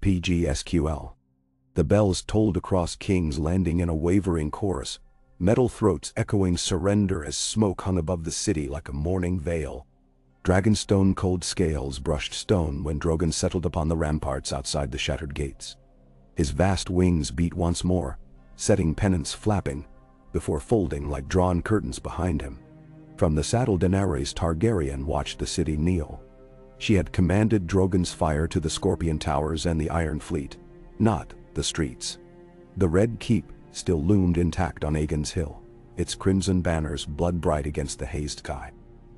PGSQL. The bells tolled across King's Landing in a wavering chorus, metal throats echoing surrender as smoke hung above the city like a mourning veil. Dragonstone cold scales brushed stone when Drogon settled upon the ramparts outside the shattered gates. His vast wings beat once more, setting pennants flapping, before folding like drawn curtains behind him. From the saddle, Daenerys Targaryen watched the city kneel. She had commanded Drogon's fire to the Scorpion Towers and the Iron Fleet, not the streets. The Red Keep still loomed intact on Aegon's Hill, its crimson banners blood-bright against the hazed sky.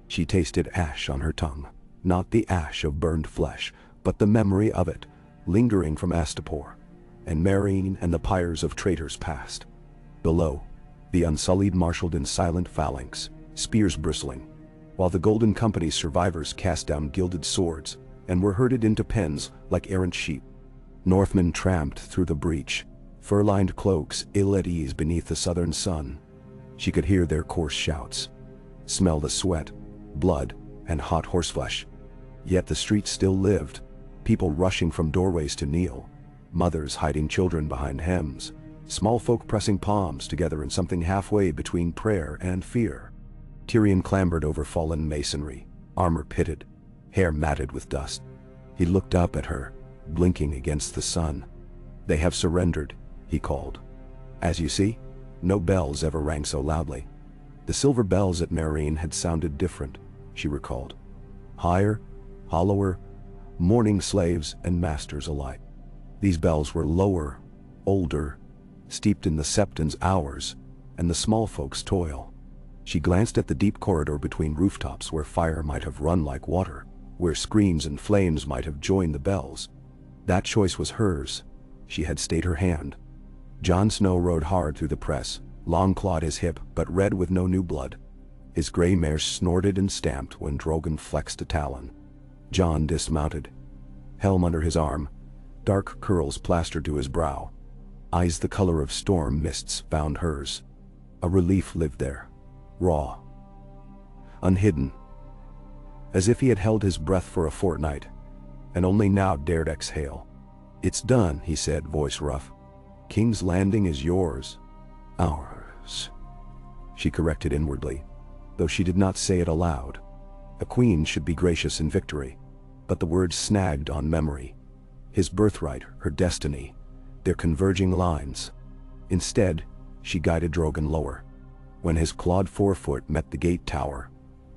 She tasted ash on her tongue, not the ash of burned flesh, but the memory of it, lingering from Astapor, and Meereen and the pyres of traitors past. Below, the Unsullied marshaled in silent phalanx, spears bristling, while the Golden Company's survivors cast down gilded swords and were herded into pens like errant sheep. Northmen tramped through the breach, fur-lined cloaks ill at ease beneath the southern sun. She could hear their coarse shouts, smell the sweat, blood, and hot horseflesh. Yet the streets still lived, people rushing from doorways to kneel, mothers hiding children behind hems, small folk pressing palms together in something halfway between prayer and fear. Tyrion clambered over fallen masonry, armor pitted, hair matted with dust. He looked up at her, blinking against the sun. "They have surrendered," he called. "As you see, no bells ever rang so loudly." The silver bells at Meereen had sounded different, she recalled. Higher, hollower, mourning slaves and masters alike. These bells were lower, older, steeped in the Septon's hours and the small folks' toil. She glanced at the deep corridor between rooftops where fire might have run like water, where screams and flames might have joined the bells. That choice was hers. She had stayed her hand. Jon Snow rode hard through the press, long clawed his hip but red with no new blood. His gray mare snorted and stamped when Drogon flexed a talon. Jon dismounted, helm under his arm, dark curls plastered to his brow. Eyes the color of storm mists found hers. A relief lived there, raw, unhidden, as if he had held his breath for a fortnight, and only now dared exhale. "It's done," he said, voice rough. "King's Landing is yours." "Ours," she corrected inwardly, though she did not say it aloud. A queen should be gracious in victory, but the words snagged on memory. His birthright, her destiny, their converging lines. Instead, she guided Drogon lower. When his clawed forefoot met the gate tower,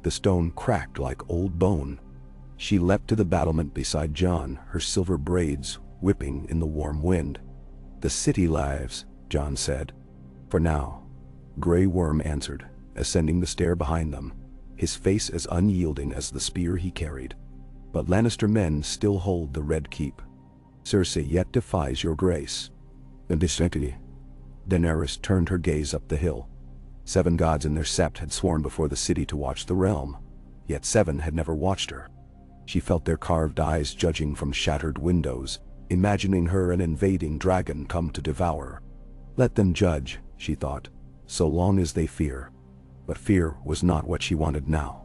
the stone cracked like old bone. She leapt to the battlement beside Jon, her silver braids whipping in the warm wind. "The city lives," Jon said. "For now," Grey Worm answered, ascending the stair behind them, his face as unyielding as the spear he carried. "But Lannister men still hold the Red Keep. Cersei yet defies your grace." "And distinctly." Daenerys turned her gaze up the hill. 7 gods in their sept had sworn before the city to watch the realm, yet 7 had never watched her. She felt their carved eyes judging from shattered windows, imagining her an invading dragon come to devour. Let them judge, she thought, so long as they fear. But fear was not what she wanted now.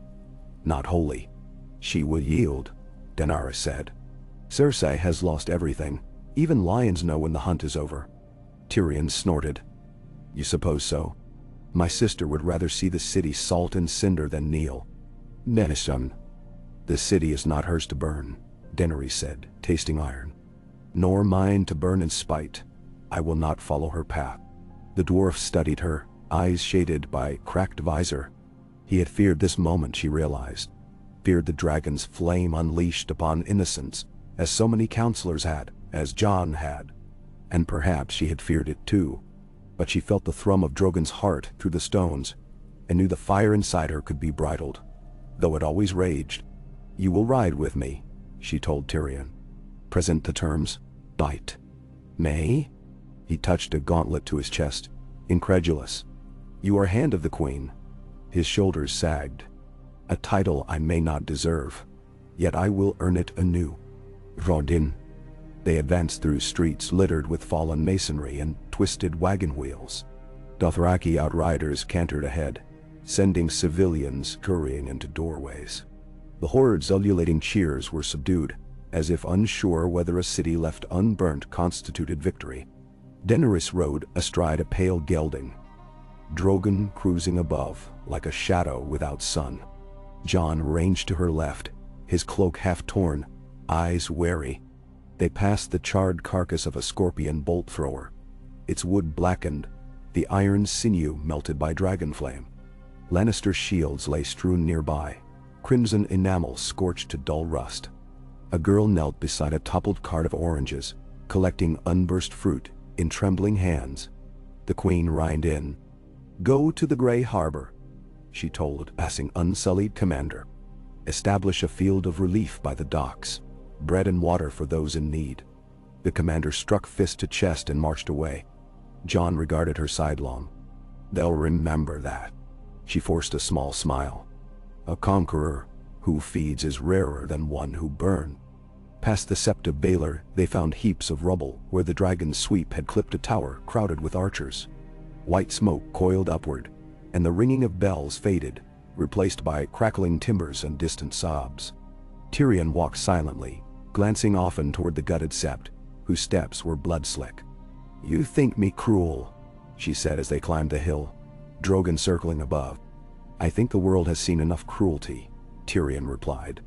Not wholly. "She will yield," Daenerys said. "Cersei has lost everything. Even lions know when the hunt is over." Tyrion snorted. "You suppose so? My sister would rather see the city salt and cinder than kneel." "Menison." "The city is not hers to burn," Daenerys said, tasting iron. "Nor mine to burn in spite. I will not follow her path." The dwarf studied her, eyes shaded by cracked visor. He had feared this moment, she realized. Feared the dragon's flame unleashed upon innocence, as so many counselors had, as Jon had. And perhaps she had feared it too. But she felt the thrum of Drogon's heart through the stones, and knew the fire inside her could be bridled, though it always raged. "You will ride with me," she told Tyrion. "Present the terms." "Bite." "May?" He touched a gauntlet to his chest, incredulous. "You are Hand of the Queen." His shoulders sagged. "A title I may not deserve, yet I will earn it anew." "Rodin." They advanced through streets littered with fallen masonry and twisted wagon wheels. Dothraki outriders cantered ahead, sending civilians scurrying into doorways. The horde's ululating cheers were subdued, as if unsure whether a city left unburnt constituted victory. Daenerys rode astride a pale gelding, Drogon cruising above, like a shadow without sun. Jon ranged to her left, his cloak half torn, eyes wary. They passed the charred carcass of a scorpion bolt thrower, its wood blackened, the iron sinew melted by dragon flame. Lannister shields lay strewn nearby, crimson enamel scorched to dull rust. A girl knelt beside a toppled cart of oranges, collecting unburst fruit in trembling hands. The queen reined in. "Go to the Grey Harbor," she told passing unsullied commander. "Establish a field of relief by the docks, bread and water for those in need." The commander struck fist to chest and marched away. Jon regarded her sidelong. "They'll remember that." She forced a small smile. "A conqueror who feeds is rarer than one who burns." Past the Sept of Baelor, they found heaps of rubble where the dragon's sweep had clipped a tower crowded with archers. White smoke coiled upward, and the ringing of bells faded, replaced by crackling timbers and distant sobs. Tyrion walked silently, glancing often toward the gutted Sept, whose steps were blood-slick. "You think me cruel," she said as they climbed the hill, Drogon circling above. "I think the world has seen enough cruelty," Tyrion replied.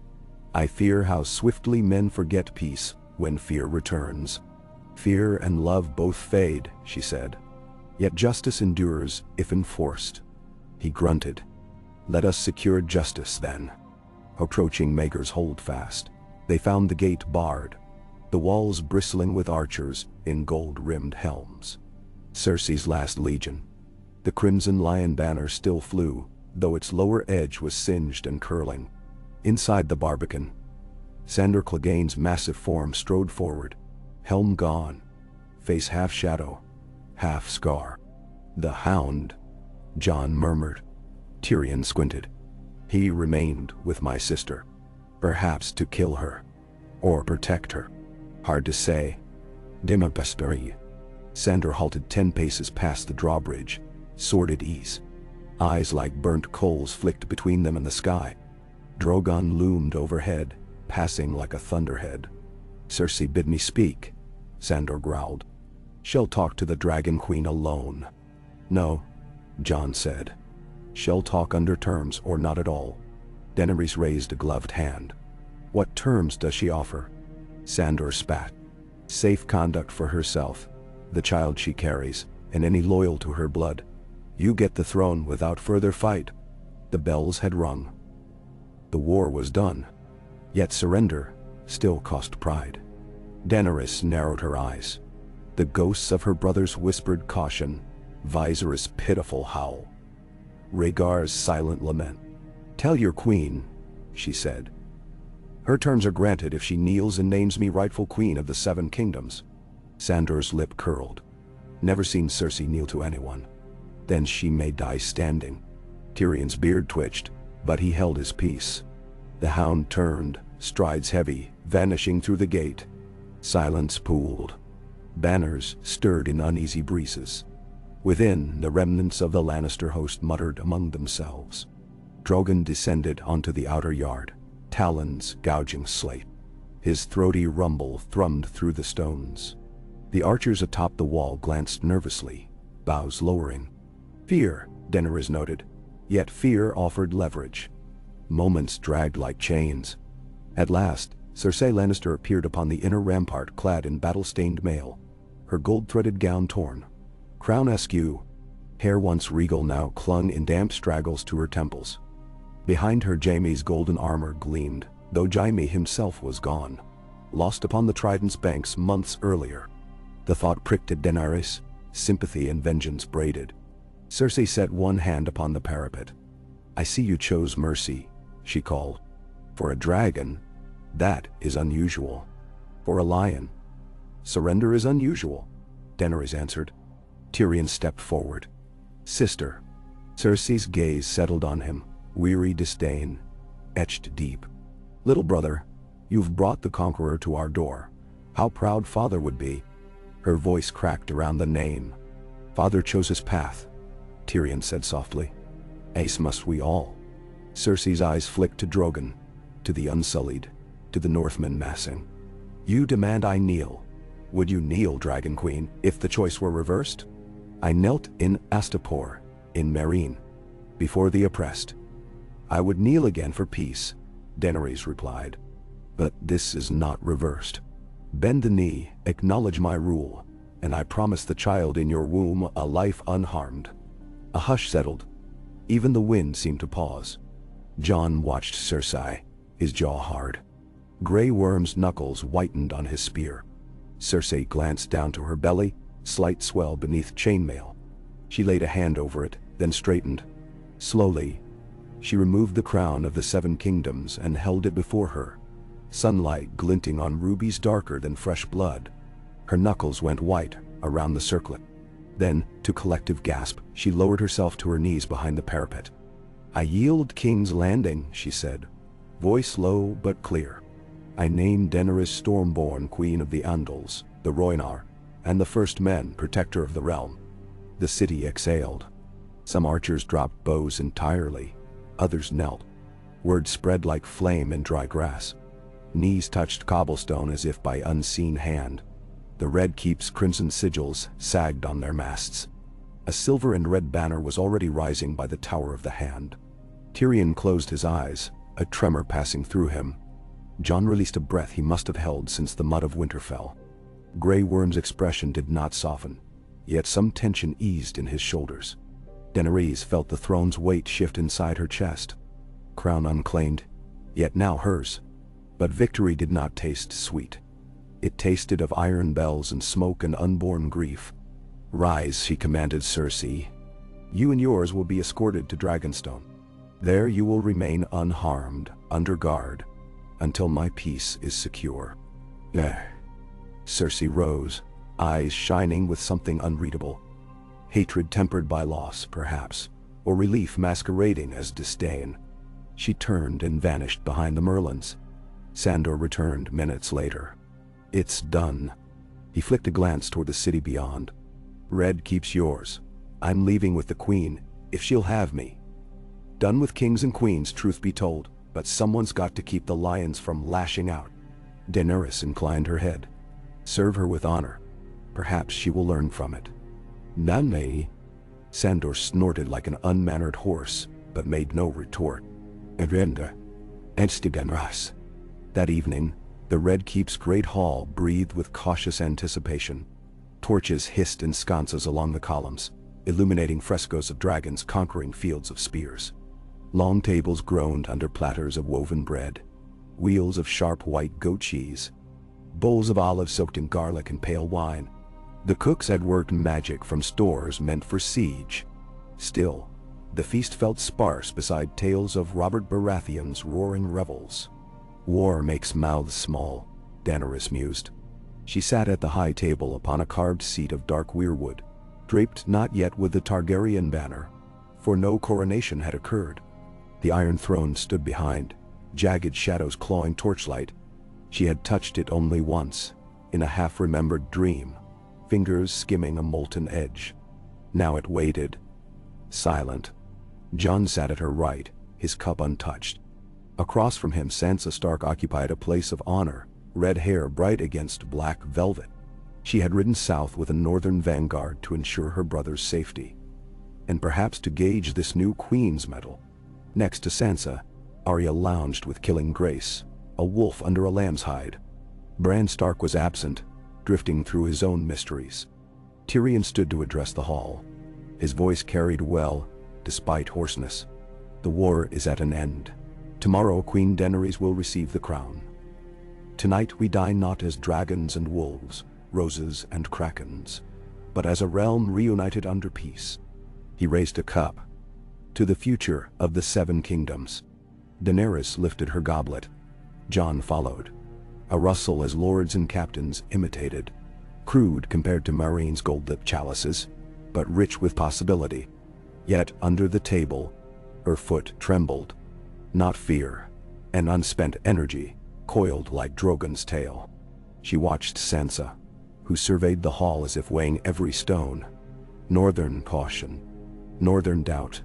"I fear how swiftly men forget peace when fear returns." "Fear and love both fade," she said. "Yet justice endures if enforced." He grunted. "Let us secure justice then." Approaching Maegor's Holdfast, they found the gate barred, the walls bristling with archers in gold-rimmed helms. Cersei's last legion. The crimson lion banner still flew, though its lower edge was singed and curling. Inside the barbican, Sandor Clegane's massive form strode forward, helm gone, face half shadow, half scar. "The Hound," Jon murmured. Tyrion squinted. "He remained with my sister. Perhaps to kill her, or protect her. Hard to say." "Dima Besperi." Sandor halted 10 paces past the drawbridge, sword at ease. Eyes like burnt coals flicked between them and the sky. Drogon loomed overhead, passing like a thunderhead. "Cersei bid me speak," Sandor growled. "She'll talk to the Dragon Queen alone." "No," Jon said. "She'll talk under terms or not at all." Daenerys raised a gloved hand. "What terms does she offer?" Sandor spat. "Safe conduct for herself, the child she carries, and any loyal to her blood. You get the throne without further fight." The bells had rung. The war was done. Yet surrender still cost pride. Daenerys narrowed her eyes. The ghosts of her brothers whispered caution, Viserys' pitiful howl, Rhaegar's silent lament. "Tell your queen," she said. "Her terms are granted if she kneels and names me rightful queen of the 7 kingdoms." Sandor's lip curled. Never seen Cersei kneel to anyone. "Then she may die standing." Tyrion's beard twitched, but he held his peace. The Hound turned, strides heavy, vanishing through the gate. Silence pooled. Banners stirred in uneasy breezes. Within, the remnants of the Lannister host muttered among themselves. Drogon descended onto the outer yard, talons gouging slate. His throaty rumble thrummed through the stones. The archers atop the wall glanced nervously, bows lowering. "Fear," Daenerys noted. Yet fear offered leverage. Moments dragged like chains. At last, Cersei Lannister appeared upon the inner rampart clad in battle-stained mail, her gold-threaded gown torn, crown askew, hair once regal now clung in damp straggles to her temples. Behind her Jaime's golden armor gleamed, though Jaime himself was gone, lost upon the Trident's banks months earlier. The thought pricked at Daenerys, sympathy and vengeance braided. Cersei set one hand upon the parapet. "I see you chose mercy," she called. "For a dragon, that is unusual. For a lion, surrender is unusual," Daenerys answered. Tyrion stepped forward. "Sister." Cersei's gaze settled on him, weary disdain, etched deep. "Little brother, you've brought the conqueror to our door. How proud father would be." Her voice cracked around the name. "Father chose his path," Tyrion said softly. "Ace must we all." Cersei's eyes flicked to Drogon, to the Unsullied, to the Northmen massing. You demand I kneel. Would you kneel, Dragon Queen, if the choice were reversed? I knelt in Astapor, in Meereen, before the oppressed. I would kneel again for peace, Daenerys replied. But this is not reversed. Bend the knee, acknowledge my rule, and I promise the child in your womb a life unharmed. A hush settled. Even the wind seemed to pause. Jon watched Cersei, his jaw hard. Grey Worm's knuckles whitened on his spear. Cersei glanced down to her belly, slight swell beneath chainmail. She laid a hand over it, then straightened. Slowly, she removed the crown of the 7 kingdoms and held it before her, sunlight glinting on rubies darker than fresh blood. Her knuckles went white around the circlet. Then, to collective gasp, she lowered herself to her knees behind the parapet. I yield King's Landing, she said, voice low but clear. I name Daenerys Stormborn, Queen of the Andals, the Rhoynar, and the First Men, Protector of the Realm. The city exhaled. Some archers dropped bows entirely. Others knelt. Word spread like flame in dry grass. Knees touched cobblestone as if by unseen hand. The Red Keep's crimson sigils sagged on their masts. A silver and red banner was already rising by the Tower of the Hand. Tyrion closed his eyes, a tremor passing through him. Jon released a breath he must have held since the mud of Winterfell. Grey Worm's expression did not soften, yet some tension eased in his shoulders. Daenerys felt the throne's weight shift inside her chest. Crown unclaimed, yet now hers. But victory did not taste sweet. It tasted of iron bells and smoke and unborn grief. Rise, she commanded Cersei. You and yours will be escorted to Dragonstone. There you will remain unharmed, under guard, until my peace is secure. Cersei rose, eyes shining with something unreadable. Hatred tempered by loss, perhaps, or relief masquerading as disdain. She turned and vanished behind the Merlins. Sandor returned minutes later. It's done. He flicked a glance toward the city beyond. Red Keep's yours. I'm leaving with the Queen, if she'll have me. Done with kings and queens, truth be told, but someone's got to keep the lions from lashing out. Daenerys inclined her head. Serve her with honor. Perhaps she will learn from it. None. Sandor snorted like an unmannered horse, but made no retort. That evening, the Red Keep's great hall breathed with cautious anticipation. Torches hissed in sconces along the columns, illuminating frescoes of dragons conquering fields of spears. Long tables groaned under platters of woven bread, wheels of sharp white goat cheese, bowls of olives soaked in garlic and pale wine. The cooks had worked magic from stores meant for siege. Still, the feast felt sparse beside tales of Robert Baratheon's roaring revels. War makes mouths small, Daenerys mused. She sat at the high table upon a carved seat of dark weirwood, draped not yet with the Targaryen banner, for no coronation had occurred. The Iron Throne stood behind, jagged shadows clawing torchlight. She had touched it only once, in a half-remembered dream, fingers skimming a molten edge. Now it waited, silent. Jon sat at her right, his cup untouched. Across from him, Sansa Stark occupied a place of honor, red hair bright against black velvet. She had ridden south with a northern vanguard to ensure her brother's safety, and perhaps to gauge this new queen's mettle. Next to Sansa, Arya lounged with killing grace, a wolf under a lamb's hide. Bran Stark was absent, drifting through his own mysteries. Tyrion stood to address the hall. His voice carried well, despite hoarseness. The war is at an end. Tomorrow Queen Daenerys will receive the crown. Tonight we dine not as dragons and wolves, roses and krakens, but as a realm reunited under peace. He raised a cup. To the future of the 7 kingdoms. Daenerys lifted her goblet. Jon followed. A rustle as lords and captains imitated. Crude compared to Meereen's gold-lipped chalices, but rich with possibility. Yet under the table, her foot trembled. Not fear, an unspent energy, coiled like Drogon's tail. She watched Sansa, who surveyed the hall as if weighing every stone. Northern caution, northern doubt.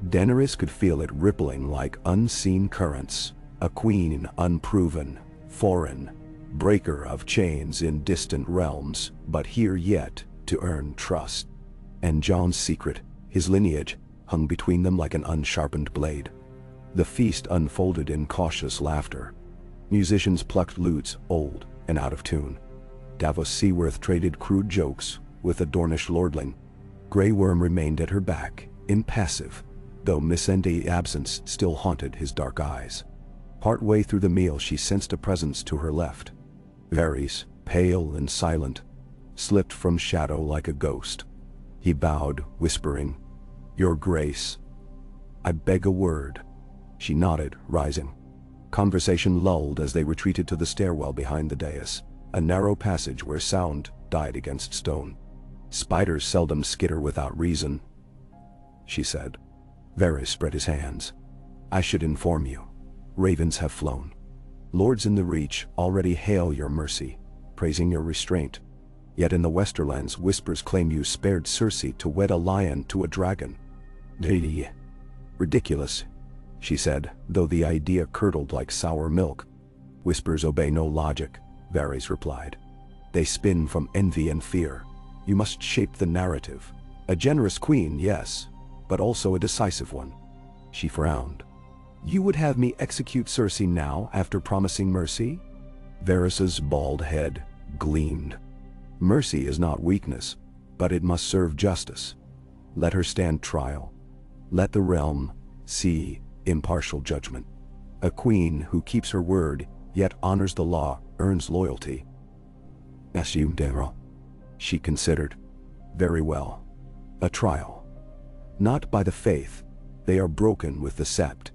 Daenerys could feel it rippling like unseen currents, a queen unproven, foreign, breaker of chains in distant realms, but here yet to earn trust. And Jon's secret, his lineage, hung between them like an unsharpened blade. The feast unfolded in cautious laughter. Musicians plucked lutes, old and out of tune. Davos Seaworth traded crude jokes with a Dornish lordling. Grey Worm remained at her back, impassive, though Missandei's absence still haunted his dark eyes. Partway through the meal she sensed a presence to her left. Varys, pale and silent, slipped from shadow like a ghost. He bowed, whispering, "Your Grace, I beg a word." She nodded, rising. Conversation lulled as they retreated to the stairwell behind the dais, a narrow passage where sound died against stone. "Spiders seldom skitter without reason," she said. Varys spread his hands. "I should inform you. Ravens have flown. Lords in the Reach already hail your mercy, praising your restraint. Yet in the Westerlands whispers claim you spared Cersei to wed a lion to a dragon." "Ridiculous," she said, though the idea curdled like sour milk. "Whispers obey no logic," Varys replied. "They spin from envy and fear. You must shape the narrative. A generous queen, yes, but also a decisive one." She frowned. "You would have me execute Cersei now after promising mercy?" Varys's bald head gleamed. "Mercy is not weakness, but it must serve justice. Let her stand trial. Let the realm see impartial judgment. A queen who keeps her word yet honors the law earns loyalty." "Assume Daryl," she considered. "Very well. A trial. Not by the faith, they are broken with the sept,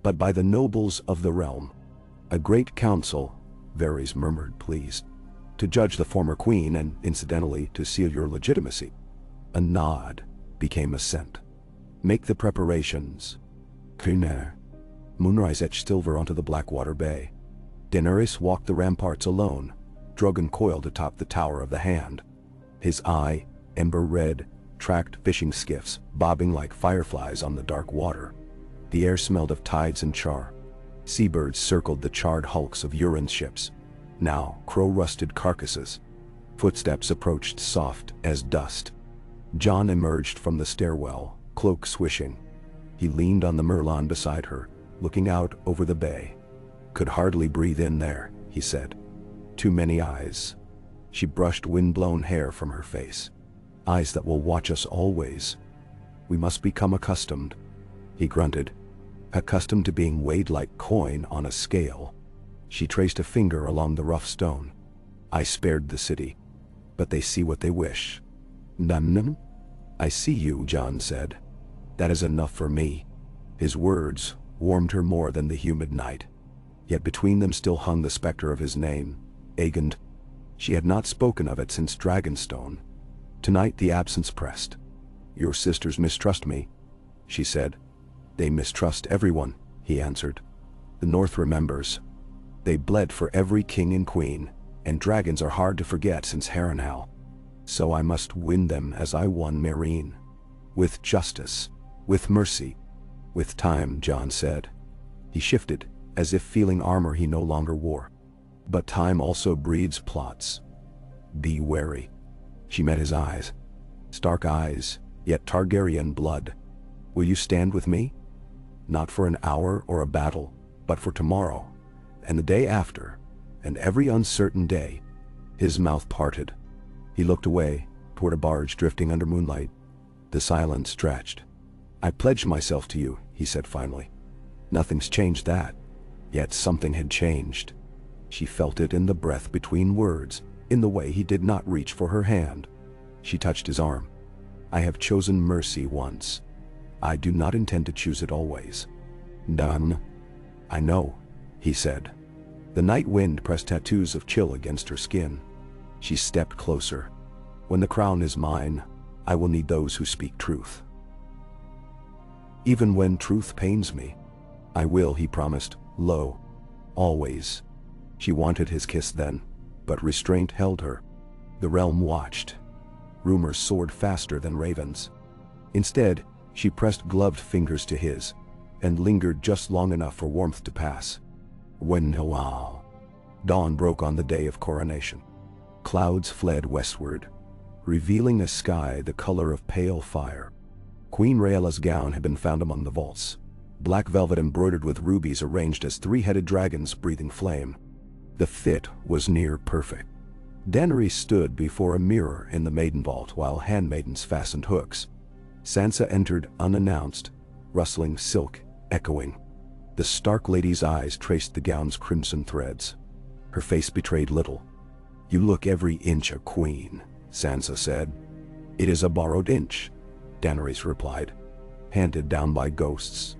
but by the nobles of the realm. A great council," Varys murmured, pleased, "to judge the former queen and, incidentally, to seal your legitimacy." A nod became assent. "Make the preparations." Kunar. Moonrise etched silver onto the Blackwater Bay. Daenerys walked the ramparts alone, Drogon coiled atop the Tower of the Hand. His eye, ember red, tracked fishing skiffs, bobbing like fireflies on the dark water. The air smelled of tides and char. Seabirds circled the charred hulks of Euron's ships, now crow-rusted carcasses. Footsteps approached soft as dust. Jon emerged from the stairwell, cloak swishing. He leaned on the Merlon beside her, looking out over the bay. "Could hardly breathe in there," he said. "Too many eyes." She brushed wind-blown hair from her face. "Eyes that will watch us always. We must become accustomed," he grunted. "Accustomed to being weighed like coin on a scale." She traced a finger along the rough stone. "I spared the city, but they see what they wish." "None?" "I see you," Jon said. "That is enough for me." His words warmed her more than the humid night. Yet between them still hung the specter of his name, Aegon. She had not spoken of it since Dragonstone. Tonight the absence pressed. "Your sisters mistrust me," she said. "They mistrust everyone," he answered. "The North remembers. They bled for every king and queen, and dragons are hard to forget since Harrenhal. So I must win them as I won Meereen. With justice, with mercy, with time," Jon said. He shifted, as if feeling armor he no longer wore. "But time also breeds plots. Be wary." She met his eyes. Stark eyes, yet Targaryen blood. "Will you stand with me? Not for an hour or a battle, but for tomorrow, and the day after, and every uncertain day." His mouth parted. He looked away, toward a barge drifting under moonlight. The silence stretched. "I pledged myself to you," he said finally. "Nothing's changed that." Yet something had changed. She felt it in the breath between words, in the way he did not reach for her hand. She touched his arm. "I have chosen mercy once. I do not intend to choose it always." "Done." "I know," he said. The night wind pressed tattoos of chill against her skin. She stepped closer. "When the crown is mine, I will need those who speak truth. Even when truth pains me. I will," he promised, low. "Always." She wanted his kiss then, but restraint held her. The realm watched. Rumors soared faster than ravens. Instead, she pressed gloved fingers to his, and lingered just long enough for warmth to pass. "When wow." Dawn broke on the day of coronation. Clouds fled westward, revealing a sky the color of pale fire. Queen Rhaella's gown had been found among the vaults, black velvet embroidered with rubies arranged as three-headed dragons breathing flame. The fit was near perfect. Daenerys stood before a mirror in the maiden vault while handmaidens fastened hooks. Sansa entered unannounced, rustling silk echoing. The Stark lady's eyes traced the gown's crimson threads. Her face betrayed little. "You look every inch a queen," Sansa said. "It is a borrowed inch," Daenerys replied. "Handed down by ghosts."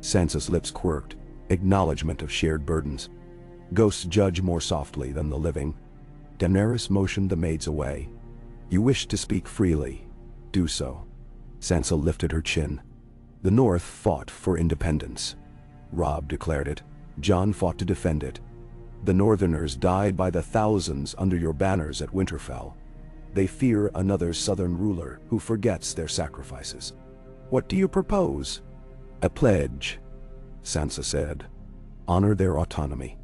Sansa's lips quirked, acknowledgement of shared burdens. "Ghosts judge more softly than the living." Daenerys motioned the maids away. "You wish to speak freely. Do so." Sansa lifted her chin. "The North fought for independence. Robb declared it. Jon fought to defend it. The Northerners died by the thousands under your banners at Winterfell. They fear another Southern ruler who forgets their sacrifices. What do you propose?" "A pledge," Sansa said. "Honor their autonomy.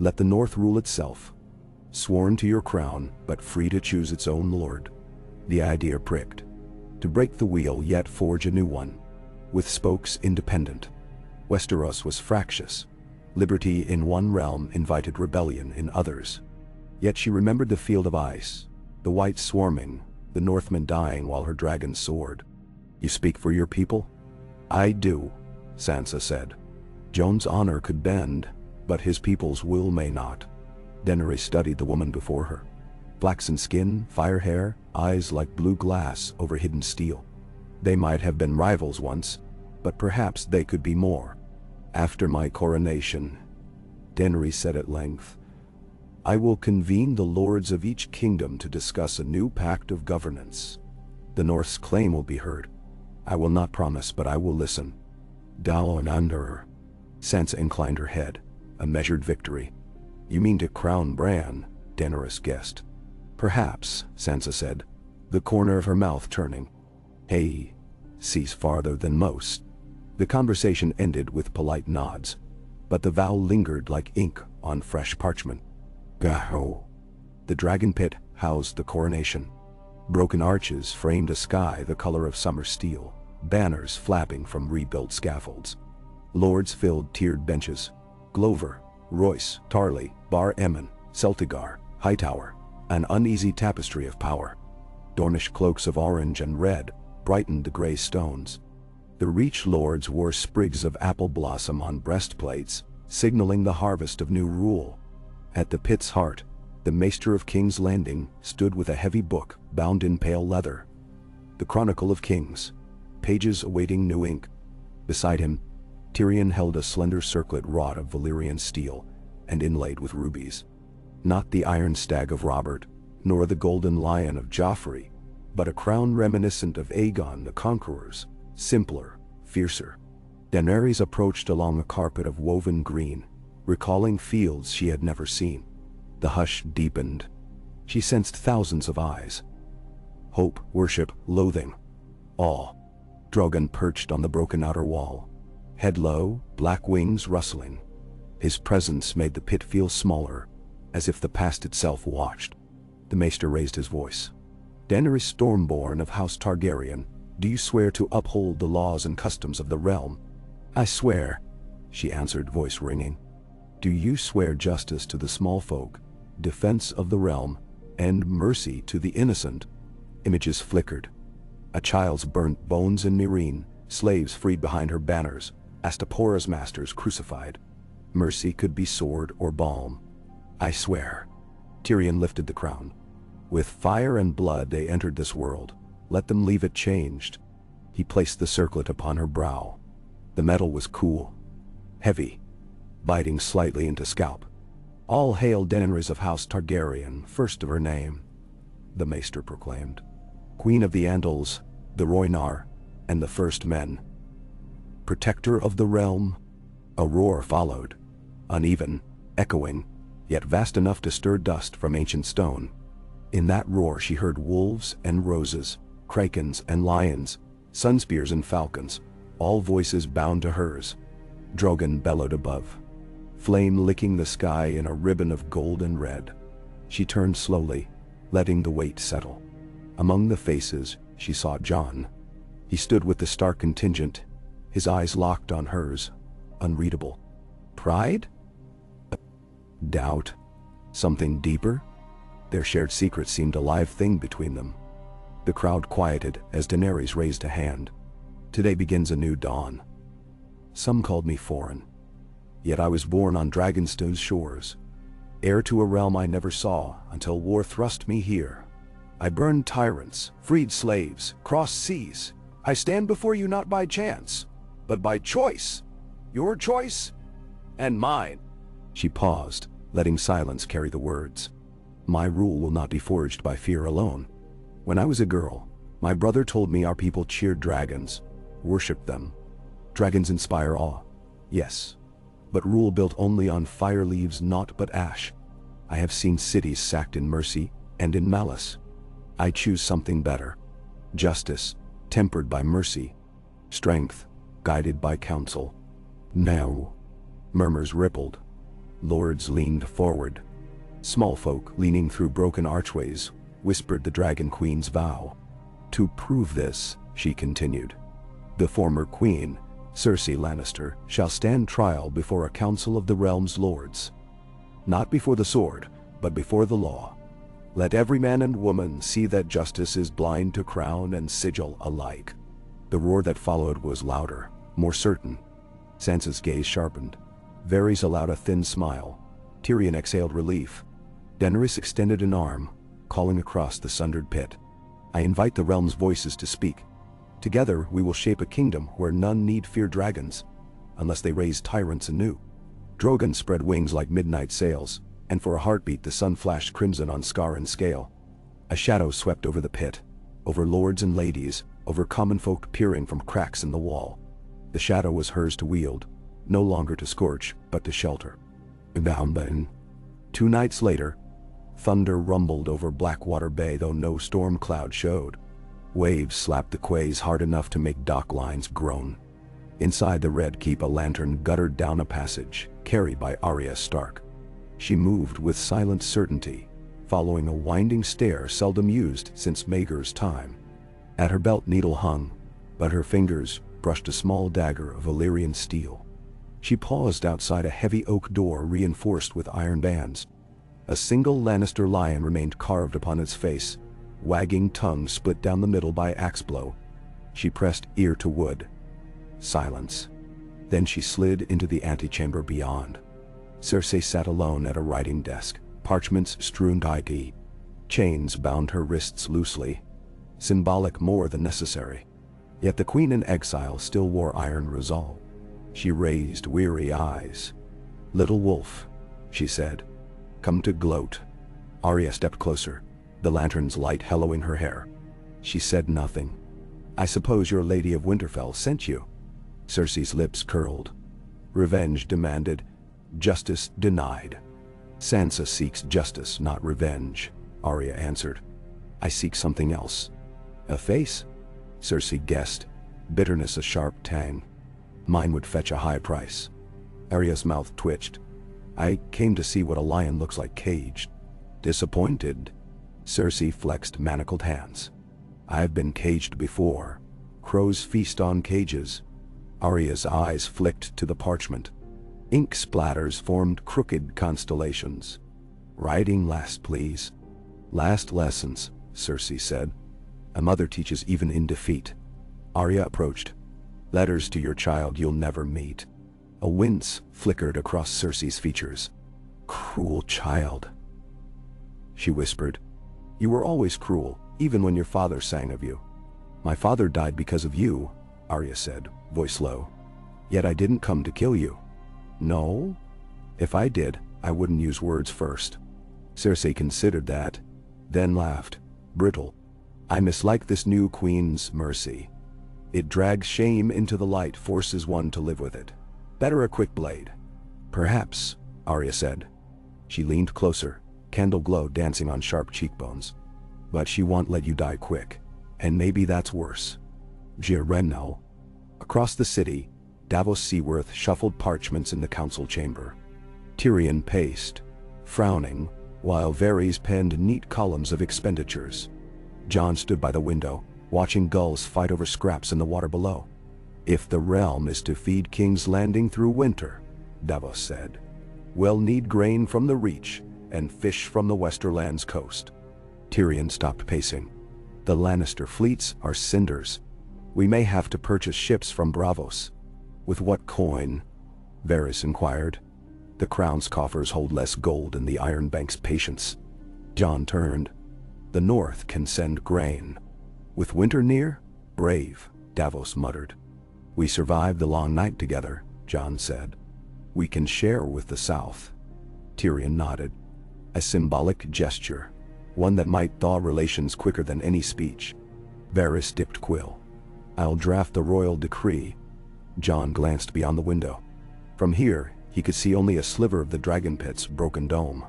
Let the North rule itself. Sworn to your crown, but free to choose its own lord." The idea pricked. To break the wheel yet forge a new one, with spokes independent. Westeros was fractious. Liberty in one realm invited rebellion in others. Yet she remembered the field of ice, the whites swarming, the Northmen dying while her dragons soared. "You speak for your people?" "I do," Sansa said. "Jon's honor could bend, but his people's will may not." Daenerys studied the woman before her. Flaxen skin, fire hair, eyes like blue glass over hidden steel. They might have been rivals once, but perhaps they could be more. "After my coronation," Daenerys said at length, "I will convene the lords of each kingdom to discuss a new pact of governance. The North's claim will be heard. I will not promise, but I will listen." "Down under." Sansa inclined her head, a measured victory. "You mean to crown Bran?" Daenerys guessed. "Perhaps," Sansa said, the corner of her mouth turning. "Hey, sees farther than most." The conversation ended with polite nods, but the vow lingered like ink on fresh parchment. Gaho. The dragon pit housed the coronation. Broken arches framed a sky the color of summer steel, banners flapping from rebuilt scaffolds. Lords filled tiered benches. Glover, Royce, Tarly, Bar Emmon, Celtigar, Hightower, an uneasy tapestry of power. Dornish cloaks of orange and red brightened the gray stones. The Reach lords wore sprigs of apple blossom on breastplates, signaling the harvest of new rule. At the pit's heart, the Maester of King's Landing stood with a heavy book bound in pale leather. The Chronicle of Kings, pages awaiting new ink. Beside him, Tyrion held a slender circlet wrought of Valyrian steel and inlaid with rubies. Not the iron stag of Robert, nor the golden lion of Joffrey, but a crown reminiscent of Aegon the Conqueror's, simpler, fiercer. Daenerys approached along a carpet of woven green, recalling fields she had never seen. The hush deepened. She sensed thousands of eyes. Hope, worship, loathing, awe. Drogon perched on the broken outer wall, head low, black wings rustling. His presence made the pit feel smaller, as if the past itself watched. The Maester raised his voice. "Daenerys Stormborn of House Targaryen, do you swear to uphold the laws and customs of the realm?" "I swear," she answered, voice ringing. "Do you swear justice to the small folk, defense of the realm, and mercy to the innocent?" Images flickered. A child's burnt bones in Meereen, slaves freed behind her banners, Astapora's masters crucified. Mercy could be sword or balm. "I swear." Tyrion lifted the crown. "With fire and blood they entered this world. Let them leave it changed." He placed the circlet upon her brow. The metal was cool, heavy, biting slightly into scalp. "All hail Daenerys of House Targaryen, first of her name," the Maester proclaimed. "Queen of the Andals, the Rhoynar, and the First Men. Protector of the realm." A roar followed, uneven, echoing, yet vast enough to stir dust from ancient stone. In that roar she heard wolves and roses, krakens and lions, sunspears and falcons, all voices bound to hers. Drogon bellowed above. flame licking the sky in a ribbon of gold and red. She turned slowly, letting the weight settle. Among the faces, she saw Jon. He stood with the Stark contingent, his eyes locked on hers, unreadable. Pride? Doubt? Something deeper? Their shared secret seemed a live thing between them. The crowd quieted as Daenerys raised a hand. Today begins a new dawn. Some called me foreign. Yet I was born on Dragonstone's shores, heir to a realm I never saw until war thrust me here. I burned tyrants, freed slaves, crossed seas. I stand before you not by chance, but by choice. Your choice and mine. She paused, letting silence carry the words. My rule will not be forged by fear alone. When I was a girl, my brother told me our people cheered dragons, worshipped them. Dragons inspire awe, yes, but rule built only on fire leaves naught but ash. I have seen cities sacked in mercy and in malice. I choose something better. Justice, tempered by mercy. Strength, guided by counsel. Now. Murmurs rippled. Lords leaned forward. Small folk, leaning through broken archways, whispered the Dragon Queen's vow. To prove this, she continued, the former queen, Cersei Lannister, shall stand trial before a council of the realm's lords. Not before the sword, but before the law. Let every man and woman see that justice is blind to crown and sigil alike. The roar that followed was louder, more certain. Sansa's gaze sharpened. Varys allowed a thin smile. Tyrion exhaled relief. Daenerys extended an arm, calling across the sundered pit. I invite the realm's voices to speak. Together we will shape a kingdom where none need fear dragons, unless they raise tyrants anew. Drogon spread wings like midnight sails, and for a heartbeat the sun flashed crimson on scar and scale. A shadow swept over the pit, over lords and ladies, over common folk peering from cracks in the wall. The shadow was hers to wield, no longer to scorch, but to shelter. Down then. 2 nights later, thunder rumbled over Blackwater Bay though no storm cloud showed. Waves slapped the quays hard enough to make dock lines groan. Inside the Red Keep a lantern guttered down a passage, carried by Arya Stark. She moved with silent certainty, following a winding stair seldom used since Maegor's time. At her belt needle hung, but her fingers brushed a small dagger of Valyrian steel. She paused outside a heavy oak door reinforced with iron bands. A single Lannister lion remained carved upon its face, wagging tongue split down the middle by axe blow. She pressed ear to wood. Silence. Then she slid into the antechamber beyond. Cersei sat alone at a writing desk, parchments strewn high. Chains bound her wrists loosely, symbolic more than necessary. Yet the queen in exile still wore iron resolve. She raised weary eyes. Little wolf, she said, come to gloat. Arya stepped closer, the lantern's light hellowing her hair. She said nothing. I suppose your Lady of Winterfell sent you. Cersei's lips curled. Revenge demanded, justice denied. Sansa seeks justice, not revenge, Arya answered. I seek something else. A face? Cersei guessed, bitterness a sharp tang. Mine would fetch a high price. Arya's mouth twitched. I came to see what a lion looks like caged. Disappointed? Cersei flexed manacled hands. I've been caged before. Crows feast on cages. Arya's eyes flicked to the parchment. Ink splatters formed crooked constellations. Writing last, please. Last lessons, Cersei said. A mother teaches even in defeat. Arya approached. Letters to your child you'll never meet. A wince flickered across Cersei's features. Cruel child, she whispered. You were always cruel, even when your father sang of you. My father died because of you, Arya said, voice low. Yet I didn't come to kill you. No? If I did, I wouldn't use words first. Cersei considered that, then laughed, brittle. I mislike this new queen's mercy. It drags shame into the light, forces one to live with it. Better a quick blade. Perhaps, Arya said. She leaned closer, candle glow dancing on sharp cheekbones. But she won't let you die quick, and maybe that's worse. Across the city, Davos Seaworth shuffled parchments in the council chamber. Tyrion paced, frowning, while Varys penned neat columns of expenditures. Jon stood by the window, watching gulls fight over scraps in the water below. "If the realm is to feed King's Landing through winter," Davos said, "we'll need grain from the Reach and fish from the Westerland's coast." Tyrion stopped pacing. "The Lannister fleets are cinders. We may have to purchase ships from Braavos." "With what coin?" Varys inquired. "The crown's coffers hold less gold than the Iron Bank's patience." Jon turned. "The North can send grain." "With winter near? Brave," Davos muttered. "We survived the long night together," Jon said. "We can share with the South." Tyrion nodded. A symbolic gesture, one that might thaw relations quicker than any speech. Varys dipped quill. "I'll draft the royal decree." Jon glanced beyond the window. From here, he could see only a sliver of the dragon pit's broken dome.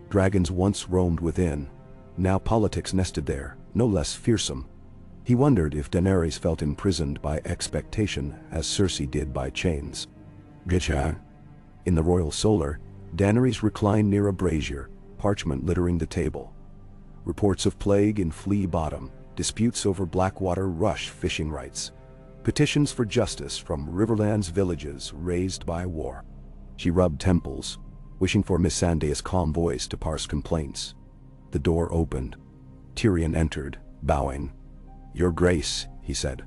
Dragons once roamed within. Now politics nested there, no less fearsome. He wondered if Daenerys felt imprisoned by expectation as Cersei did by chains. "Gicha." In the royal solar, Daenerys reclined near a brazier, parchment littering the table. Reports of plague in Flea Bottom, disputes over Blackwater Rush fishing rights, petitions for justice from Riverland's villages razed by war. She rubbed temples, wishing for Missandei's calm voice to parse complaints. The door opened. Tyrion entered, bowing. "Your Grace," he said.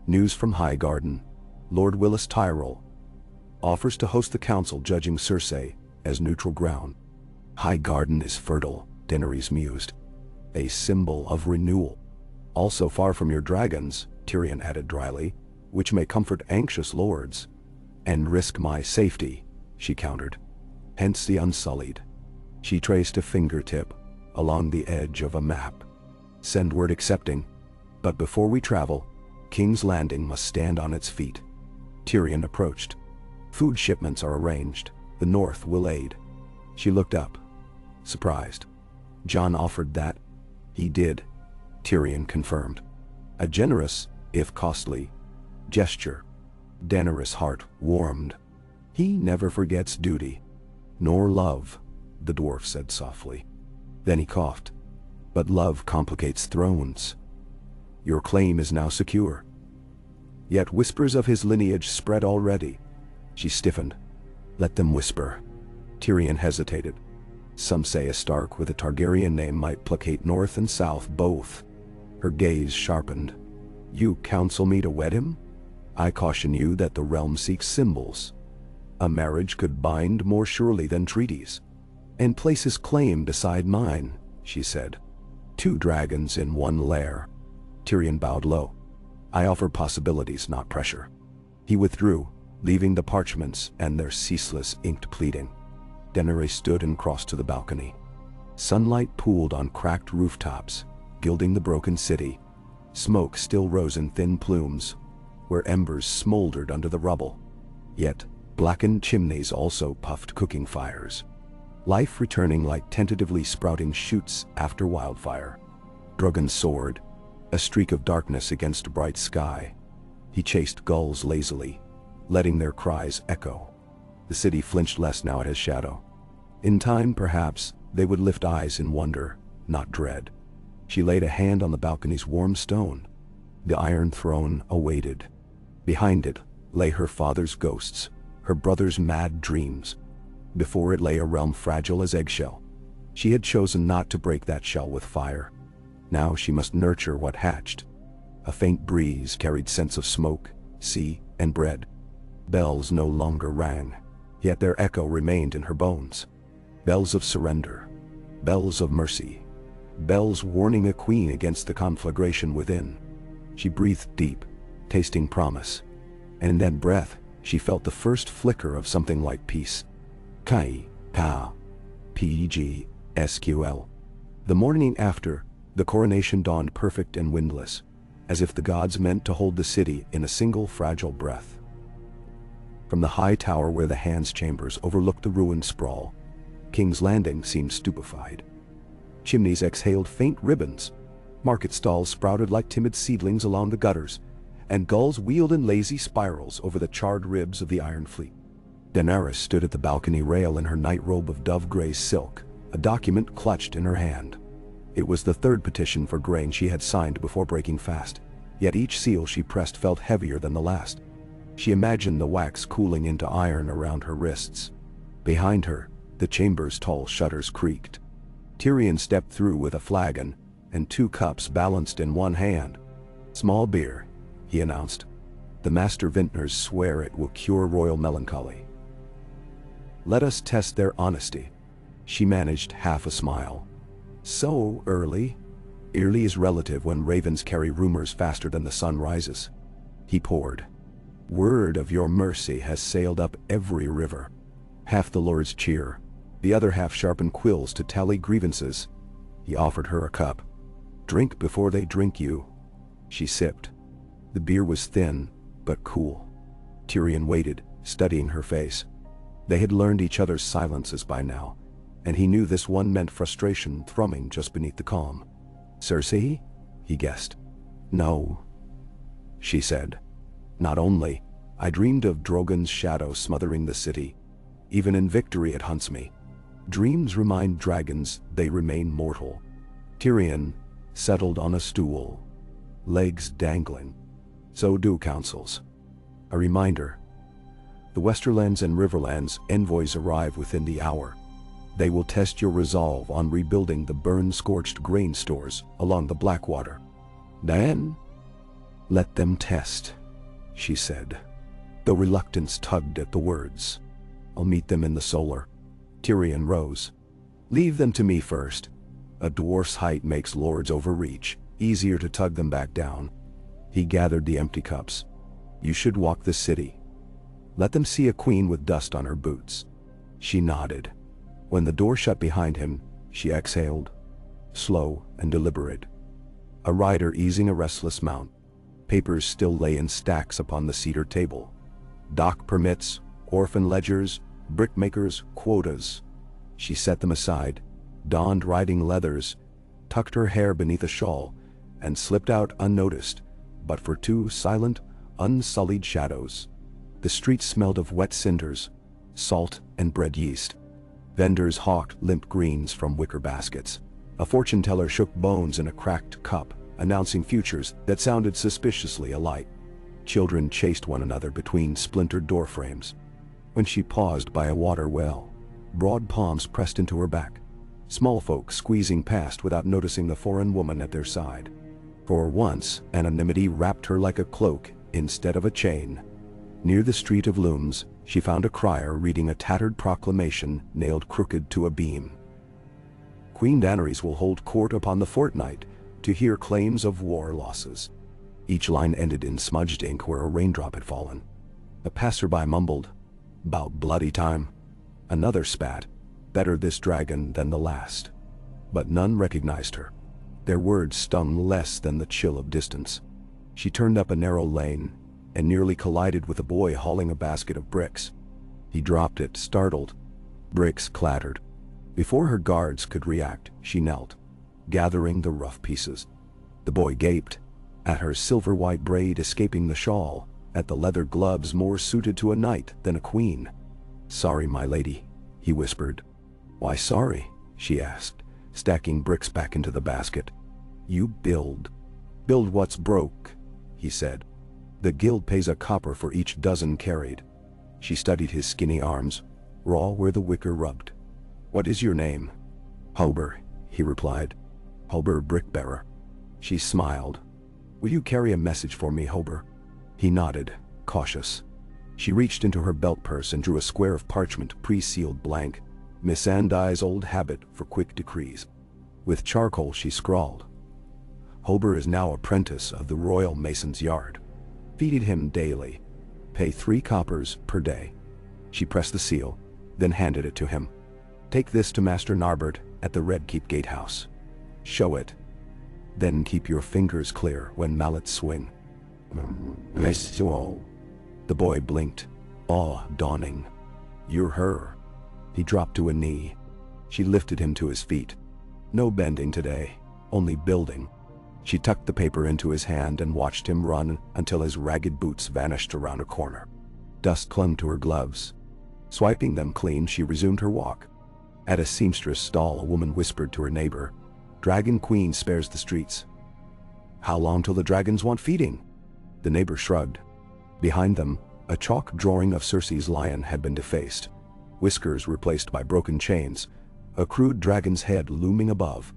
"News from Highgarden. Lord Willis Tyrell offers to host the council judging Cersei as neutral ground." "Highgarden is fertile," Daenerys mused. "A symbol of renewal. Also far from your dragons," Tyrion added dryly, "which may comfort anxious lords." "And risk my safety," she countered. "Hence the Unsullied." She traced a fingertip along the edge of a map. "Send word accepting. But before we travel, King's Landing must stand on its feet." Tyrion approached. "Food shipments are arranged. The North will aid." She looked up, surprised. "Jon offered that?" "He did," Tyrion confirmed. "A generous, if costly, gesture." Daenerys' heart warmed. "He never forgets duty." "Nor love," the dwarf said softly. Then he coughed. "But love complicates thrones. Your claim is now secure." Yet whispers of his lineage spread already. She stiffened. "Let them whisper." Tyrion hesitated. "Some say a Stark with a Targaryen name might placate North and South both." Her gaze sharpened. "You counsel me to wed him? I caution you that the realm seeks symbols. A marriage could bind more surely than treaties." "And place his claim beside mine," she said. "Two dragons in one lair." Tyrion bowed low. "I offer possibilities, not pressure." He withdrew, leaving the parchments and their ceaseless inked pleading. Daenerys stood and crossed to the balcony. Sunlight pooled on cracked rooftops, gilding the broken city. Smoke still rose in thin plumes, where embers smoldered under the rubble. Yet, blackened chimneys also puffed cooking fires. Life returning like tentatively sprouting shoots after wildfire. Drogon soared, a streak of darkness against a bright sky. He chased gulls lazily, letting their cries echo. The city flinched less now at his shadow. In time, perhaps, they would lift eyes in wonder, not dread. She laid a hand on the balcony's warm stone. The Iron Throne awaited. Behind it lay her father's ghosts, her brother's mad dreams. Before it lay a realm fragile as eggshell. She had chosen not to break that shell with fire. Now she must nurture what hatched. A faint breeze carried scents of smoke, sea, and bread. Bells no longer rang, yet their echo remained in her bones. Bells of surrender, bells of mercy, bells warning a queen against the conflagration within. She breathed deep, tasting promise. And in that breath, she felt the first flicker of something like peace. Kai, Ka, P-G-S-Q-L. The morning after, the coronation dawned perfect and windless, as if the gods meant to hold the city in a single fragile breath. From the high tower where the Hands Chambers overlooked the ruined sprawl, King's Landing seemed stupefied. Chimneys exhaled faint ribbons, market stalls sprouted like timid seedlings along the gutters, and gulls wheeled in lazy spirals over the charred ribs of the Iron Fleet. Daenerys stood at the balcony rail in her nightrobe of dove-gray silk, a document clutched in her hand. It was the third petition for grain she had signed before breaking fast, yet each seal she pressed felt heavier than the last. She imagined the wax cooling into iron around her wrists. Behind her, the chamber's tall shutters creaked. Tyrion stepped through with a flagon and 2 cups balanced in one hand. "Small beer," he announced. "The master vintners swear it will cure royal melancholy." "Let us test their honesty." She managed half a smile. "So early?" "Early is relative when ravens carry rumors faster than the sun rises." He poured. "Word of your mercy has sailed up every river." Half the lords cheer, the other half sharpen quills to tally grievances. He offered her a cup. "Drink before they drink you." She sipped. The beer was thin, but cool. Tyrion waited, studying her face. They had learned each other's silences by now, and he knew this one meant frustration thrumming just beneath the calm. "Cersei?" he guessed. "No," she said. "Not only. I dreamed of Drogon's shadow smothering the city. Even in victory it hunts me. Dreams remind dragons they remain mortal." Tyrion settled on a stool, legs dangling. "So do councils. A reminder. The Westerlands and Riverlands envoys arrive within the hour. They will test your resolve on rebuilding the burn-scorched grain stores along the Blackwater. Then, let them test," she said, though reluctance tugged at the words. "I'll meet them in the solar." Tyrion rose. "Leave them to me first. A dwarf's height makes lords overreach, easier to tug them back down." He gathered the empty cups. "You should walk the city. Let them see a queen with dust on her boots." She nodded. When the door shut behind him, she exhaled, slow and deliberate. A rider easing a restless mount. Papers still lay in stacks upon the cedar table. Dock permits, orphan ledgers, brickmakers' quotas. She set them aside, donned riding leathers, tucked her hair beneath a shawl, and slipped out unnoticed, but for 2 silent, unsullied shadows. The street smelled of wet cinders, salt and bread yeast. Vendors hawked limp greens from wicker baskets. A fortune teller shook bones in a cracked cup, announcing futures that sounded suspiciously alike. Children chased one another between splintered door frames. When she paused by a water well, broad palms pressed into her back, small folk squeezing past without noticing the foreign woman at their side. For once, anonymity wrapped her like a cloak instead of a chain. Near the Street of Looms, she found a crier reading a tattered proclamation nailed crooked to a beam. "Queen Daenerys will hold court upon the fortnight to hear claims of war losses." Each line ended in smudged ink where a raindrop had fallen. A passerby mumbled, "'Bout bloody time." Another spat, "Better this dragon than the last." But none recognized her. Their words stung less than the chill of distance. She turned up a narrow lane and nearly collided with a boy hauling a basket of bricks. He dropped it, startled. Bricks clattered. Before her guards could react, she knelt, gathering the rough pieces. The boy gaped, at her silver-white braid escaping the shawl, at the leather gloves more suited to a knight than a queen. "Sorry, my lady," he whispered. "Why sorry?" she asked, stacking bricks back into the basket. "You build. Build what's broke," he said. "The guild pays a copper for each dozen carried." She studied his skinny arms, raw where the wicker rubbed. "What is your name?" "Hober," he replied. "Hober Brickbearer." She smiled. "Will you carry a message for me, Hober?" He nodded, cautious. She reached into her belt purse and drew a square of parchment pre-sealed blank, Miss Andai's old habit for quick decrees. With charcoal she scrawled, "Hober is now apprentice of the Royal Mason's Yard. Feed him daily. Pay 3 coppers per day." She pressed the seal, then handed it to him. "Take this to Master Narbert at the Red Keep Gatehouse. Show it. Then keep your fingers clear when mallets swing." The boy blinked, awe dawning. "You're her." He dropped to a knee. She lifted him to his feet. "No bending today, only building." She tucked the paper into his hand and watched him run until his ragged boots vanished around a corner. Dust clung to her gloves. Swiping them clean, she resumed her walk. At a seamstress stall, a woman whispered to her neighbor, "Dragon Queen spares the streets." "How long till the dragons want feeding?" The neighbor shrugged. Behind them, a chalk drawing of Cersei's lion had been defaced, whiskers replaced by broken chains, a crude dragon's head looming above.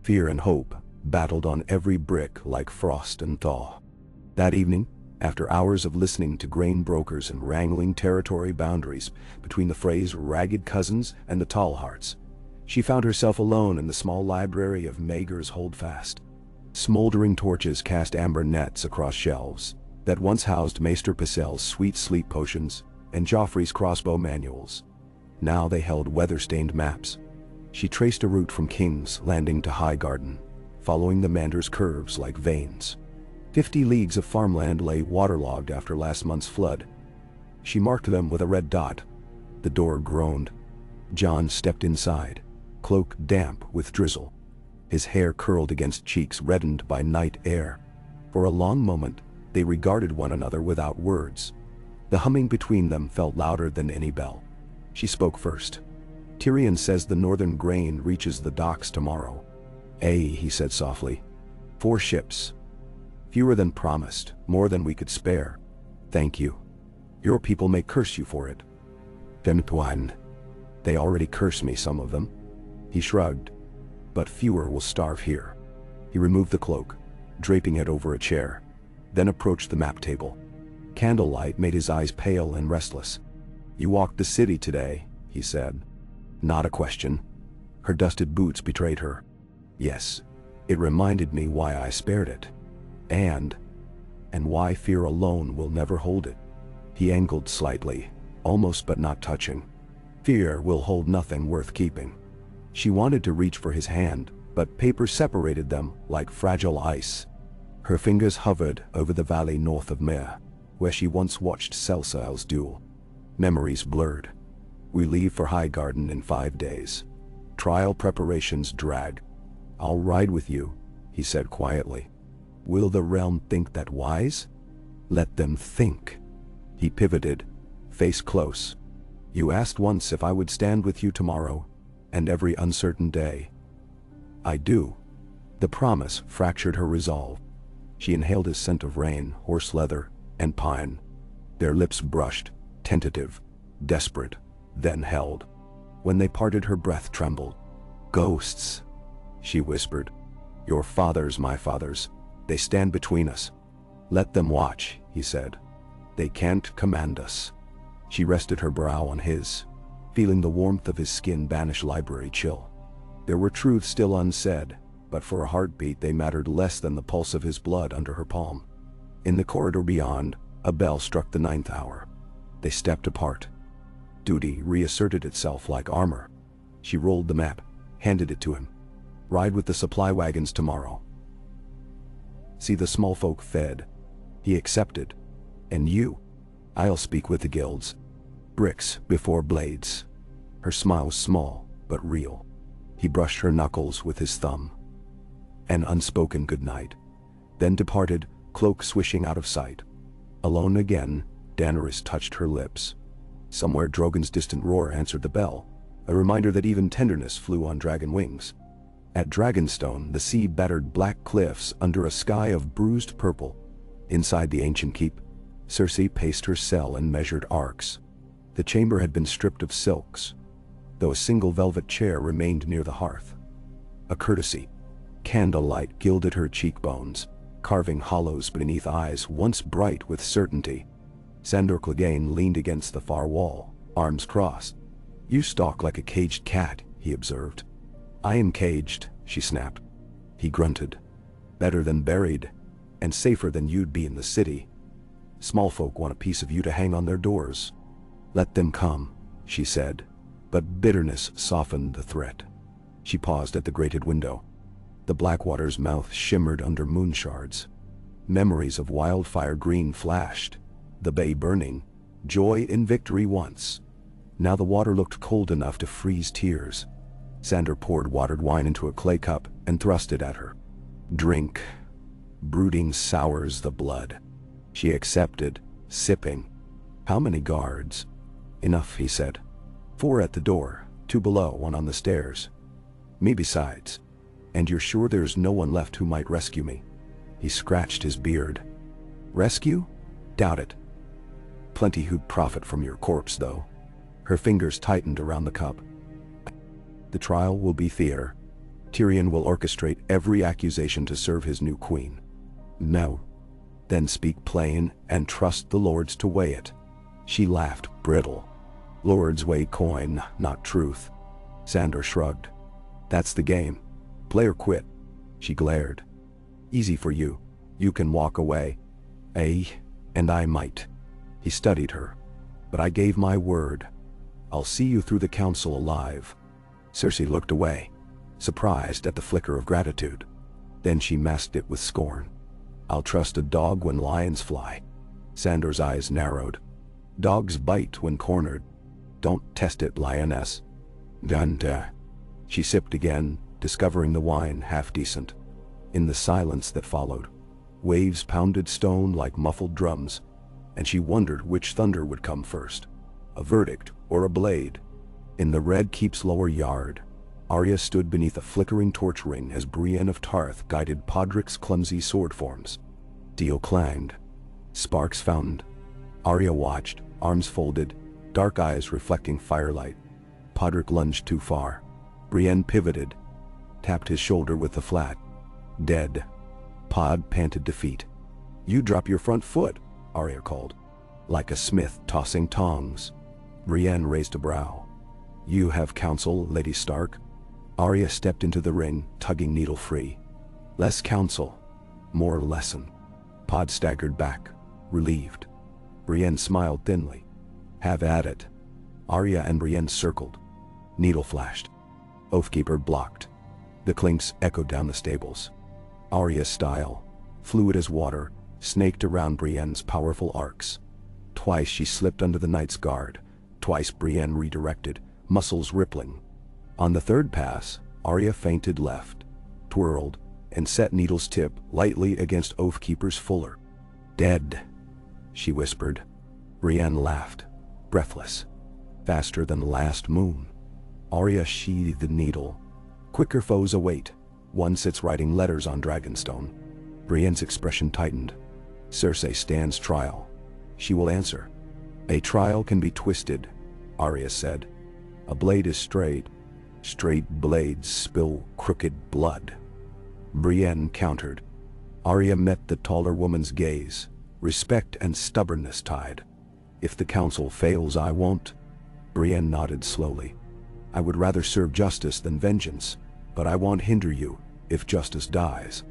Fear and hope battled on every brick like frost and thaw. That evening, after hours of listening to grain brokers and wrangling territory boundaries between the Frey's ragged cousins and the Tallhearts, she found herself alone in the small library of Maegor's Holdfast. Smoldering torches cast amber nets across shelves that once housed Maester Pycelle's sweet sleep potions and Joffrey's crossbow manuals. Now they held weather-stained maps. She traced a route from King's Landing to Highgarden, following the Mander's curves like veins. 50 leagues of farmland lay waterlogged after last month's flood. She marked them with a red dot. The door groaned. Jon stepped inside, cloak damp with drizzle. His hair curled against cheeks reddened by night air. For a long moment, they regarded one another without words. The humming between them felt louder than any bell. She spoke first. "Tyrion says the northern grain reaches the docks tomorrow." He said softly. 4 ships. Fewer than promised, more than we could spare. Thank you. Your people may curse you for it. Femtuan. They already curse me, some of them. He shrugged. But fewer will starve here. He removed the cloak, draping it over a chair, then approached the map table. Candlelight made his eyes pale and restless. "You walked the city today," he said. Not a question. Her dusted boots betrayed her. "Yes. It reminded me why I spared it. And why fear alone will never hold it." He angled slightly, almost but not touching. "Fear will hold nothing worth keeping." She wanted to reach for his hand, but paper separated them like fragile ice. Her fingers hovered over the valley north of Mer, where she once watched Celsail's duel. Memories blurred. "We leave for Highgarden in 5 days. Trial preparations drag. I'll ride with you," he said quietly. "Will the realm think that wise? Let them think." He pivoted, face close. "You asked once if I would stand with you tomorrow, and every uncertain day. I do." The promise fractured her resolve. She inhaled his scent of rain, horse leather, and pine. Their lips brushed, tentative, desperate, then held. When they parted, her breath trembled. "Ghosts," she whispered. "Your fathers, my fathers. They stand between us." "Let them watch," he said. "They can't command us." She rested her brow on his, feeling the warmth of his skin banish library chill. There were truths still unsaid, but for a heartbeat they mattered less than the pulse of his blood under her palm. In the corridor beyond, a bell struck the 9th hour. They stepped apart. Duty reasserted itself like armor. She rolled the map, handed it to him. "Ride with the supply wagons tomorrow. See the small folk fed." He accepted. "And you?" "I'll speak with the guilds. Bricks before blades." Her smile was small, but real. He brushed her knuckles with his thumb. An unspoken goodnight. Then departed, cloak swishing out of sight. Alone again, Daenerys touched her lips. Somewhere Drogon's distant roar answered the bell, a reminder that even tenderness flew on dragon wings. At Dragonstone, the sea battered black cliffs under a sky of bruised purple. Inside the ancient keep, Cersei paced her cell and measured arcs. The chamber had been stripped of silks, though a single velvet chair remained near the hearth. A courtesy. Candlelight gilded her cheekbones, carving hollows beneath eyes once bright with certainty. Sandor Clegane leaned against the far wall, arms crossed. "You stalk like a caged cat," he observed. "I am caged," she snapped. He grunted. "Better than buried, and safer than you'd be in the city. Small folk want a piece of you to hang on their doors." "Let them come," she said, but bitterness softened the threat. She paused at the grated window. The Blackwater's mouth shimmered under moon shards. Memories of wildfire green flashed, the bay burning, joy in victory once. Now the water looked cold enough to freeze tears. Sandor poured watered wine into a clay cup and thrust it at her. "Drink. Brooding sours the blood." She accepted, sipping. "How many guards?" Enough, he said. 4 at the door, 2 below, 1 on the stairs. Me besides. And you're sure there's no one left who might rescue me? He scratched his beard. Rescue? Doubt it. Plenty who'd profit from your corpse, though. Her fingers tightened around the cup. The trial will be theater. Tyrion will orchestrate every accusation to serve his new queen. No. Then speak plain and trust the lords to weigh it. She laughed, brittle. Lords weigh coin, not truth. Sandor shrugged. That's the game. Play or quit. She glared. Easy for you. You can walk away. And I might. He studied her. But I gave my word. I'll see you through the council alive. Cersei looked away, surprised at the flicker of gratitude. Then she masked it with scorn. I'll trust a dog when lions fly. Sandor's eyes narrowed. Dogs bite when cornered. Don't test it, lioness. Dun-duh. She sipped again, discovering the wine half-decent. In the silence that followed, waves pounded stone like muffled drums, and she wondered which thunder would come first, a verdict or a blade. In the Red Keep's lower yard, Arya stood beneath a flickering torch ring as Brienne of Tarth guided Podrick's clumsy sword forms. Steel clanged. Sparks fountained. Arya watched, arms folded, dark eyes reflecting firelight. Podrick lunged too far. Brienne pivoted, tapped his shoulder with the flat. Dead. Pod panted defeat. You drop your front foot, Arya called. Like a smith tossing tongs. Brienne raised a brow. You have counsel, Lady Stark? Arya stepped into the ring, tugging needle free. Less counsel, more lesson. Pod staggered back, relieved. Brienne smiled thinly. Have at it. Arya and Brienne circled. Needle flashed. Oathkeeper blocked. The clinks echoed down the stables. Arya's style, fluid as water, snaked around Brienne's powerful arcs. Twice she slipped under the knight's guard. Twice Brienne redirected, muscles rippling. On the third pass, Arya feinted left, twirled, and set needle's tip lightly against Oathkeeper's fuller. Dead, she whispered. Brienne laughed, breathless. Faster than the last moon. Arya sheathed the needle. Quicker foes await. One sits writing letters on Dragonstone. Brienne's expression tightened. Cersei stands trial. She will answer. A trial can be twisted, Arya said. A blade is straight. Straight blades spill crooked blood. Brienne countered. Arya met the taller woman's gaze. Respect and stubbornness tied. If the council fails, I won't. Brienne nodded slowly. I would rather serve justice than vengeance, but I won't hinder you if justice dies.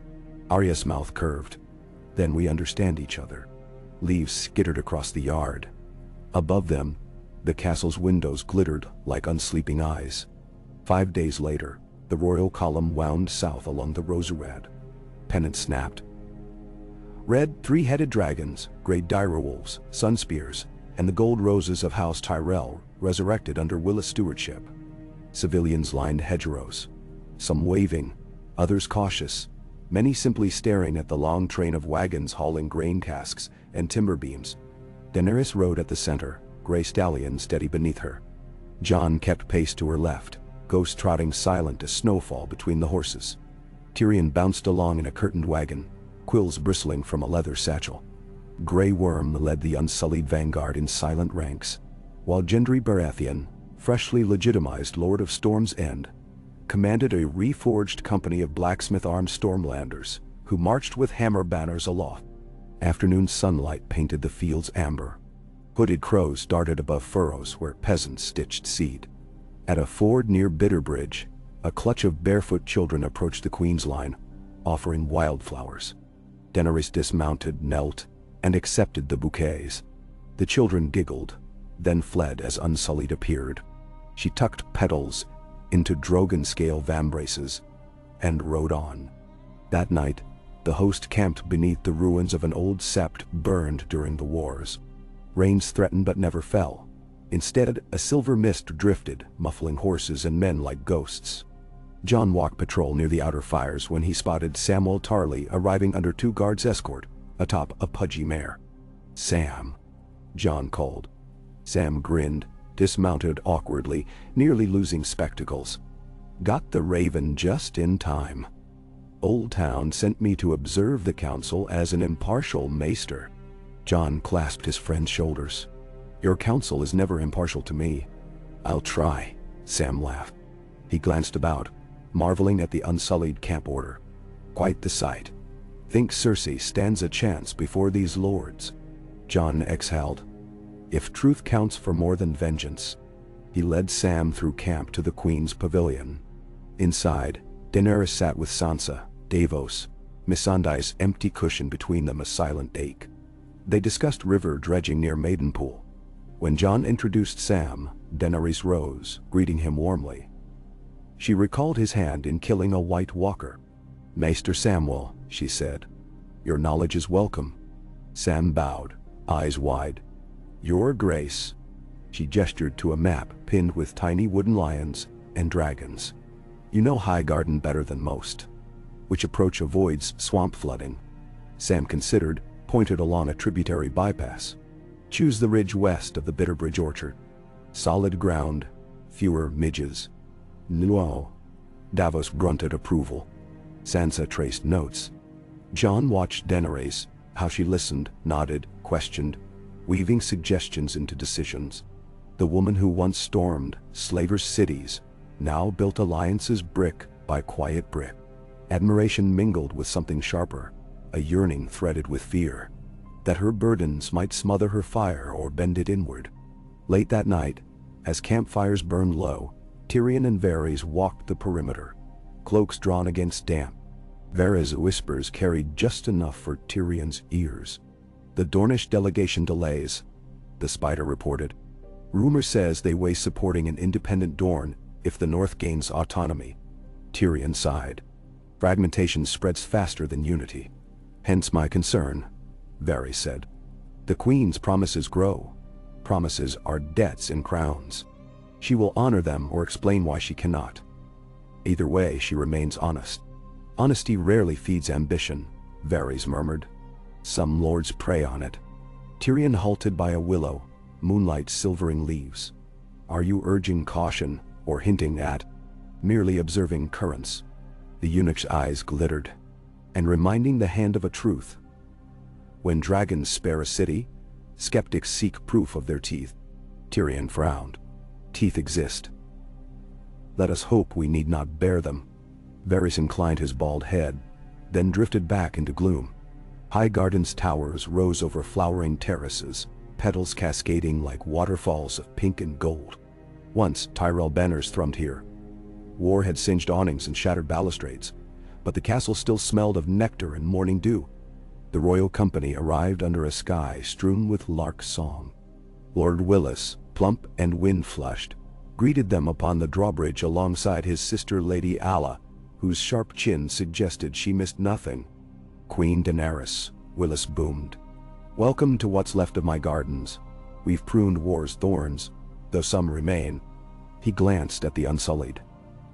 Arya's mouth curved. Then we understand each other. Leaves skittered across the yard. Above them, the castle's windows glittered like unsleeping eyes. 5 days later, the royal column wound south along the Roserad. Pennants snapped. Red 3-headed dragons, great direwolves, sun spears, and the gold roses of House Tyrell resurrected under Willis' stewardship. Civilians lined hedgerows, some waving, others cautious, many simply staring at the long train of wagons hauling grain casks and timber beams. Daenerys rode at the center, gray stallion steady beneath her. Jon kept pace to her left, ghost trotting silent as snowfall between the horses. Tyrion bounced along in a curtained wagon, quills bristling from a leather satchel. Grey Worm led the unsullied vanguard in silent ranks, while Gendry Baratheon, freshly legitimized Lord of Storm's End, commanded a reforged company of blacksmith-armed Stormlanders, who marched with hammer banners aloft. Afternoon sunlight painted the fields amber. Hooded crows darted above furrows where peasants stitched seed. At a ford near Bitterbridge, a clutch of barefoot children approached the Queen's line, offering wildflowers. Daenerys dismounted, knelt, and accepted the bouquets. The children giggled, then fled as Unsullied appeared. She tucked petals into Drogon scale vambraces and rode on. That night, the host camped beneath the ruins of an old sept burned during the wars. Rains threatened but never fell. Instead, a silver mist drifted, muffling horses and men like ghosts. Jon walked patrol near the outer fires when he spotted Samwell Tarly arriving under 2 guards' escort, atop a pudgy mare. Sam, Jon called. Sam grinned, dismounted awkwardly, nearly losing spectacles. Got the raven just in time. Old Town sent me to observe the council as an impartial maester. Jon clasped his friend's shoulders. Your counsel is never impartial to me. I'll try, Sam laughed. He glanced about, marveling at the unsullied camp order. Quite the sight. Think Cersei stands a chance before these lords? Jon exhaled. If truth counts for more than vengeance. He led Sam through camp to the Queen's pavilion. Inside, Daenerys sat with Sansa, Davos, Missandei's empty cushion between them a silent ache. They discussed river dredging near Maidenpool. When Jon introduced Sam, Daenerys rose, greeting him warmly. She recalled his hand in killing a White Walker. Maester Samwell, she said. Your knowledge is welcome. Sam bowed, eyes wide. Your Grace. She gestured to a map pinned with tiny wooden lions and dragons. You know Highgarden better than most. Which approach avoids swamp flooding? Sam considered, pointed along a tributary bypass. Choose the ridge west of the Bitterbridge Orchard. Solid ground, fewer midges. No. Davos grunted approval. Sansa traced notes. Jon watched Daenerys, how she listened, nodded, questioned, weaving suggestions into decisions. The woman who once stormed slavers' cities, now built alliances brick by quiet brick. Admiration mingled with something sharper, a yearning threaded with fear, that her burdens might smother her fire or bend it inward. Late that night, as campfires burned low, Tyrion and Varys walked the perimeter, cloaks drawn against damp. Varys' whispers carried just enough for Tyrion's ears. The Dornish delegation delays, the Spider reported. Rumor says they weigh supporting an independent Dorne if the North gains autonomy. Tyrion sighed. Fragmentation spreads faster than unity. Hence my concern, Varys said. The Queen's promises grow. Promises are debts in crowns. She will honor them or explain why she cannot. Either way, she remains honest. Honesty rarely feeds ambition, Varys murmured. Some lords prey on it. Tyrion halted by a willow, moonlight silvering leaves. Are you urging caution or hinting at? Merely observing currents. The eunuch's eyes glittered, and reminding the hand of a truth. When dragons spare a city, skeptics seek proof of their teeth. Tyrion frowned. Teeth exist. Let us hope we need not bear them. Varys inclined his bald head, then drifted back into gloom. Highgarden's towers rose over flowering terraces, petals cascading like waterfalls of pink and gold. Once Tyrell banners thrummed here. War had singed awnings and shattered balustrades, but the castle still smelled of nectar and morning dew. The royal company arrived under a sky strewn with lark song. Lord Willis, plump and wind-flushed, greeted them upon the drawbridge alongside his sister Lady Alla, whose sharp chin suggested she missed nothing. Queen Daenerys, Willis boomed. Welcome to what's left of my gardens. We've pruned war's thorns, though some remain. He glanced at the Unsullied.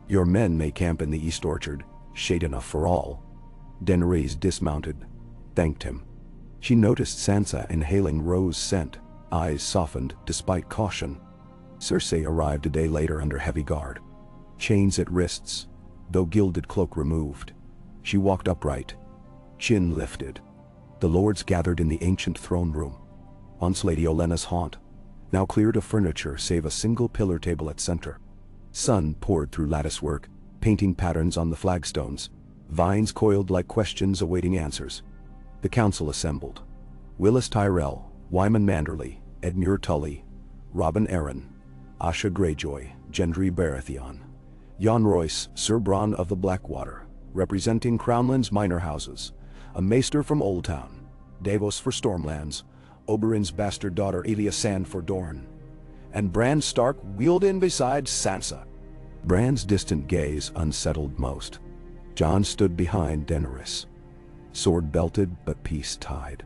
Your men may camp in the East Orchard, shade enough for all. Daenerys dismounted, thanked him. She noticed Sansa inhaling rose scent, eyes softened despite caution. Cersei arrived a day later under heavy guard. Chains at wrists, though gilded cloak removed. She walked upright, chin lifted. The lords gathered in the ancient throne room. Once Lady Olenna's haunt, now cleared of furniture save a single pillar table at center. Sun poured through latticework, painting patterns on the flagstones. Vines coiled like questions awaiting answers. The council assembled. Willis Tyrell, Wyman Manderly, Edmure Tully, Robin Arryn, Asha Greyjoy, Gendry Baratheon, Jon Royce, Sir Bronn of the Blackwater, representing Crownland's minor houses, a maester from Old Town, Davos for Stormlands, Oberyn's bastard daughter Elia Sand for Dorne, and Bran Stark wheeled in beside Sansa. Bran's distant gaze unsettled most. Jon stood behind Daenerys, sword belted but peace tied.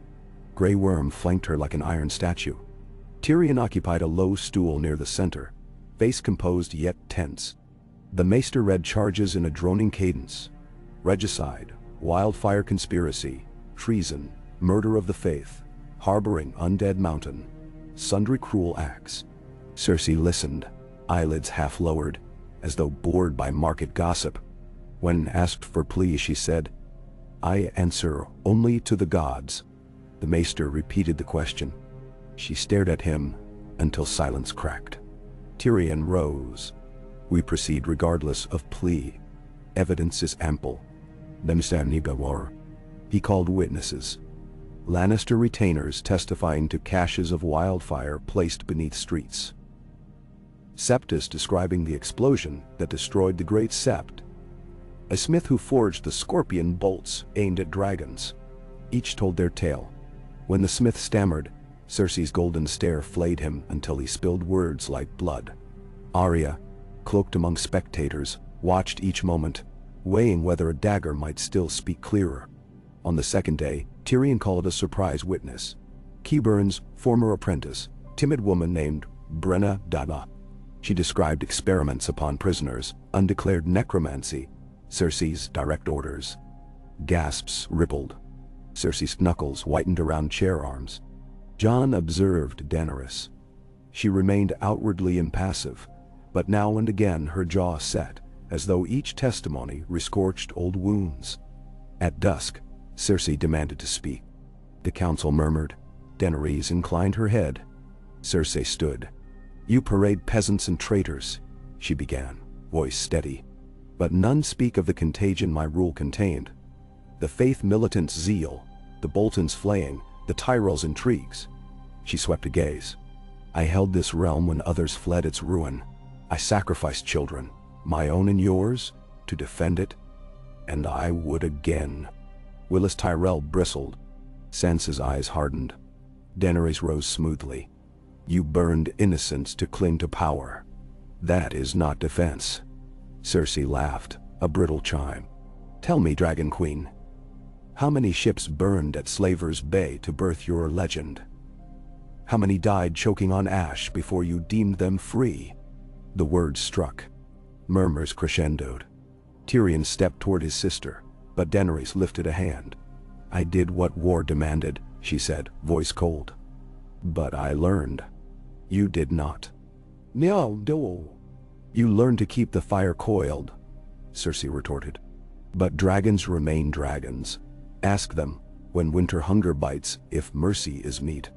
Grey Worm flanked her like an iron statue. Tyrion occupied a low stool near the center, face composed yet tense. The maester read charges in a droning cadence. Regicide, wildfire conspiracy, treason, murder of the faith, harboring undead mountain, sundry cruel acts. Cersei listened, eyelids half lowered, as though bored by market gossip. When asked for plea, she said, "I answer only to the gods." The maester repeated the question. She stared at him until silence cracked. Tyrion rose. "We proceed regardless of plea. Evidence is ample." He called witnesses. Lannister retainers testifying to caches of wildfire placed beneath streets. Septus describing the explosion that destroyed the Great Sept. A smith who forged the scorpion bolts aimed at dragons. Each told their tale. When the smith stammered, Cersei's golden stare flayed him until he spilled words like blood. Arya, cloaked among spectators, watched each moment, weighing whether a dagger might still speak clearer. On the second day, Tyrion called a surprise witness. Qyburn's former apprentice, timid woman named Brenna Dada. She described experiments upon prisoners, undeclared necromancy, Cersei's direct orders. Gasps rippled. Cersei's knuckles whitened around chair arms. Jon observed Daenerys. She remained outwardly impassive, but now and again her jaw set, as though each testimony rescorched old wounds. At dusk, Cersei demanded to speak. The council murmured. Daenerys inclined her head. Cersei stood. "You parade peasants and traitors," she began, voice steady. "But none speak of the contagion my rule contained. The faith militants' zeal, the Boltons' flaying, the Tyrells' intrigues." She swept a gaze. "I held this realm when others fled its ruin. I sacrificed children, my own and yours, to defend it, and I would again." Willis Tyrell bristled. Sansa's eyes hardened. Daenerys rose smoothly. "You burned innocents to cling to power. That is not defense." Cersei laughed, a brittle chime. "Tell me, Dragon Queen, how many ships burned at Slaver's Bay to birth your legend? How many died choking on ash before you deemed them free?" The words struck. Murmurs crescendoed. Tyrion stepped toward his sister, but Daenerys lifted a hand. "I did what war demanded," she said, voice cold. "But I learned. You did not." "No. You learned to keep the fire coiled," Cersei retorted. "But dragons remain dragons. Ask them, when winter hunger bites, if mercy is meat."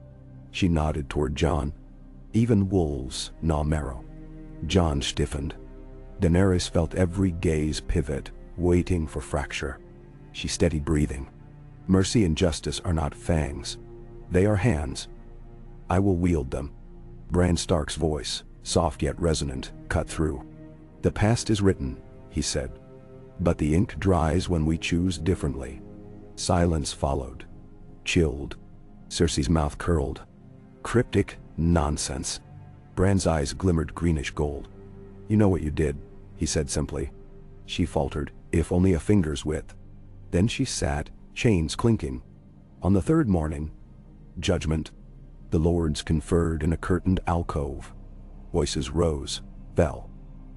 She nodded toward Jon. "Even wolves gnaw marrow." Jon stiffened. Daenerys felt every gaze pivot, waiting for fracture. She steadied breathing. "Mercy and justice are not fangs. They are hands. I will wield them." Bran Stark's voice, soft yet resonant, cut through. "The past is written," he said. "But the ink dries when we choose differently." Silence followed. Chilled. Cersei's mouth curled. "Cryptic nonsense." Bran's eyes glimmered greenish gold. "You know what you did," he said simply. She faltered, if only a finger's width. Then she sat, chains clinking. On the third morning, judgment. The lords conferred in a curtained alcove. Voices rose, fell.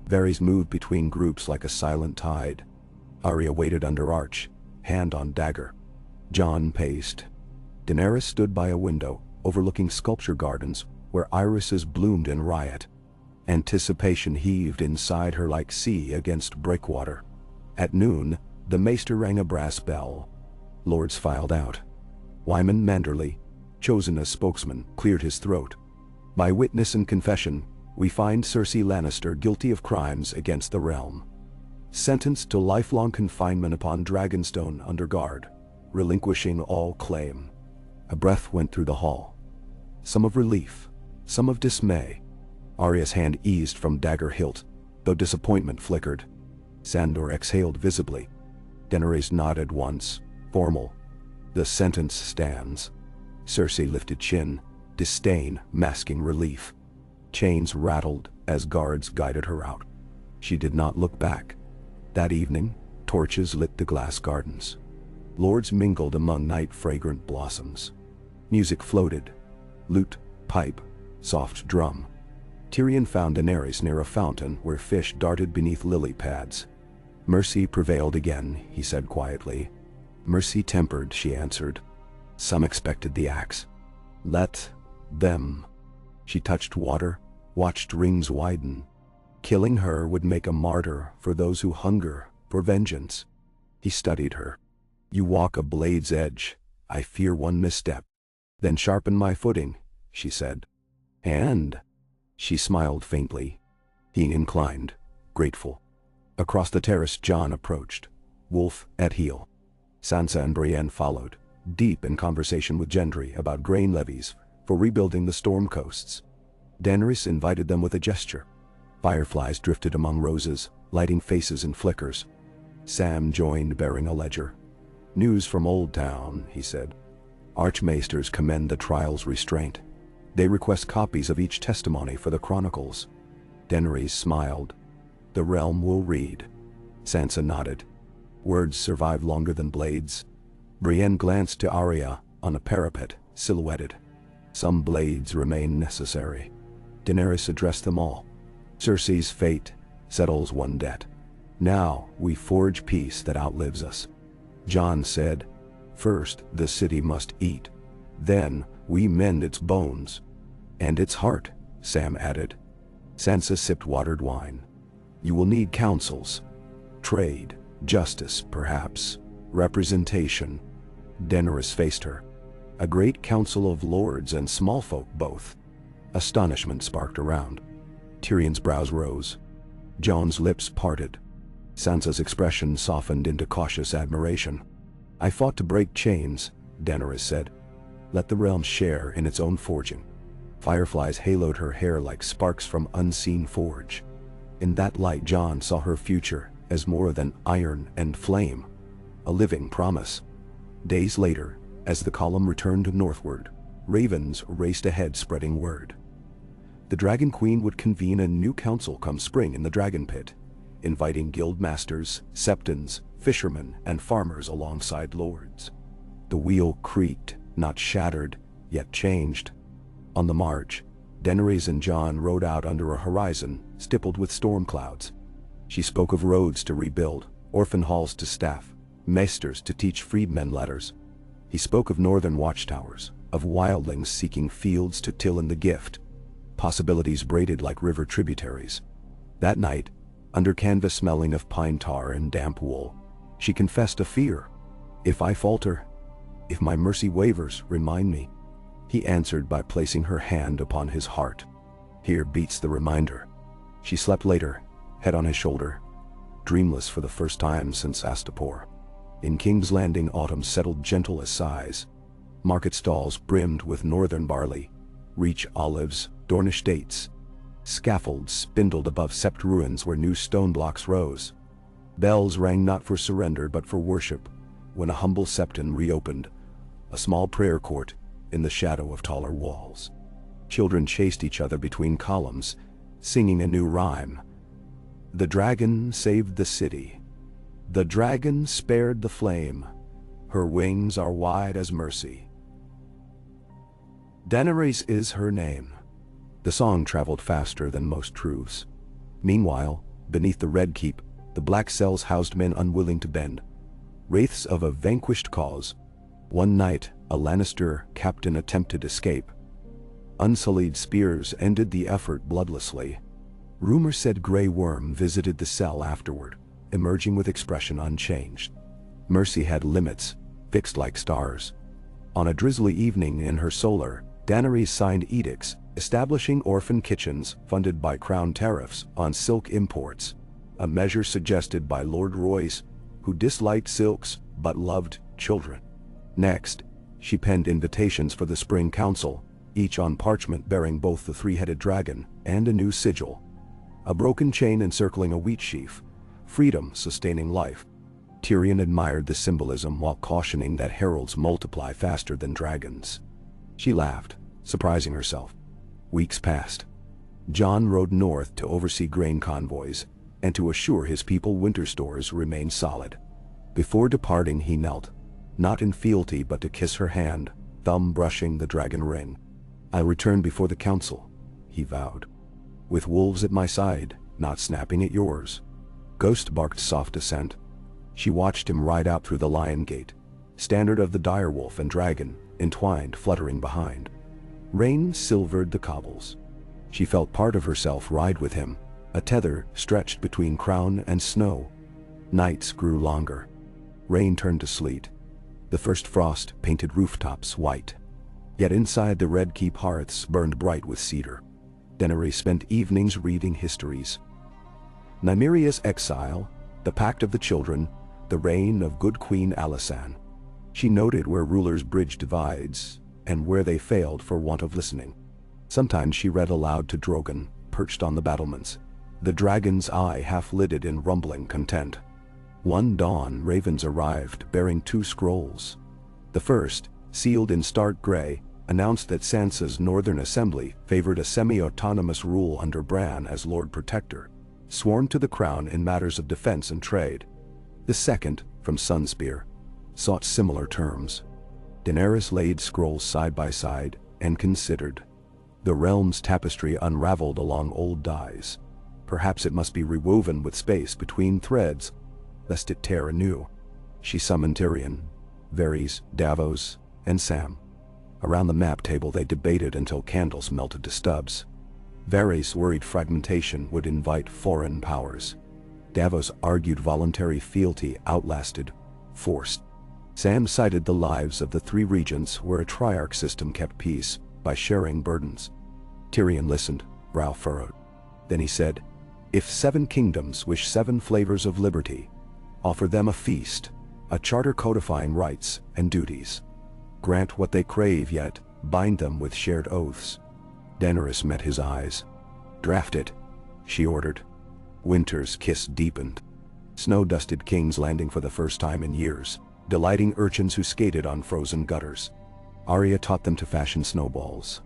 Varys moved between groups like a silent tide. Arya waited under arch, hand on dagger. Jon paced. Daenerys stood by a window, overlooking sculpture gardens, where irises bloomed in riot. Anticipation heaved inside her like sea against breakwater. At noon, the maester rang a brass bell. Lords filed out. Wyman Manderley, chosen as spokesman, cleared his throat. "By witness and confession, we find Cersei Lannister guilty of crimes against the realm. Sentenced to lifelong confinement upon Dragonstone under guard, relinquishing all claim." A breath went through the hall. Some of relief, some of dismay. Arya's hand eased from dagger hilt, though disappointment flickered. Sandor exhaled visibly. Daenerys nodded once, formal. "The sentence stands." Cersei lifted chin, disdain masking relief. Chains rattled as guards guided her out. She did not look back. That evening, torches lit the glass gardens. Lords mingled among night-fragrant blossoms. Music floated. Lute, pipe, soft drum. Tyrion found Daenerys near a fountain where fish darted beneath lily pads. "Mercy prevailed again," he said quietly. "Mercy tempered," she answered. "Some expected the axe. Let them." She touched water, watched rings widen. Killing her would make a martyr for those who hunger for vengeance. He studied her. You walk a blade's edge. I fear one misstep. Then sharpen my footing, she said. And? She smiled faintly. He inclined, grateful. Across the terrace Jon approached, wolf at heel. Sansa and Brienne followed, deep in conversation with Gendry about grain levies for rebuilding the storm coasts. Daenerys invited them with a gesture. Fireflies drifted among roses, lighting faces in flickers. Sam joined bearing a ledger. News from Old Town, he said. Archmaesters commend the trial's restraint. They request copies of each testimony for the chronicles. Daenerys smiled. The realm will read. Sansa nodded. Words survive longer than blades. Brienne glanced to Arya, on a parapet, silhouetted. Some blades remain necessary. Daenerys addressed them all. Cersei's fate settles one debt. Now we forge peace that outlives us. Jon said, first the city must eat. Then we mend its bones. And its heart, Sam added. Sansa sipped watered wine. You will need councils. Trade, justice, perhaps. Representation. Daenerys faced her. A great council of lords and small folk both. Astonishment sparked around. Tyrion's brows rose. Jon's lips parted. Sansa's expression softened into cautious admiration. I fought to break chains, Daenerys said. Let the realm share in its own forging. Fireflies haloed her hair like sparks from unseen forge. In that light Jon saw her future as more than iron and flame, a living promise. Days later, as the column returned northward, ravens raced ahead spreading word. The Dragon Queen would convene a new council come spring in the Dragon Pit, inviting guild masters, septons, fishermen, and farmers alongside lords. The wheel creaked, not shattered, yet changed. On the march, Daenerys and Jon rode out under a horizon stippled with storm clouds. She spoke of roads to rebuild, orphan halls to staff, maesters to teach freedmen letters. He spoke of northern watchtowers, of wildlings seeking fields to till in the gift, possibilities braided like river tributaries. That night, under canvas smelling of pine tar and damp wool, she confessed a fear. If I falter, if my mercy wavers, remind me. He answered by placing her hand upon his heart. Here beats the reminder. She slept later, head on his shoulder, dreamless for the first time since Astapor. In King's Landing autumn settled gentle as sighs. Market stalls brimmed with northern barley, reach olives, Dornish dates. Scaffolds spindled above sept ruins where new stone blocks rose. Bells rang not for surrender but for worship, when a humble septon reopened, a small prayer court in the shadow of taller walls. Children chased each other between columns, singing a new rhyme. The dragon saved the city. The dragon spared the flame. Her wings are wide as mercy. Daenerys is her name. The song traveled faster than most truths. Meanwhile, beneath the Red Keep, the black cells housed men unwilling to bend. Wraiths of a vanquished cause. One night, a Lannister captain attempted escape. Unsullied spears ended the effort bloodlessly. Rumor said Grey Worm visited the cell afterward, emerging with expression unchanged. Mercy had limits, fixed like stars. On a drizzly evening in her solar, Daenerys signed edicts establishing orphan kitchens funded by crown tariffs on silk imports, a measure suggested by Lord Royce, who disliked silks but loved children. Next, she penned invitations for the Spring Council, each on parchment bearing both the three-headed dragon and a new sigil. A broken chain encircling a wheat sheaf, freedom sustaining life. Tyrion admired the symbolism while cautioning that heralds multiply faster than dragons. She laughed, surprising herself. Weeks passed. Jon rode north to oversee grain convoys and to assure his people winter stores remained solid. Before departing he knelt, not in fealty but to kiss her hand, thumb brushing the dragon ring. I'll return before the council, he vowed. With wolves at my side, not snapping at yours. Ghost barked soft assent. She watched him ride out through the lion gate, standard of the direwolf and dragon, entwined fluttering behind. Rain silvered the cobbles. She felt part of herself ride with him, a tether stretched between crown and snow. Nights grew longer. Rain turned to sleet. The first frost painted rooftops white. Yet inside the red keep hearths burned bright with cedar. Daenerys spent evenings reading histories. Nymeria's exile, the Pact of the Children, the reign of good Queen Alysanne. She noted where rulers bridged divides, and where they failed for want of listening. Sometimes she read aloud to Drogon, perched on the battlements, the dragon's eye half-lidded in rumbling content. One dawn, ravens arrived bearing 2 scrolls. The first, sealed in stark gray, announced that Sansa's Northern Assembly favored a semi-autonomous rule under Bran as Lord Protector, sworn to the crown in matters of defense and trade. The second, from Sunspear, sought similar terms. Daenerys laid scrolls side by side and considered. The realm's tapestry unraveled along old dyes. Perhaps it must be rewoven with space between threads, lest it tear anew. She summoned Tyrion, Varys, Davos, and Sam. Around the map table they debated until candles melted to stubs. Varys worried fragmentation would invite foreign powers. Davos argued voluntary fealty outlasted forced. Sam cited the lives of the 3 regents where a triarch system kept peace by sharing burdens. Tyrion listened, brow furrowed. Then he said, "If 7 kingdoms wish 7 flavors of liberty, offer them a feast, a charter codifying rights and duties. Grant what they crave, yet bind them with shared oaths." Daenerys met his eyes. "Draft it," she ordered. Winter's kiss deepened. Snow-dusted King's Landing for the first time in years, delighting urchins who skated on frozen gutters. Arya taught them to fashion snowballs.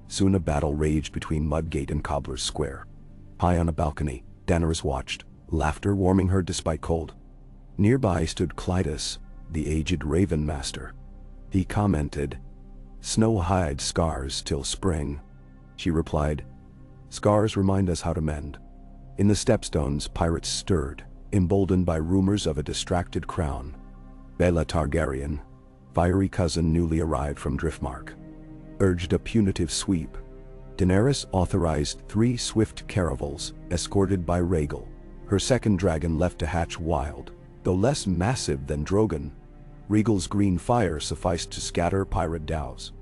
Soon a battle raged between Mudgate and Cobbler's Square. High on a balcony, Daenerys watched, laughter warming her despite cold. Nearby stood Clytus, the aged Raven Master. He commented, "Snow hides scars till spring." She replied, "Scars remind us how to mend." In the stepstones, pirates stirred, emboldened by rumors of a distracted crown. Baela Targaryen, fiery cousin newly arrived from Driftmark, urged a punitive sweep. Daenerys authorized 3 swift caravels, escorted by Rhaegal. Her second dragon left to hatch wild, though less massive than Drogon. Rhaegal's green fire sufficed to scatter pirate dhows.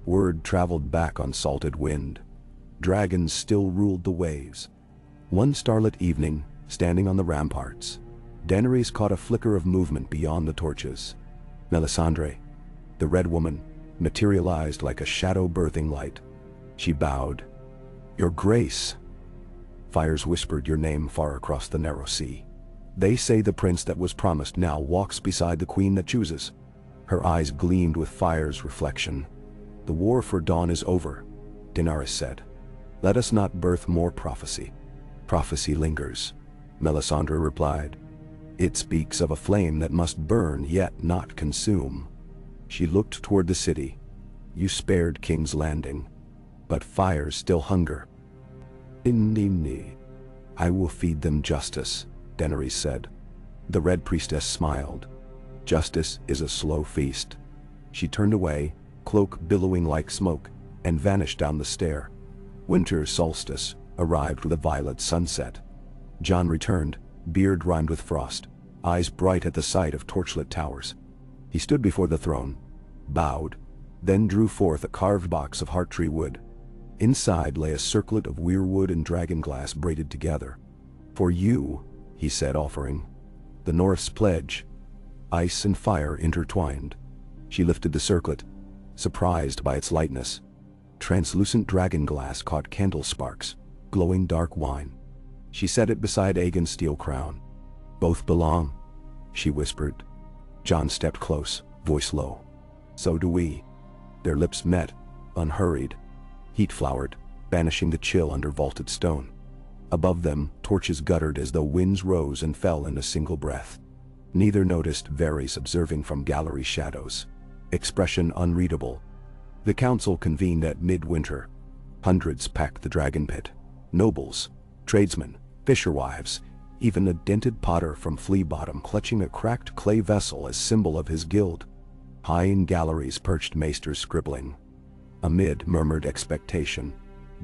Word traveled back on salted wind. Dragons still ruled the waves. One starlit evening, standing on the ramparts, Daenerys caught a flicker of movement beyond the torches. Melisandre, the Red Woman, materialized like a shadow-birthing light. She bowed. "Your Grace." Fires whispered your name far across the narrow sea. "They say the prince that was promised now walks beside the queen that chooses." Her eyes gleamed with fire's reflection. "The war for Dawn is over," Daenerys said. "Let us not birth more prophecy." "Prophecy lingers," Melisandre replied. "It speaks of a flame that must burn yet not consume." She looked toward the city. "You spared King's Landing, but fires still hunger." "Inni, I will feed them justice," Daenerys said. The Red Priestess smiled. "Justice is a slow feast." She turned away, cloak billowing like smoke, and vanished down the stair. Winter's solstice arrived with a violet sunset. Jon returned, beard rimed with frost, eyes bright at the sight of torchlit towers. He stood before the throne, bowed, then drew forth a carved box of heart tree wood. Inside lay a circlet of weirwood and dragonglass braided together. "For you," he said, offering. "The North's pledge." Ice and fire intertwined. She lifted the circlet, surprised by its lightness. Translucent dragonglass caught candle sparks, glowing dark wine. She set it beside Aegon's steel crown. "Both belong," she whispered. Jon stepped close, voice low. "So do we." Their lips met, unhurried. Heat flowered, banishing the chill under vaulted stone. Above them, torches guttered as though winds rose and fell in a single breath. Neither noticed Varys observing from gallery shadows, expression unreadable. The council convened at midwinter. Hundreds packed the dragon pit. Nobles, tradesmen, fisherwives, even a dented potter from Flea Bottom clutching a cracked clay vessel as symbol of his guild. High in galleries perched maesters scribbling. Amid murmured expectation,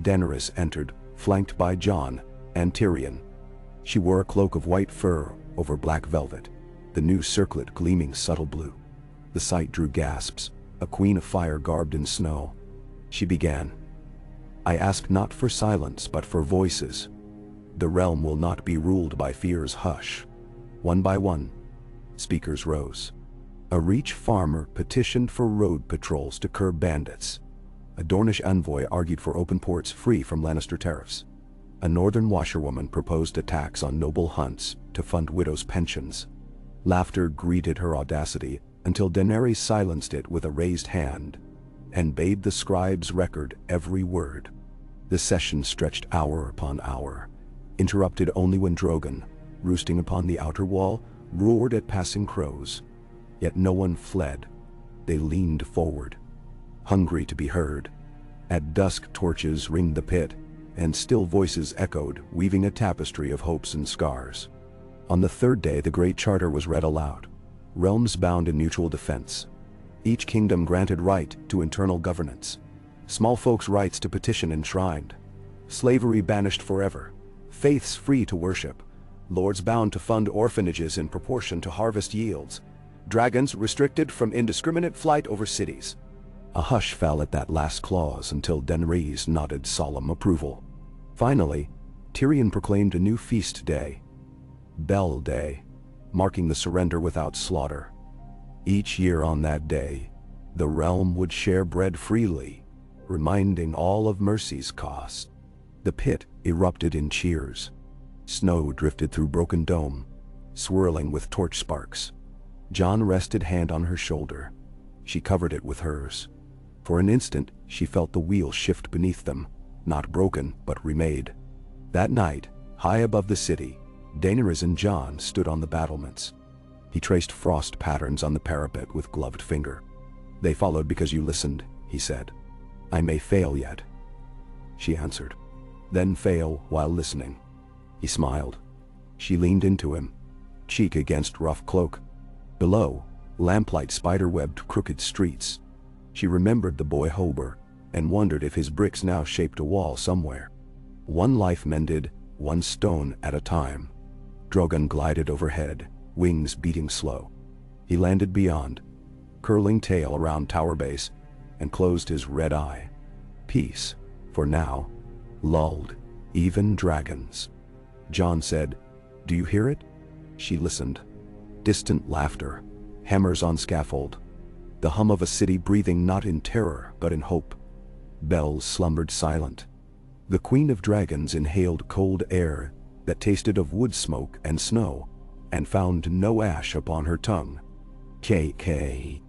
Daenerys entered, flanked by Jon and Tyrion. She wore a cloak of white fur over black velvet, the new circlet gleaming subtle blue. The sight drew gasps, a queen of fire garbed in snow. She began. "I ask not for silence but for voices. The realm will not be ruled by fear's hush." One by one, speakers rose. A Reach farmer petitioned for road patrols to curb bandits. A Dornish envoy argued for open ports free from Lannister tariffs. A northern washerwoman proposed a tax on noble hunts to fund widows' pensions. Laughter greeted her audacity until Daenerys silenced it with a raised hand and bade the scribes record every word. The session stretched hour upon hour, interrupted only when Drogon, roosting upon the outer wall, roared at passing crows. Yet no one fled. They leaned forward, hungry to be heard. At dusk torches ringed the pit, and still voices echoed, weaving a tapestry of hopes and scars. On the third day the Great Charter was read aloud. Realms bound in mutual defense. Each kingdom granted right to internal governance. Small folks' rights to petition enshrined. Slavery banished forever. Faiths free to worship. Lords bound to fund orphanages in proportion to harvest yields. Dragons restricted from indiscriminate flight over cities. A hush fell at that last clause until Daenerys nodded solemn approval. Finally, Tyrion proclaimed a new feast day, Bell Day, marking the surrender without slaughter. Each year on that day, the realm would share bread freely, reminding all of mercy's cost. The pit erupted in cheers. Snow drifted through broken dome, swirling with torch sparks. Jon rested hand on her shoulder. She covered it with hers. For an instant, she felt the wheel shift beneath them, not broken, but remade. That night, high above the city, Daenerys and Jon stood on the battlements. He traced frost patterns on the parapet with gloved finger. "They followed because you listened," he said. "I may fail yet," she answered. "Then fail while listening." He smiled. She leaned into him, cheek against rough cloak. Below, lamplight spider-webbed crooked streets. She remembered the boy Hober, and wondered if his bricks now shaped a wall somewhere. One life mended, one stone at a time. Drogon glided overhead, wings beating slow. He landed beyond, curling tail around tower base, and closed his red eye. Peace, for now, lulled even dragons. Jon said, "Do you hear it?" She listened. Distant laughter, hammers on scaffold, the hum of a city breathing not in terror but in hope. Bells slumbered silent. The Queen of Dragons inhaled cold air that tasted of wood smoke and snow, and found no ash upon her tongue. KK.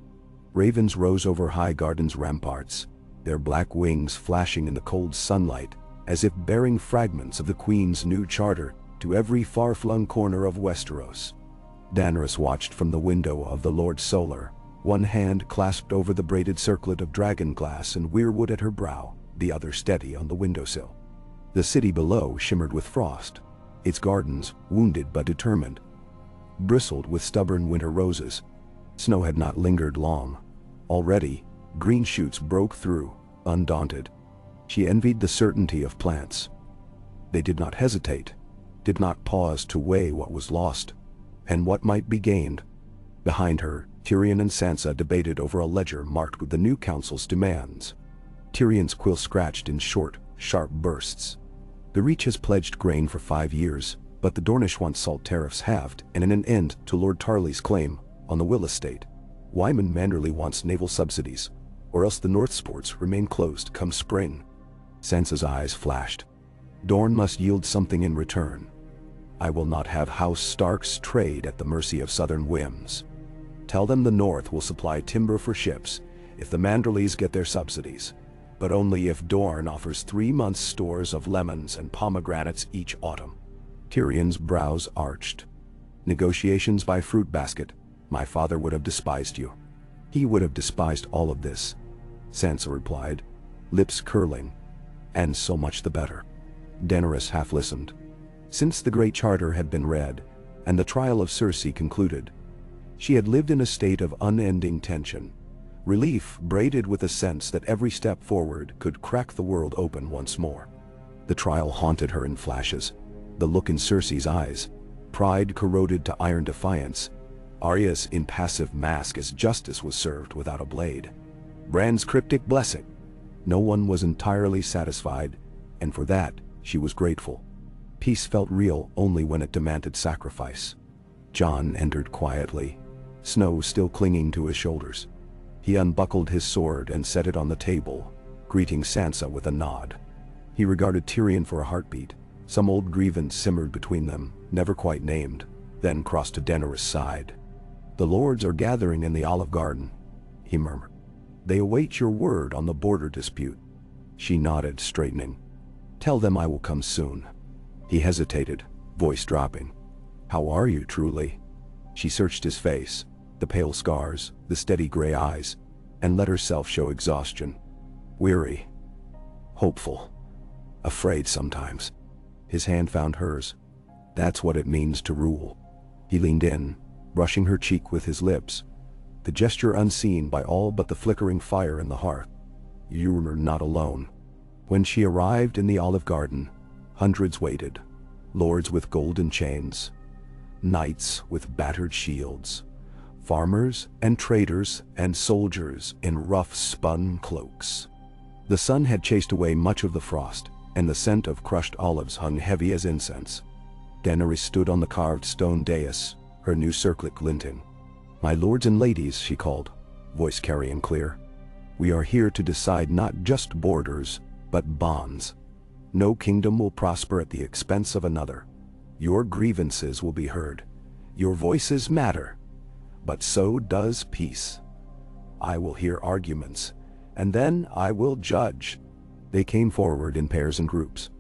Ravens rose over High Garden's ramparts, their black wings flashing in the cold sunlight, as if bearing fragments of the Queen's new charter to every far-flung corner of Westeros. Daenerys watched from the window of the Lord Solar, one hand clasped over the braided circlet of dragon glass and weirwood at her brow, the other steady on the windowsill. The city below shimmered with frost, its gardens, wounded but determined, bristled with stubborn winter roses. Snow had not lingered long. Already, green shoots broke through, undaunted. She envied the certainty of plants. They did not hesitate, did not pause to weigh what was lost, and what might be gained. Behind her, Tyrion and Sansa debated over a ledger marked with the new council's demands. Tyrion's quill scratched in short, sharp bursts. The Reach has pledged grain for 5 years, but the Dornish want salt tariffs halved and an end to Lord Tarley's claim on the Will estate. Wyman Manderley wants naval subsidies, or else the North ports remain closed come spring. Sansa's eyes flashed. Dorne must yield something in return. I will not have House Stark's trade at the mercy of southern whims. Tell them the North will supply timber for ships if the Manderleys get their subsidies, but only if Dorne offers 3 months' stores of lemons and pomegranates each autumn. Tyrion's brows arched. Negotiations by fruit basket. My father would have despised you. He would have despised all of this, Sansa replied, lips curling. And so much the better. Daenerys half listened. Since the Great Charter had been read, and the trial of Cersei concluded, she had lived in a state of unending tension, Relief braided with a sense that every step forward could crack the world open once more. The trial haunted her in flashes. The look in Cersei's eyes, pride corroded to iron defiance, Arya's impassive mask as justice was served without a blade, Bran's cryptic blessing. No one was entirely satisfied, and for that she was grateful. Peace felt real only when it demanded sacrifice. Jon entered quietly, snow still clinging to his shoulders. He unbuckled his sword and set it on the table, greeting Sansa with a nod. He regarded Tyrion for a heartbeat. Some old grievance simmered between them, never quite named, then crossed to Daenerys' side. "The lords are gathering in the Olive Garden," he murmured. "They await your word on the border dispute." She nodded, straightening. "Tell them I will come soon." He hesitated, voice dropping. "How are you, truly?" She searched his face, the pale scars, the steady gray eyes, and let herself show exhaustion. "Weary. Hopeful. Afraid sometimes." His hand found hers. "That's what it means to rule." He leaned in, brushing her cheek with his lips, the gesture unseen by all but the flickering fire in the hearth. "You were not alone." When she arrived in the Olive Garden, hundreds waited, lords with golden chains, knights with battered shields, farmers and traders and soldiers in rough spun cloaks. The sun had chased away much of the frost, and the scent of crushed olives hung heavy as incense. Daenerys stood on the carved stone dais, her new circlet glinting. "My lords and ladies," she called, voice carrying clear. "We are here to decide not just borders, but bonds. No kingdom will prosper at the expense of another. Your grievances will be heard. Your voices matter. But so does peace. I will hear arguments, and then I will judge." They came forward in pairs and groups.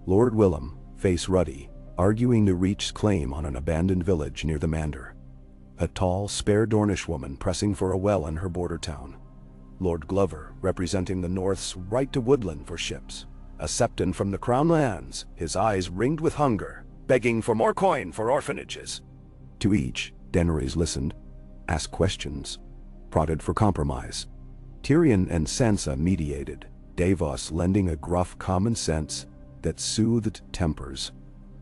Lord Willem, face ruddy, arguing the Reach's claim on an abandoned village near the Mander. A tall, spare Dornish woman pressing for a well in her border town. Lord Glover, representing the North's right to woodland for ships. A septon from the Crown lands, his eyes ringed with hunger, begging for more coin for orphanages. To each, Daenerys listened, asked questions, prodded for compromise. Tyrion and Sansa mediated, Davos lending a gruff common sense that soothed tempers.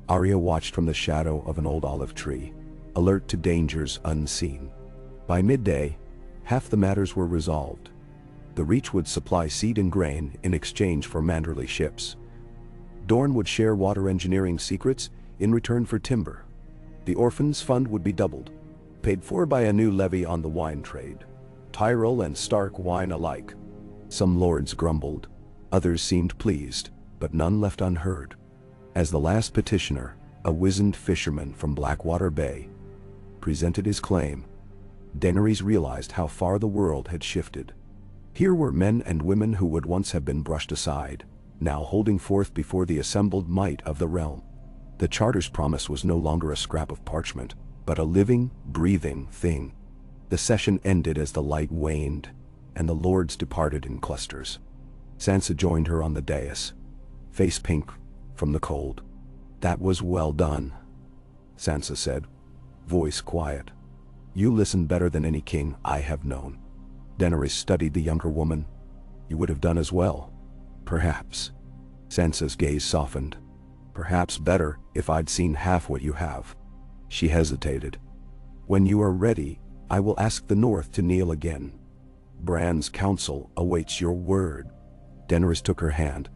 Arya watched from the shadow of an old olive tree, alert to dangers unseen. By midday, half the matters were resolved. The Reach would supply seed and grain in exchange for Manderly ships. Dorne would share water engineering secrets in return for timber. The Orphans' Fund would be doubled, paid for by a new levy on the wine trade. Tyrell and Stark wine alike. Some lords grumbled, others seemed pleased, but none left unheard. As the last petitioner, a wizened fisherman from Blackwater Bay, presented his claim, Daenerys realized how far the world had shifted. Here were men and women who would once have been brushed aside, now holding forth before the assembled might of the realm. The Charter's promise was no longer a scrap of parchment, but a living, breathing thing. The session ended as the light waned, and the lords departed in clusters. Sansa joined her on the dais, face pink from the cold. "That was well done," Sansa said, voice quiet. "You listen better than any king I have known." Daenerys studied the younger woman. "You would have done as well." "Perhaps." Sansa's gaze softened. "Perhaps better if I'd seen half what you have." She hesitated. "When you are ready, I will ask the North to kneel again. Bran's council awaits your word." Daenerys took her hand.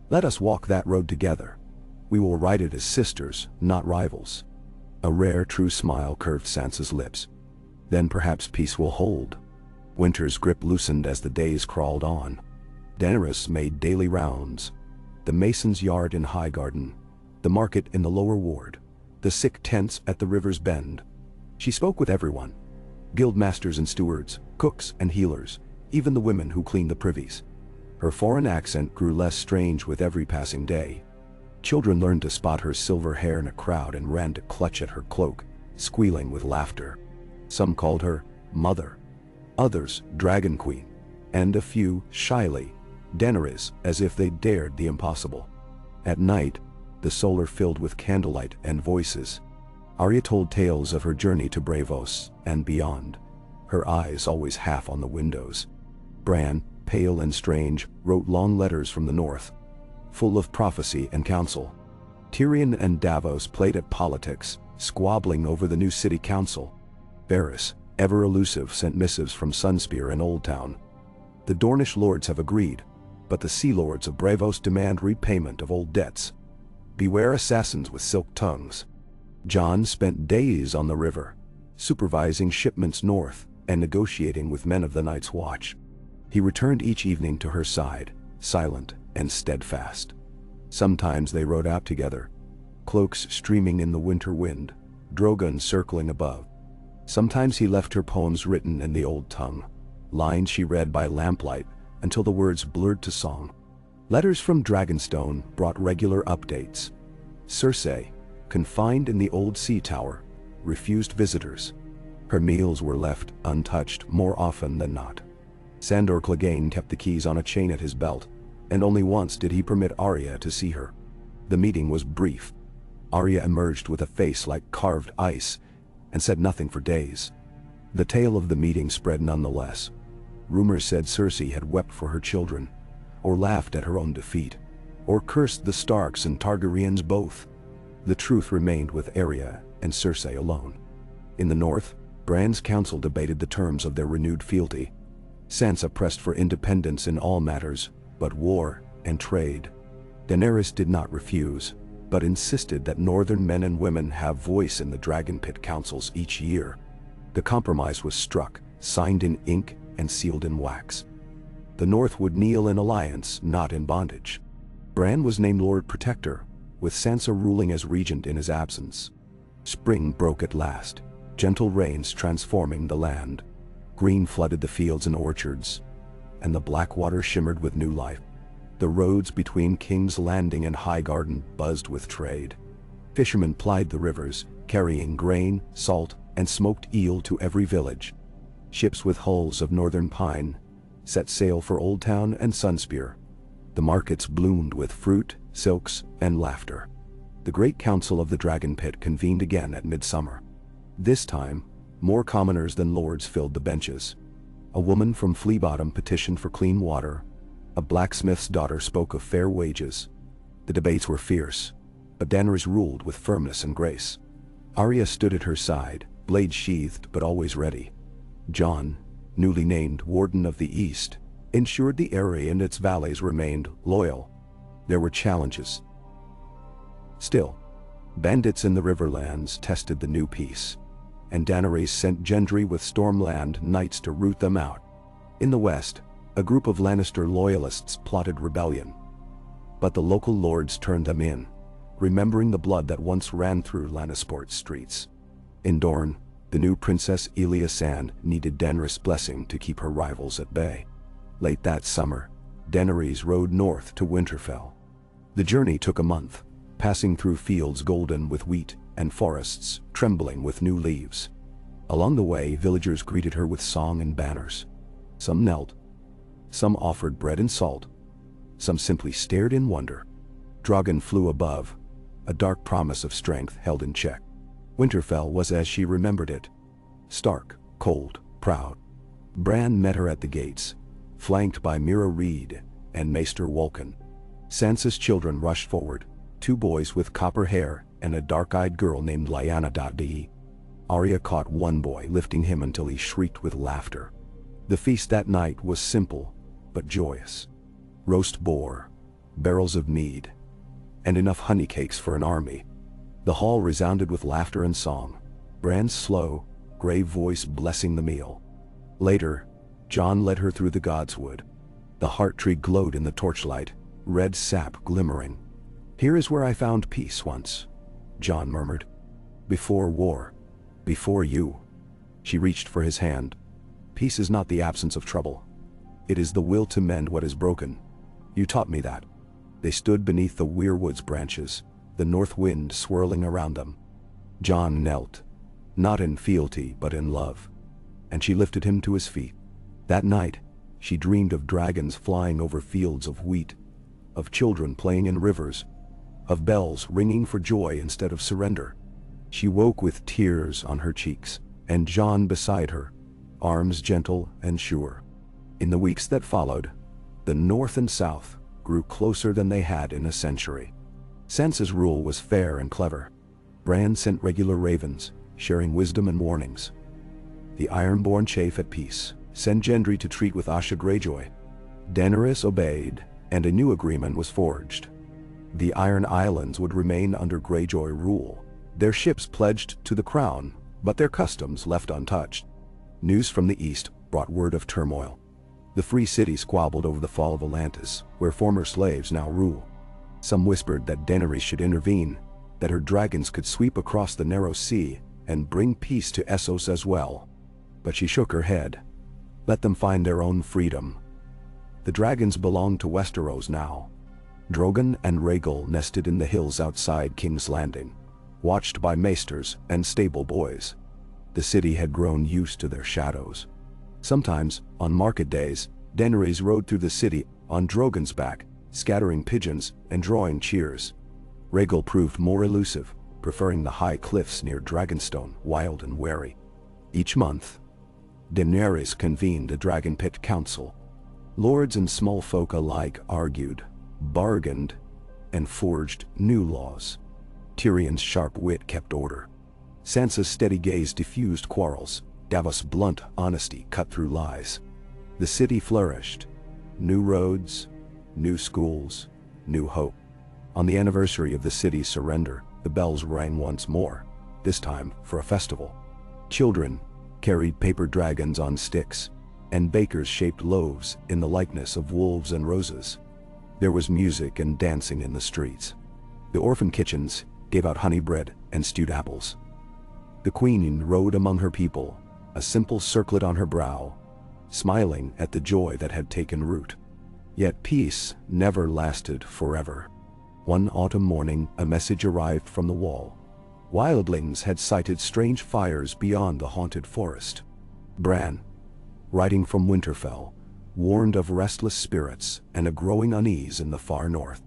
"Let us walk that road together. We will ride it as sisters, not rivals." A rare, true smile curved Sansa's lips. "Then perhaps peace will hold." Winter's grip loosened as the days crawled on. Daenerys made daily rounds. The Mason's Yard in Highgarden, the market in the Lower Ward, the sick tents at the river's bend. She spoke with everyone. Guildmasters and stewards, cooks and healers, even the women who cleaned the privies. Her foreign accent grew less strange with every passing day. Children learned to spot her silver hair in a crowd and ran to clutch at her cloak, squealing with laughter. Some called her Mother, others Dragon Queen, and a few, shyly, Daenerys, as if they dared the impossible. At night, the solar filled with candlelight and voices. Arya told tales of her journey to Braavos and beyond, her eyes always half on the windows. Bran, pale and strange, wrote long letters from the north, full of prophecy and counsel. Tyrion and Davos played at politics, squabbling over the new city council. Varys, ever elusive, sent missives from Sunspear and Old Town. The Dornish lords have agreed, but the Sea Lords of Braavos demand repayment of old debts. Beware assassins with silk tongues. Jon spent days on the river, supervising shipments north and negotiating with men of the Night's Watch. He returned each evening to her side, silent and steadfast. Sometimes they rode out together, cloaks streaming in the winter wind, Drogon circling above. Sometimes he left her poems written in the old tongue, lines she read by lamplight until the words blurred to song. Letters from Dragonstone brought regular updates. Cersei, confined in the old sea tower, refused visitors. Her meals were left untouched more often than not. Sandor Clegane kept the keys on a chain at his belt, and only once did he permit Arya to see her. The meeting was brief. Arya emerged with a face like carved ice and said nothing for days. The tale of the meeting spread nonetheless. Rumors said Cersei had wept for her children, or laughed at her own defeat, or cursed the Starks and Targaryens both. The truth remained with Arya and Cersei alone. In the north, Bran's council debated the terms of their renewed fealty. Sansa pressed for independence in all matters, but war and trade. Daenerys did not refuse, but insisted that northern men and women have voice in the Dragon Pit councils each year. The compromise was struck, signed in ink and sealed in wax. The North would kneel in alliance, not in bondage. Bran was named Lord Protector, with Sansa ruling as regent in his absence. Spring broke at last, gentle rains transforming the land. Green flooded the fields and orchards, and the black water shimmered with new life. The roads between King's Landing and Highgarden buzzed with trade. Fishermen plied the rivers, carrying grain, salt, and smoked eel to every village. Ships with hulls of northern pine set sail for Old Town and Sunspear. The markets bloomed with fruit, silks, and laughter. The great council of the Dragon Pit convened again at midsummer. This time, more commoners than lords filled the benches. A woman from Flea Bottom petitioned for clean water. A blacksmith's daughter spoke of fair wages. The debates were fierce, but Daenerys ruled with firmness and grace. Arya stood at her side, blade sheathed but always ready. Jon, newly named Warden of the East, ensured the area and its valleys remained loyal. There were challenges. Still, bandits in the Riverlands tested the new peace, and Daenerys sent Gendry with Stormland knights to root them out. In the west, a group of Lannister loyalists plotted rebellion. But the local lords turned them in, remembering the blood that once ran through Lannisport's streets. In Dorne, the new Princess Elia Sand needed Daenerys' blessing to keep her rivals at bay. Late that summer, Daenerys rode north to Winterfell. The journey took a month, passing through fields golden with wheat and forests trembling with new leaves. Along the way, villagers greeted her with song and banners. Some knelt, some offered bread and salt, some simply stared in wonder. Drogon flew above, a dark promise of strength held in check. Winterfell was as she remembered it, stark, cold, proud. Bran met her at the gates, flanked by Mira Reed and Maester Wolkan. Sansa's children rushed forward, 2 boys with copper hair and a dark-eyed girl named Lyanna Dee. Arya caught one boy, lifting him until he shrieked with laughter. The feast that night was simple, but joyous. Roast boar, barrels of mead, and enough honey cakes for an army. The hall resounded with laughter and song, Bran's slow, grave voice blessing the meal. Later, Jon led her through the Godswood. The heart tree glowed in the torchlight, red sap glimmering. "Here is where I found peace once," Jon murmured. "Before war. Before you." She reached for his hand. "Peace is not the absence of trouble. It is the will to mend what is broken. You taught me that." They stood beneath the weirwood's branches, the north wind swirling around them. Jon knelt, not in fealty but in love, and she lifted him to his feet. That night, she dreamed of dragons flying over fields of wheat, of children playing in rivers, of bells ringing for joy instead of surrender. She woke with tears on her cheeks, and Jon beside her, arms gentle and sure. In the weeks that followed, the North and South grew closer than they had in a century. Sansa's rule was fair and clever. Bran sent regular ravens, sharing wisdom and warnings. The Ironborn chafe at peace, sent Gendry to treat with Asha Greyjoy. Daenerys obeyed, and a new agreement was forged. The Iron Islands would remain under Greyjoy rule, their ships pledged to the crown, but their customs left untouched. News from the east brought word of turmoil. The Free City squabbled over the fall of Atlantis, where former slaves now rule. Some whispered that Daenerys should intervene, that her dragons could sweep across the narrow sea and bring peace to Essos as well. But she shook her head. Let them find their own freedom. The dragons belonged to Westeros now. Drogon and Rhaegal nested in the hills outside King's Landing, watched by maesters and stable boys. The city had grown used to their shadows. Sometimes, on market days, Daenerys rode through the city on Drogon's back, scattering pigeons and drawing cheers. Rhaegal proved more elusive, preferring the high cliffs near Dragonstone, wild and wary. Each month, Daenerys convened a Dragon Pit Council. Lords and small folk alike argued, bargained, and forged new laws. Tyrion's sharp wit kept order. Sansa's steady gaze diffused quarrels. Davos' blunt honesty cut through lies. The city flourished. New roads, new schools, new hope. On the anniversary of the city's surrender, the bells rang once more, this time for a festival. Children carried paper dragons on sticks, and bakers shaped loaves in the likeness of wolves and roses. There was music and dancing in the streets. The orphan kitchens gave out honey bread and stewed apples. The queen rode among her people, a simple circlet on her brow, smiling at the joy that had taken root. Yet peace never lasted forever. One autumn morning, a message arrived from the wall. Wildlings had sighted strange fires beyond the haunted forest. Bran, writing from Winterfell, warned of restless spirits and a growing unease in the far north.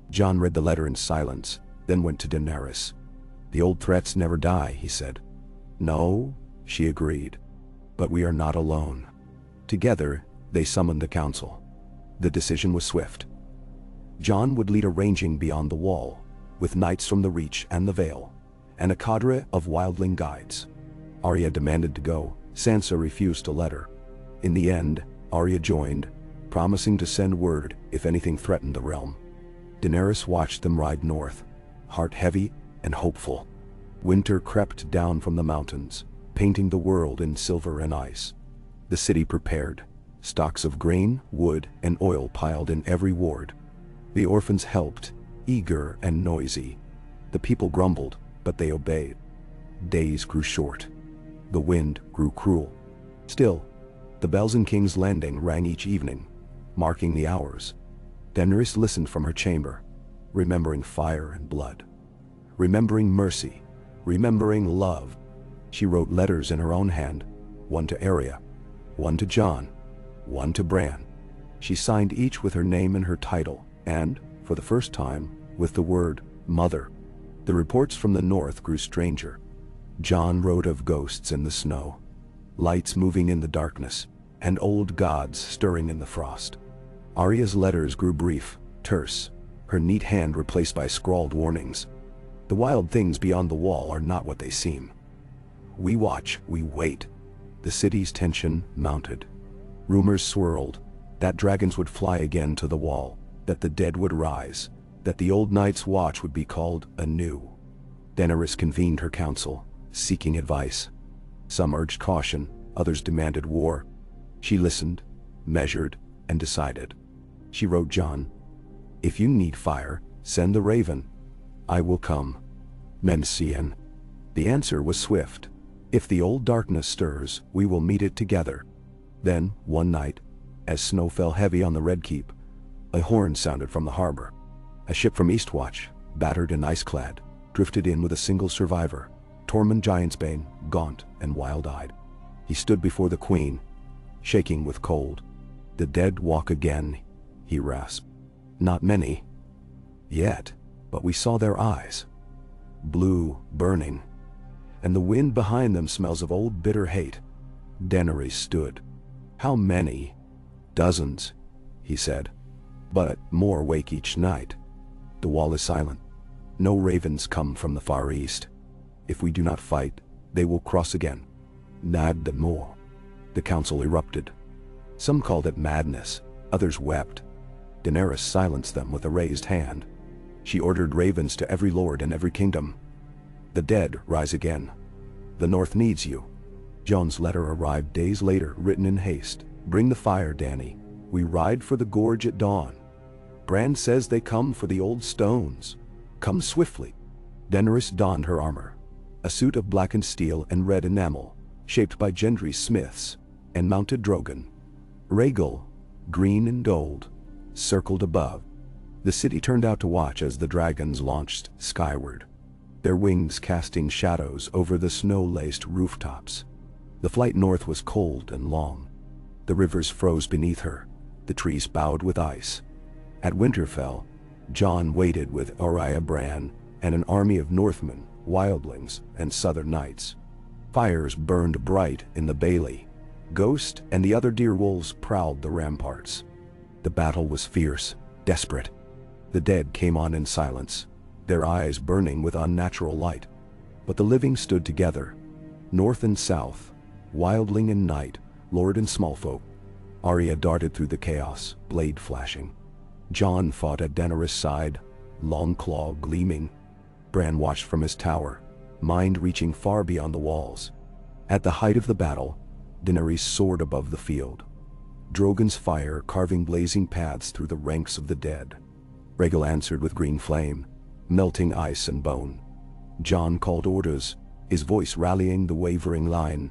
Jon read the letter in silence, then went to Daenerys. "The old threats never die," he said. "No," she agreed, "but we are not alone." Together, they summoned the council. The decision was swift. Jon would lead a ranging beyond the wall, with knights from the Reach and the Vale, and a cadre of wildling guides. Arya demanded to go. Sansa refused to let her. In the end, Arya joined, promising to send word if anything threatened the realm. Daenerys watched them ride north, heart heavy and hopeful. Winter crept down from the mountains, painting the world in silver and ice. The city prepared, stocks of grain, wood, and oil piled in every ward. The orphans helped, eager and noisy. The people grumbled, but they obeyed. Days grew short. The wind grew cruel. Still, the bells in King's Landing rang each evening, marking the hours. Daenerys listened from her chamber, remembering fire and blood, remembering mercy, remembering love. She wrote letters in her own hand, one to Arya, one to Jon, one to Bran. She signed each with her name and her title, and, for the first time, with the word Mother. The reports from the north grew stranger. Jon wrote of ghosts in the snow, lights moving in the darkness, and old gods stirring in the frost. Arya's letters grew brief, terse, her neat hand replaced by scrawled warnings. The wild things beyond the wall are not what they seem. We watch, we wait. The city's tension mounted. Rumors swirled, that dragons would fly again to the wall, that the dead would rise, that the old night's watch would be called anew. Daenerys convened her council, seeking advice. Some urged caution, others demanded war. She listened, measured, and decided. She wrote Jon, "If you need fire, send the raven. I will come. Mencien." The answer was swift. "If the old darkness stirs, we will meet it together." Then, one night, as snow fell heavy on the Red Keep, a horn sounded from the harbor. A ship from Eastwatch, battered and ice-clad, drifted in with a single survivor, Tormund Giantsbane, gaunt and wild-eyed. He stood before the queen, shaking with cold. "The dead walk again," he rasped. "Not many. Yet, but we saw their eyes. Blue, burning. And the wind behind them smells of old bitter hate. Daenerys stood. "How many?" "Dozens," he said. "But more wake each night. The wall is silent. No ravens come from the far east. If we do not fight, they will cross again. Nad the more." The council erupted. Some called it madness, others wept. Daenerys silenced them with a raised hand. She ordered ravens to every lord and every kingdom. "The dead rise again. The north needs you." Jon's letter arrived days later, written in haste. "Bring the fire, Dany. We ride for the gorge at dawn. Bran says they come for the old stones. Come swiftly." Daenerys donned her armor, a suit of blackened steel and red enamel, shaped by Gendry's smiths, and mounted Drogon. Rhaegal, green and gold, circled above. The city turned out to watch as the dragons launched skyward, their wings casting shadows over the snow-laced rooftops. The flight north was cold and long. The rivers froze beneath her, the trees bowed with ice. At Winterfell, Jon waited with Arya Bran and an army of Northmen, wildlings, and southern knights. Fires burned bright in the bailey. Ghost and the other deer wolves prowled the ramparts. The battle was fierce, desperate. The dead came on in silence, their eyes burning with unnatural light. But the living stood together, north and south, wildling and knight, lord and smallfolk. Arya darted through the chaos, blade flashing. Jon fought at Daenerys' side, long claw gleaming. Bran watched from his tower, mind reaching far beyond the walls. At the height of the battle, Daenerys soared above the field, Drogon's fire carving blazing paths through the ranks of the dead. Rhaegal answered with green flame, melting ice and bone. Jon called orders, his voice rallying the wavering line.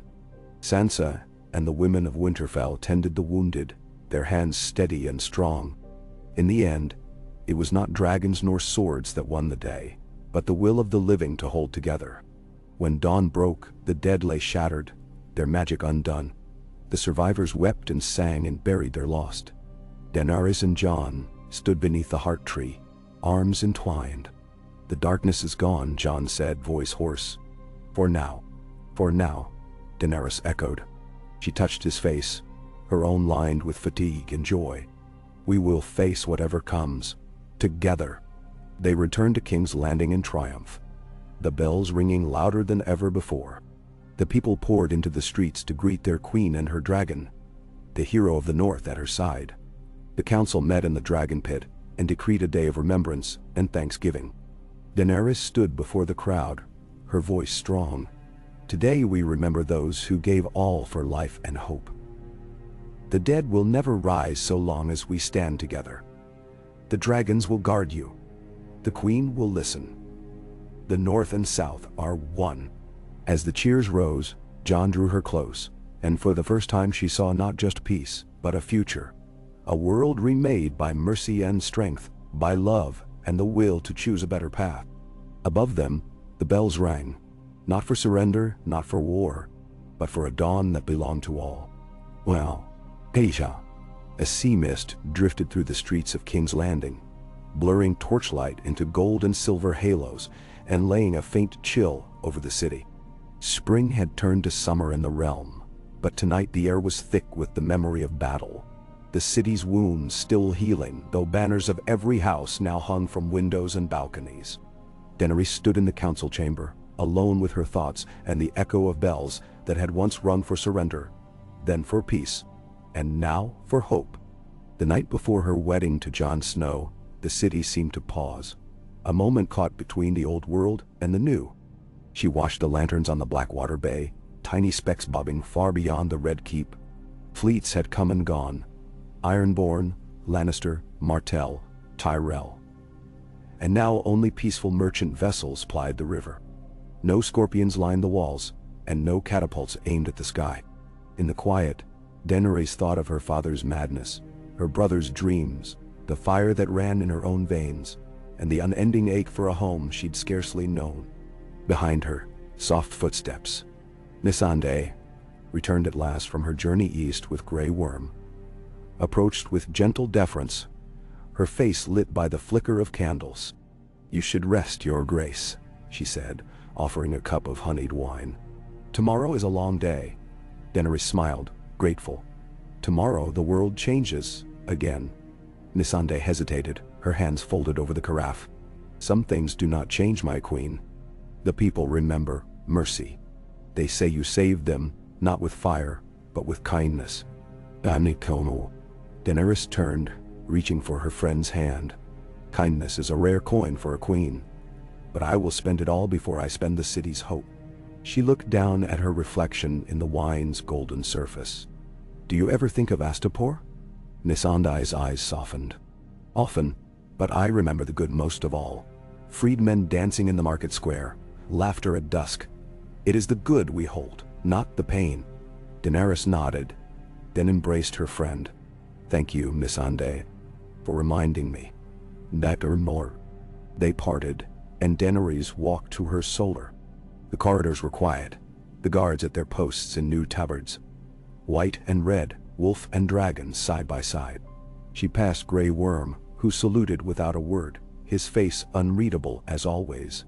Sansa and the women of Winterfell tended the wounded, their hands steady and strong. In the end, it was not dragons nor swords that won the day, but the will of the living to hold together. When dawn broke, the dead lay shattered, their magic undone. The survivors wept and sang and buried their lost. Daenerys and Jon stood beneath the heart tree, arms entwined. "The darkness is gone," Jon said, voice hoarse. For now, Daenerys echoed. She touched his face, her own lined with fatigue and joy. "We will face whatever comes, together." They returned to King's Landing in triumph, the bells ringing louder than ever before. The people poured into the streets to greet their queen and her dragon, the hero of the north at her side. The council met in the dragon pit and decreed a day of remembrance and thanksgiving. Daenerys stood before the crowd, her voice strong. "Today we remember those who gave all for life and hope. The dead will never rise so long as we stand together. The dragons will guard you. The queen will listen. The north and south are one." As the cheers rose, Jon drew her close, and for the first time she saw not just peace, but a future. A world remade by mercy and strength, by love and the will to choose a better path. Above them, the bells rang, not for surrender, not for war, but for a dawn that belonged to all. Well, Asia. A sea mist drifted through the streets of King's Landing, blurring torchlight into gold and silver halos and laying a faint chill over the city. Spring had turned to summer in the realm, but tonight the air was thick with the memory of battle. The city's wounds still healing, though banners of every house now hung from windows and balconies. Daenerys stood in the council chamber, alone with her thoughts and the echo of bells that had once rung for surrender, then for peace, and now for hope. The night before her wedding to Jon Snow, the city seemed to pause, a moment caught between the old world and the new. She watched the lanterns on the Blackwater Bay, tiny specks bobbing far beyond the Red Keep. Fleets had come and gone, Ironborn, Lannister, Martell, Tyrell. And now only peaceful merchant vessels plied the river. No scorpions lined the walls, and no catapults aimed at the sky. In the quiet, Daenerys thought of her father's madness, her brother's dreams, the fire that ran in her own veins, and the unending ache for a home she'd scarcely known. Behind her, soft footsteps. Missandei, returned at last from her journey east with Grey Worm, approached with gentle deference, her face lit by the flicker of candles. "You should rest, your grace," she said, offering a cup of honeyed wine. "Tomorrow is a long day. Daenerys smiled, grateful. Tomorrow the world changes, again. Missandei hesitated, her hands folded over the carafe. Some things do not change, my queen. The people remember mercy. They say you saved them, not with fire, but with kindness. Amnikono. Daenerys turned, reaching for her friend's hand. Kindness is a rare coin for a queen. But I will spend it all before I spend the city's hope. She looked down at her reflection in the wine's golden surface. Do you ever think of Astapor? Missandei's eyes softened. Often, but I remember the good most of all. Freedmen dancing in the market square, laughter at dusk. It is the good we hold, not the pain. Daenerys nodded, then embraced her friend. Thank you, Missandei, for reminding me. Never more. They parted, and Daenerys walked to her solar. The corridors were quiet, the guards at their posts in new tabards. White and red, wolf and dragon side by side. She passed Grey Worm, who saluted without a word, his face unreadable as always.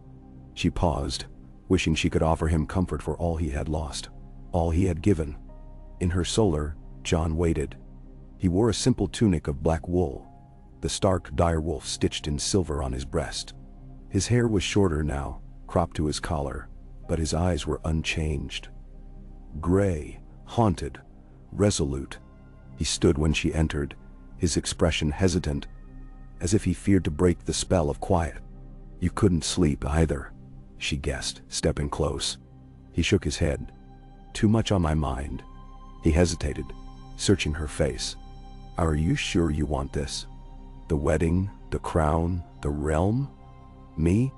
She paused, wishing she could offer him comfort for all he had lost, all he had given. In her solar, Jon waited. He wore a simple tunic of black wool, the stark direwolf stitched in silver on his breast. His hair was shorter now, cropped to his collar, but his eyes were unchanged. Gray, haunted, resolute. He stood when she entered, his expression hesitant, as if he feared to break the spell of quiet. You couldn't sleep either, she guessed, stepping close. He shook his head. Too much on my mind. He hesitated, searching her face. Are you sure you want this? The wedding, the crown, the realm? Me?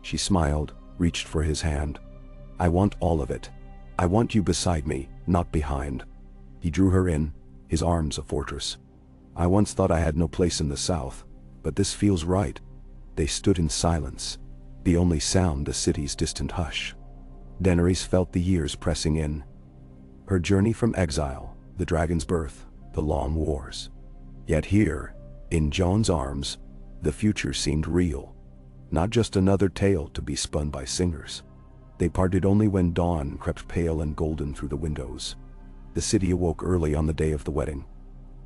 She smiled, reached for his hand. I want all of it. I want you beside me, not behind. He drew her in, his arms a fortress. I once thought I had no place in the south, but this feels right. They stood in silence, the only sound the city's distant hush. Daenerys felt the years pressing in. Her journey from exile, the dragon's birth, the long wars. Yet here, in Jon's arms, the future seemed real. Not just another tale to be spun by singers. They parted only when dawn crept pale and golden through the windows. The city awoke early on the day of the wedding.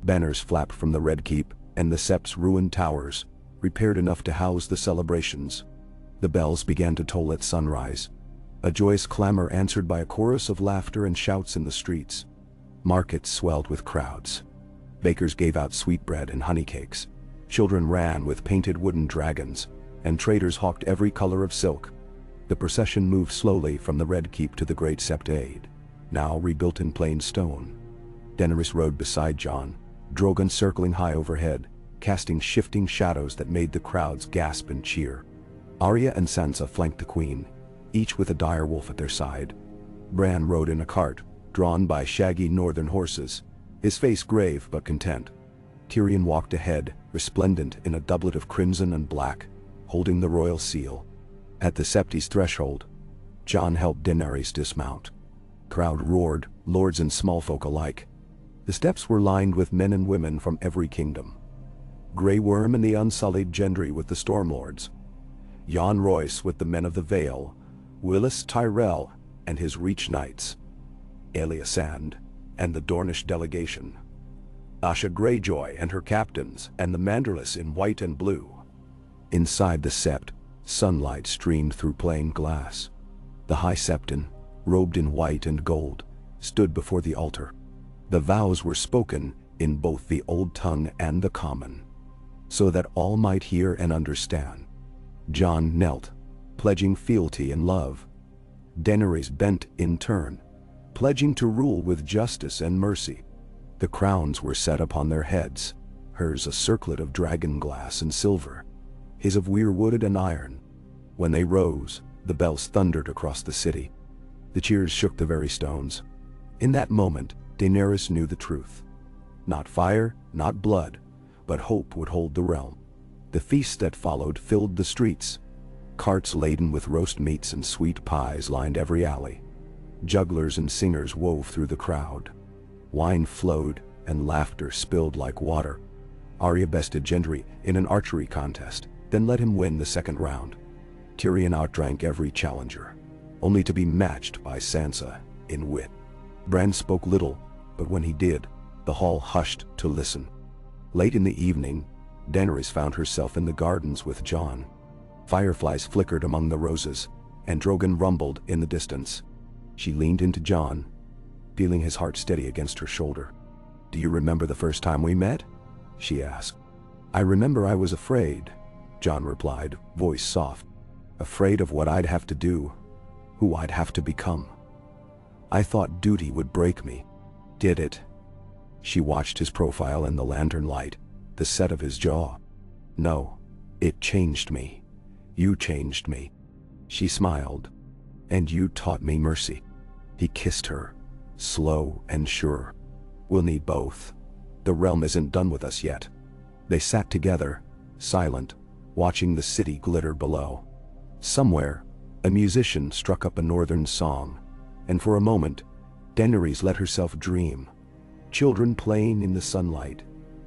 Banners flapped from the Red Keep, and the Sept's ruined towers, repaired enough to house the celebrations. The bells began to toll at sunrise, a joyous clamor answered by a chorus of laughter and shouts in the streets. Markets swelled with crowds. Bakers gave out sweetbread and honey cakes. Children ran with painted wooden dragons, and traders hawked every color of silk. The procession moved slowly from the Red Keep to the Great Septade, now rebuilt in plain stone. Daenerys rode beside Jon, Drogon circling high overhead, casting shifting shadows that made the crowds gasp and cheer. Arya and Sansa flanked the queen, each with a direwolf at their side. Bran rode in a cart, drawn by shaggy northern horses, his face grave but content. Tyrion walked ahead, resplendent in a doublet of crimson and black, holding the royal seal. At the Septi's threshold, Jon helped Daenerys dismount. Crowd roared, lords and small folk alike. The steps were lined with men and women from every kingdom. Grey Worm and the unsullied Gendry with the Stormlords. Jon Royce with the men of the Vale, Willis Tyrell and his Reach Knights. Elia Sand and the Dornish delegation. Asha Greyjoy and her captains, and the Manderless in white and blue. Inside the Sept, sunlight streamed through plain glass. The High Septon, robed in white and gold, stood before the altar. The vows were spoken in both the Old Tongue and the Common, so that all might hear and understand. Jon knelt, pledging fealty and love. Daenerys bent in turn, pledging to rule with justice and mercy. The crowns were set upon their heads, hers a circlet of dragon glass and silver, his of weirwood and iron. When they rose, the bells thundered across the city. The cheers shook the very stones. In that moment, Daenerys knew the truth. Not fire, not blood, but hope would hold the realm. The feast that followed filled the streets. Carts laden with roast meats and sweet pies lined every alley. Jugglers and singers wove through the crowd. Wine flowed, and laughter spilled like water. Arya bested Gendry in an archery contest, then let him win the second round. Tyrion outdrank every challenger, only to be matched by Sansa in wit. Bran spoke little, but when he did, the hall hushed to listen. Late in the evening, Daenerys found herself in the gardens with Jon. Fireflies flickered among the roses, and Drogon rumbled in the distance. She leaned into Jon, feeling his heart steady against her shoulder. "Do you remember the first time we met?" she asked. "I remember I was afraid," Jon replied, voice soft. "Afraid of what I'd have to do, who I'd have to become. I thought duty would break me. Did it?" She watched his profile in the lantern light, the set of his jaw. "No, it changed me. You changed me." She smiled. "And you taught me mercy." He kissed her, slow and sure. "We'll need both. The realm isn't done with us yet." They sat together, silent, watching the city glitter below. Somewhere, a musician struck up a northern song, and for a moment, Daenerys let herself dream. Children playing in the sunlight,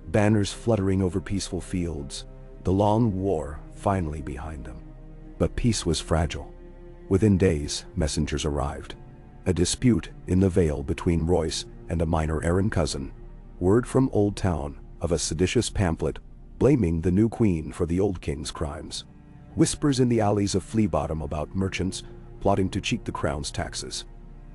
banners fluttering over peaceful fields, the long war finally behind them. But peace was fragile. Within days, messengers arrived. A dispute in the Vale between Royce and a minor Arryn cousin. Word from Old Town of a seditious pamphlet blaming the new queen for the old king's crimes. Whispers in the alleys of Flea Bottom about merchants plotting to cheat the crown's taxes.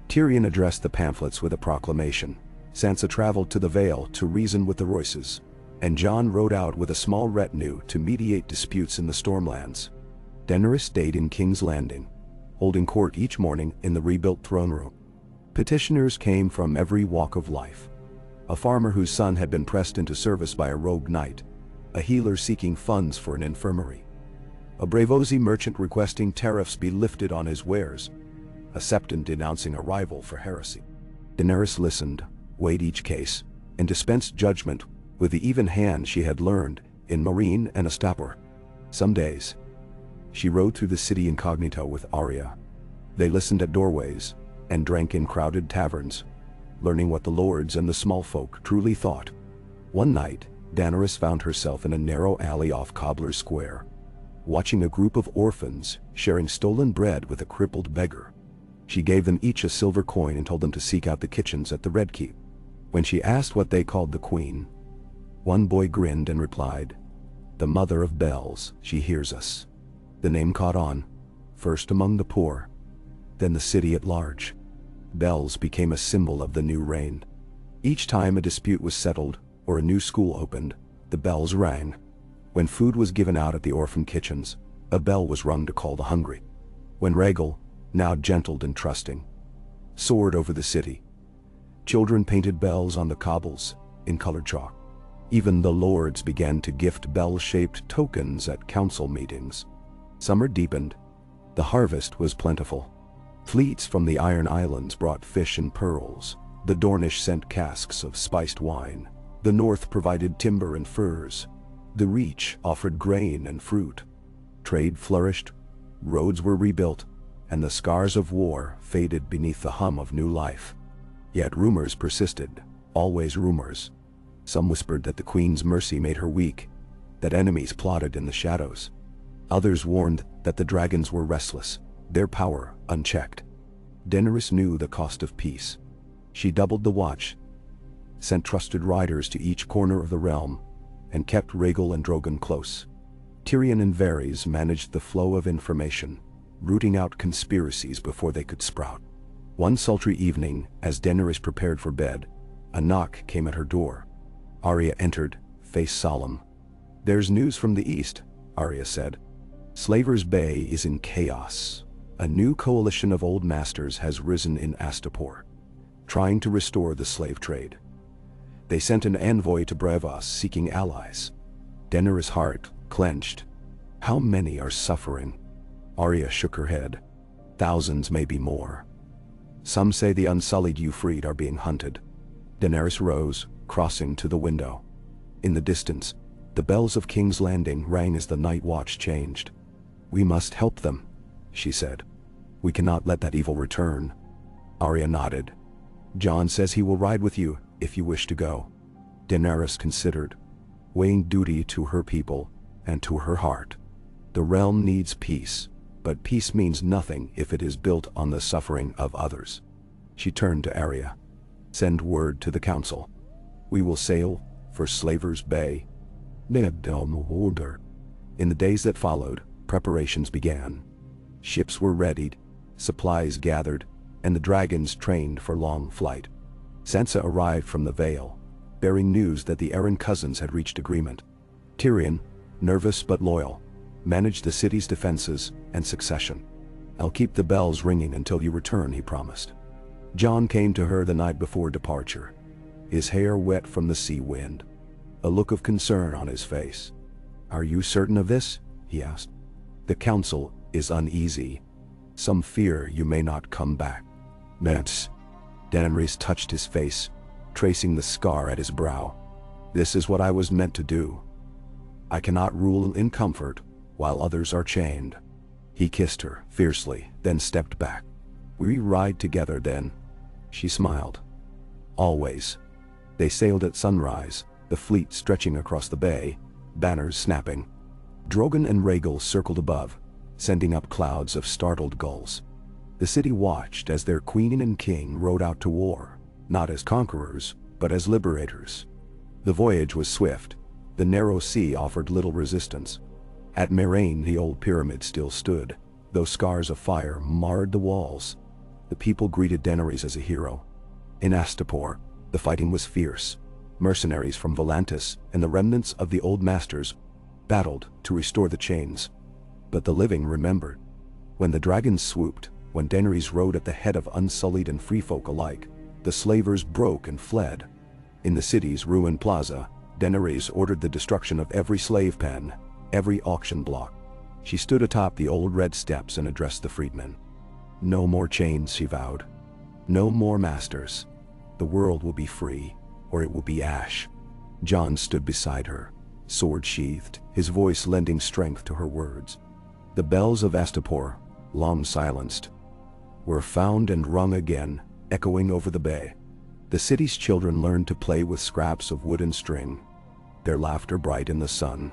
Tyrion addressed the pamphlets with a proclamation. Sansa traveled to the Vale to reason with the Royces, and Jon rode out with a small retinue to mediate disputes in the Stormlands. Daenerys stayed in King's Landing, holding court each morning in the rebuilt throne room. Petitioners came from every walk of life. A farmer whose son had been pressed into service by a rogue knight, a healer seeking funds for an infirmary, a Braavosi merchant requesting tariffs be lifted on his wares, a septon denouncing a rival for heresy. Daenerys listened, weighed each case, and dispensed judgment with the even hand she had learned in Meereen and Astapor. Some days, she rode through the city incognito with Arya. They listened at doorways and drank in crowded taverns, learning what the lords and the small folk truly thought. One night, Daenerys found herself in a narrow alley off Cobbler's Square, watching a group of orphans sharing stolen bread with a crippled beggar. She gave them each a silver coin and told them to seek out the kitchens at the Red Keep. When she asked what they called the queen, one boy grinned and replied, "The mother of bells, she hears us." The name caught on, first among the poor, then the city at large. Bells became a symbol of the new reign. Each time a dispute was settled or a new school opened, the bells rang. When food was given out at the orphan kitchens, a bell was rung to call the hungry. When Rhaegal, now gentle and trusting, soared over the city, children painted bells on the cobbles in colored chalk. Even the lords began to gift bell-shaped tokens at council meetings. Summer deepened. The harvest was plentiful. Fleets from the Iron Islands brought fish and pearls. The Dornish sent casks of spiced wine. The North provided timber and furs. The Reach offered grain and fruit. Trade flourished, roads were rebuilt, and the scars of war faded beneath the hum of new life. Yet rumors persisted, always rumors. Some whispered that the Queen's mercy made her weak, that enemies plotted in the shadows. Others warned that the dragons were restless, their power unchecked. Daenerys knew the cost of peace. She doubled the watch, sent trusted riders to each corner of the realm, and kept Rhaegal and Drogon close. Tyrion and Varys managed the flow of information, rooting out conspiracies before they could sprout. One sultry evening, as Daenerys prepared for bed, a knock came at her door. Arya entered, face solemn. "There's news from the east," Arya said. "Slaver's Bay is in chaos. A new coalition of old masters has risen in Astapor, trying to restore the slave trade. They sent an envoy to Braavos seeking allies." Daenerys' heart clenched. "How many are suffering?" Arya shook her head. "Thousands, maybe more. Some say the unsullied you freed are being hunted." Daenerys rose, crossing to the window. In the distance, the bells of King's Landing rang as the night watch changed. "We must help them," she said. "We cannot let that evil return." Arya nodded. "Jon says he will ride with you, if you wish to go." Daenerys considered, weighing duty to her people and to her heart. The realm needs peace, but peace means nothing if it is built on the suffering of others. She turned to Arya. Send word to the council. We will sail for Slaver's Bay. Order. In the days that followed, preparations began. Ships were readied, supplies gathered, and the dragons trained for long flight. Sansa arrived from the Vale, bearing news that the Arryn cousins had reached agreement. Tyrion, nervous but loyal, managed the city's defenses and succession. I'll keep the bells ringing until you return, he promised. Jon came to her the night before departure, his hair wet from the sea wind, a look of concern on his face. Are you certain of this? He asked. The council is uneasy. Some fear you may not come back. Mance. Daenerys touched his face, tracing the scar at his brow. This is what I was meant to do. I cannot rule in comfort while others are chained. He kissed her fiercely, then stepped back. We ride together then. She smiled. Always. They sailed at sunrise, the fleet stretching across the bay, banners snapping. Drogon and Rhaegal circled above, sending up clouds of startled gulls. The city watched as their queen and king rode out to war, not as conquerors, but as liberators. The voyage was swift. The narrow sea offered little resistance. At Meereen the old pyramid still stood, though scars of fire marred the walls. The people greeted Daenerys as a hero. In Astapor, the fighting was fierce. Mercenaries from Volantis and the remnants of the old masters battled to restore the chains. But the living remembered. When the dragons swooped, when Daenerys rode at the head of unsullied and free folk alike, the slavers broke and fled. In the city's ruined plaza, Daenerys ordered the destruction of every slave pen, every auction block. She stood atop the old red steps and addressed the freedmen. No more chains, she vowed. No more masters. The world will be free, or it will be ash. Jon stood beside her, sword sheathed, his voice lending strength to her words. The bells of Astapor, long silenced, were found and rung again, echoing over the bay. The city's children learned to play with scraps of wood and string, their laughter bright in the sun.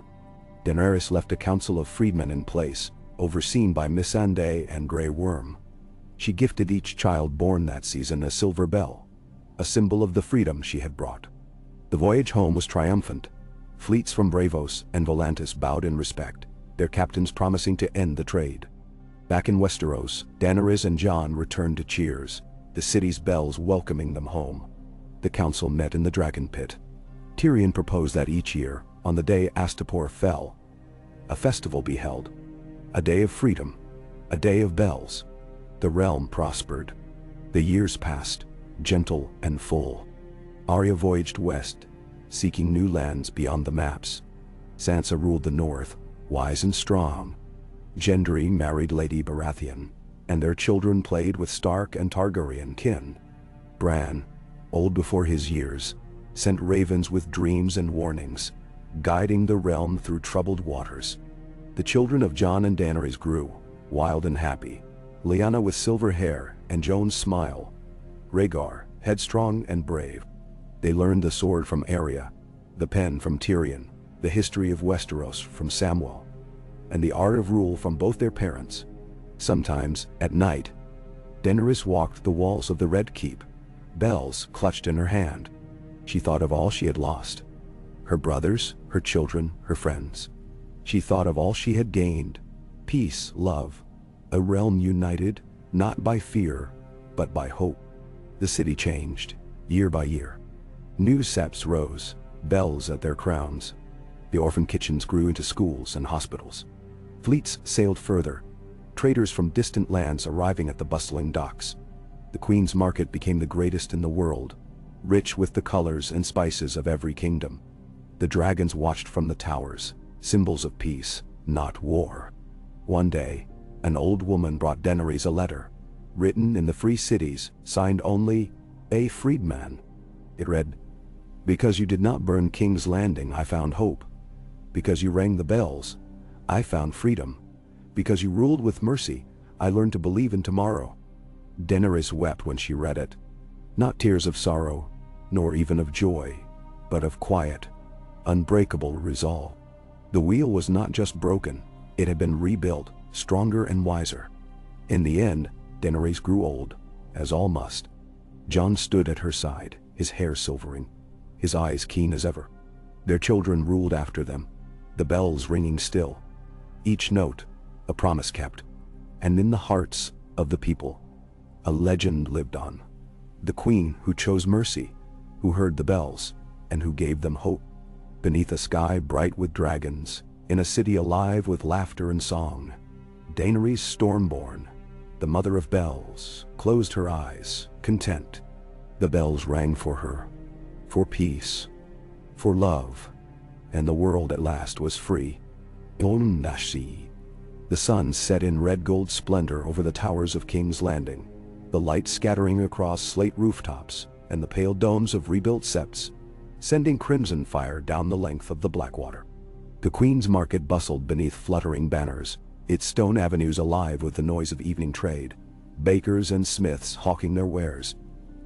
Daenerys left a council of freedmen in place, overseen by Missandei and Grey Worm. She gifted each child born that season a silver bell, a symbol of the freedom she had brought. The voyage home was triumphant. Fleets from Braavos and Volantis bowed in respect, their captains promising to end the trade. Back in Westeros, Daenerys and Jon returned to cheers, the city's bells welcoming them home. The council met in the Dragon Pit. Tyrion proposed that each year, on the day Astapor fell, a festival be held. A day of freedom, a day of bells. The realm prospered. The years passed, gentle and full. Arya voyaged west, seeking new lands beyond the maps. Sansa ruled the north, wise and strong. Gendry married Lady Baratheon, and their children played with Stark and Targaryen kin. Bran, old before his years, sent ravens with dreams and warnings, guiding the realm through troubled waters. The children of Jon and Daenerys grew, wild and happy. Lyanna with silver hair and Jon's smile. Rhaegar, headstrong and brave. They learned the sword from Arya, the pen from Tyrion, the history of Westeros from Samwell, and the art of rule from both their parents. Sometimes, at night, Daenerys walked the walls of the Red Keep, bells clutched in her hand. She thought of all she had lost. Her brothers, her children, her friends. She thought of all she had gained. Peace, love. A realm united, not by fear, but by hope. The city changed, year by year. New septs rose, bells at their crowns. The orphan kitchens grew into schools and hospitals. Fleets sailed further, traders from distant lands arriving at the bustling docks. The Queen's Market became the greatest in the world, rich with the colors and spices of every kingdom. The dragons watched from the towers, symbols of peace, not war. One day, an old woman brought Daenerys a letter, written in the free cities, signed only, a freedman. It read, "Because you did not burn King's Landing, I found hope. Because you rang the bells, I found freedom. Because you ruled with mercy, I learned to believe in tomorrow." Daenerys wept when she read it. Not tears of sorrow, nor even of joy, but of quiet, unbreakable resolve. The wheel was not just broken, it had been rebuilt, stronger and wiser. In the end, Daenerys grew old, as all must. Jon stood at her side, his hair silvering, his eyes keen as ever. Their children ruled after them, the bells ringing still, each note a promise kept. And in the hearts of the people, a legend lived on. The queen who chose mercy, who heard the bells, and who gave them hope. Beneath a sky bright with dragons, in a city alive with laughter and song, Daenerys Stormborn, the mother of bells, closed her eyes, content. The bells rang for her, for peace, for love, and the world at last was free. Nashi. The sun set in red gold splendor over the towers of King's Landing, the light scattering across slate rooftops and the pale domes of rebuilt septs, sending crimson fire down the length of the Blackwater. The Queen's Market bustled beneath fluttering banners, its stone avenues alive with the noise of evening trade, bakers and smiths hawking their wares,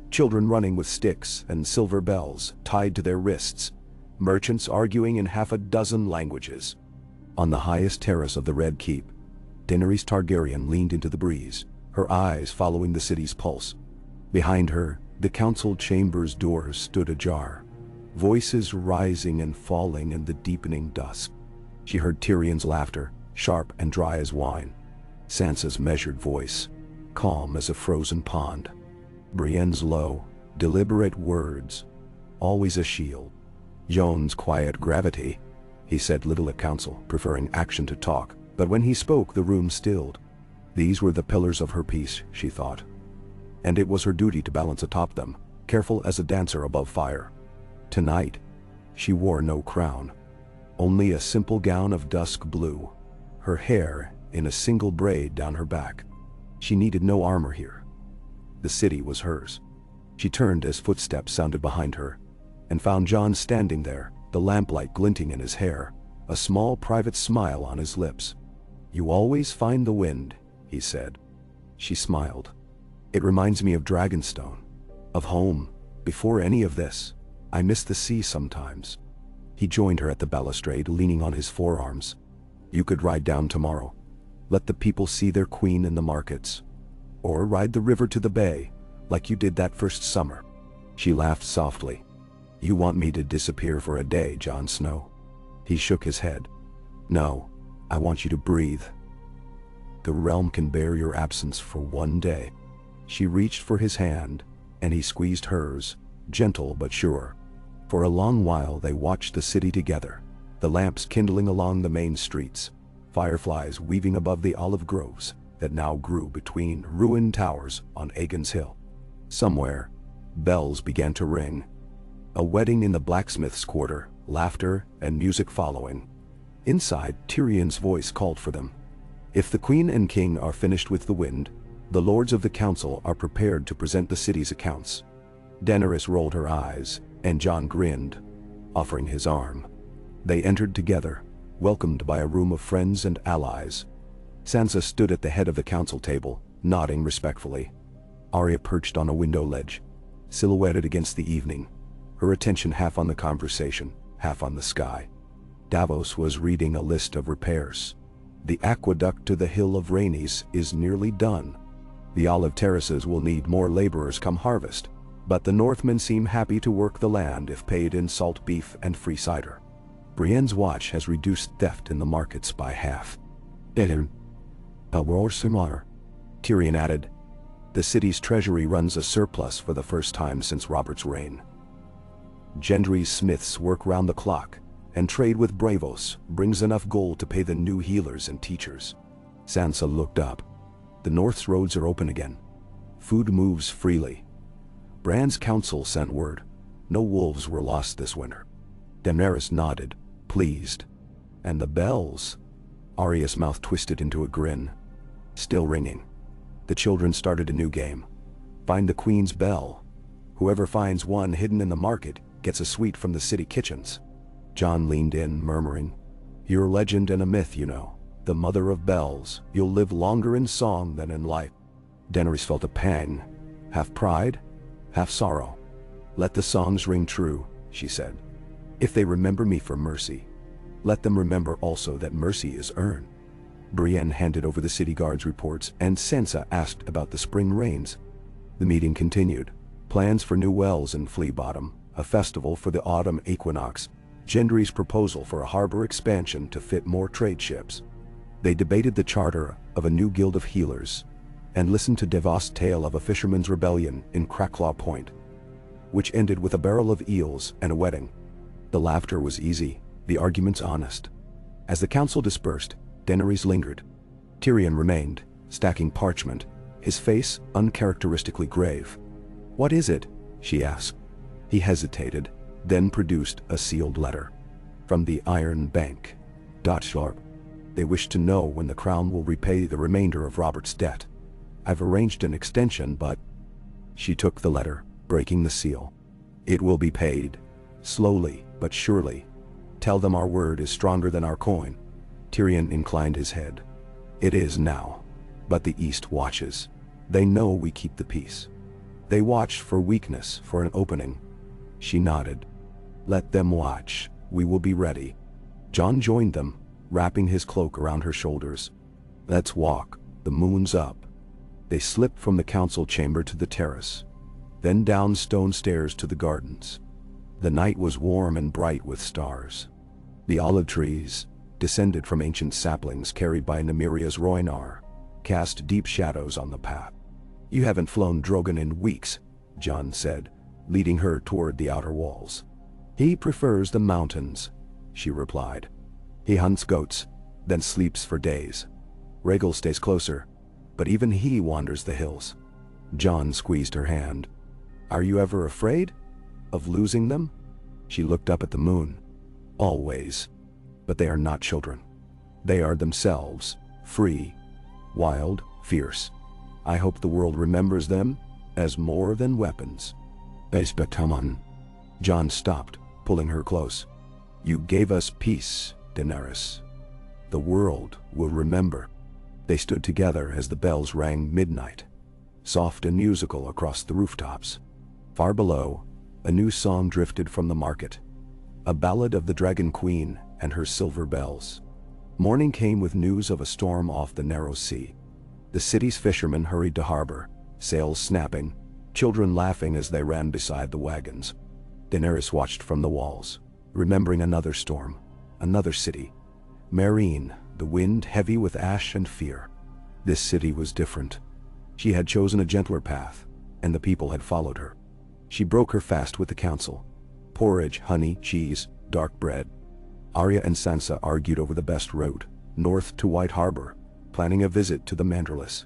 children running with sticks and silver bells tied to their wrists, merchants arguing in half a dozen languages. On the highest terrace of the Red Keep, Daenerys Targaryen leaned into the breeze, her eyes following the city's pulse. Behind her, the council chamber's doors stood ajar, voices rising and falling in the deepening dusk. She heard Tyrion's laughter, sharp and dry as wine, Sansa's measured voice, calm as a frozen pond, Brienne's low, deliberate words, always a shield. Jon's quiet gravity. He said little at council, preferring action to talk, but when he spoke the room stilled. These were the pillars of her peace, she thought, and it was her duty to balance atop them, careful as a dancer above fire. Tonight, she wore no crown, only a simple gown of dusk blue, her hair in a single braid down her back. She needed no armor here. The city was hers. She turned as footsteps sounded behind her, and found Jon standing there, the lamplight glinting in his hair, a small private smile on his lips. "You always find the wind," he said. She smiled. "It reminds me of Dragonstone, of home, before any of this. I miss the sea sometimes." He joined her at the balustrade, leaning on his forearms. "You could ride down tomorrow. Let the people see their queen in the markets. Or ride the river to the bay, like you did that first summer." She laughed softly. "You want me to disappear for a day, Jon Snow?" He shook his head. "No, I want you to breathe. The realm can bear your absence for one day." She reached for his hand, and he squeezed hers, gentle but sure. For a long while they watched the city together, the lamps kindling along the main streets, fireflies weaving above the olive groves that now grew between ruined towers on Aegon's Hill. Somewhere, bells began to ring. A wedding in the blacksmith's quarter, laughter and music following. Inside, Tyrion's voice called for them. "If the queen and king are finished with the wind, the lords of the council are prepared to present the city's accounts." Daenerys rolled her eyes, and Jon grinned, offering his arm. They entered together, welcomed by a room of friends and allies. Sansa stood at the head of the council table, nodding respectfully. Arya perched on a window ledge, silhouetted against the evening, her attention half on the conversation, half on the sky. Davos was reading a list of repairs. "The aqueduct to the Hill of Rhaenys is nearly done. The olive terraces will need more laborers come harvest, but the Northmen seem happy to work the land if paid in salt beef and free cider. Brienne's watch has reduced theft in the markets by half." Tyrion added, "The city's treasury runs a surplus for the first time since Robert's reign. Gendry's smiths work round the clock, and trade with Bravos brings enough gold to pay the new healers and teachers." Sansa looked up. "The North's roads are open again. Food moves freely. Bran's council sent word. No wolves were lost this winter." Daenerys nodded, pleased. "And the bells?" Arya's mouth twisted into a grin. "Still ringing. The children started a new game. Find the queen's bell. Whoever finds one hidden in the market gets a sweet from the city kitchens." Jon leaned in, murmuring, "You're a legend and a myth, you know. The mother of bells. You'll live longer in song than in life." Daenerys felt a pang, half pride, half sorrow. "Let the songs ring true," she said. "If they remember me for mercy, let them remember also that mercy is earned." Brienne handed over the city guard's reports, and Sansa asked about the spring rains. The meeting continued, Plans for new wells in Flea Bottom, a festival for the autumn equinox, Gendry's proposal for a harbor expansion to fit more trade ships. They debated the charter of a new guild of healers, and listened to Davos' tale of a fisherman's rebellion in Cracklaw Point, which ended with a barrel of eels and a wedding. The laughter was easy, the arguments honest. As the council dispersed, Daenerys lingered. Tyrion remained, stacking parchment, his face uncharacteristically grave. "What is it?" she asked. He hesitated, then produced a sealed letter. "From the Iron Bank. Sharp. They wish to know when the crown will repay the remainder of Robert's debt. I've arranged an extension, but..." She took the letter, breaking the seal. "It will be paid. Slowly, but surely. Tell them our word is stronger than our coin." Tyrion inclined his head. "It is now. But the East watches. They know we keep the peace. They watch for weakness, for an opening." She nodded. "Let them watch. We will be ready." Jon joined them, wrapping his cloak around her shoulders. "Let's walk. The moon's up." They slipped from the council chamber to the terrace, then down stone stairs to the gardens. The night was warm and bright with stars. The olive trees, descended from ancient saplings carried by Nymeria's Rhoynar, cast deep shadows on the path. "You haven't flown Drogon in weeks," Jon said, leading her toward the outer walls. "He prefers the mountains," she replied. "He hunts goats, then sleeps for days. Rhaegal stays closer, but even he wanders the hills." Jon squeezed her hand. "Are you ever afraid of losing them?" She looked up at the moon. "Always. But they are not children. They are themselves, free, wild, fierce. I hope the world remembers them as more than weapons." "Esbetaman." Jon stopped, pulling her close. "You gave us peace, Daenerys. The world will remember." They stood together as the bells rang midnight, soft and musical across the rooftops. Far below, a new song drifted from the market, a ballad of the Dragon Queen and her silver bells. Morning came with news of a storm off the narrow sea. The city's fishermen hurried to harbor, sails snapping, children laughing as they ran beside the wagons. Daenerys watched from the walls, remembering another storm, another city. Meereen, the wind heavy with ash and fear. This city was different. She had chosen a gentler path, and the people had followed her. She broke her fast with the council. Porridge, honey, cheese, dark bread. Arya and Sansa argued over the best route, north to White Harbor, planning a visit to the Manderless.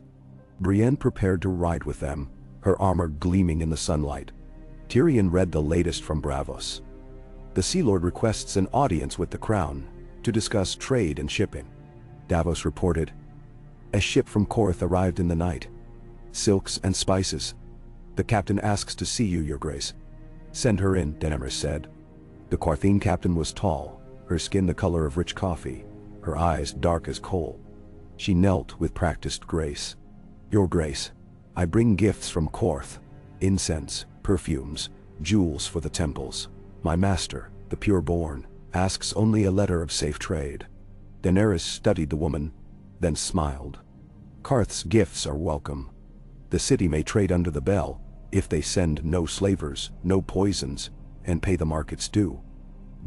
Brienne prepared to ride with them, her armor gleaming in the sunlight. Tyrion read the latest from Braavos. The Sea Lord requests an audience with the crown to discuss trade and shipping. Davos reported, "A ship from Korth arrived in the night. Silks and spices. The captain asks to see you, your grace." "Send her in," Daenerys said. The Qartheen captain was tall, her skin the color of rich coffee, her eyes dark as coal. She knelt with practiced grace. "Your grace, I bring gifts from Korth, incense, perfumes, jewels for the temples. My master, the pure-born, asks only a letter of safe trade." Daenerys studied the woman, then smiled. "Karth's gifts are welcome. The city may trade under the bell, if they send no slavers, no poisons, and pay the market's due."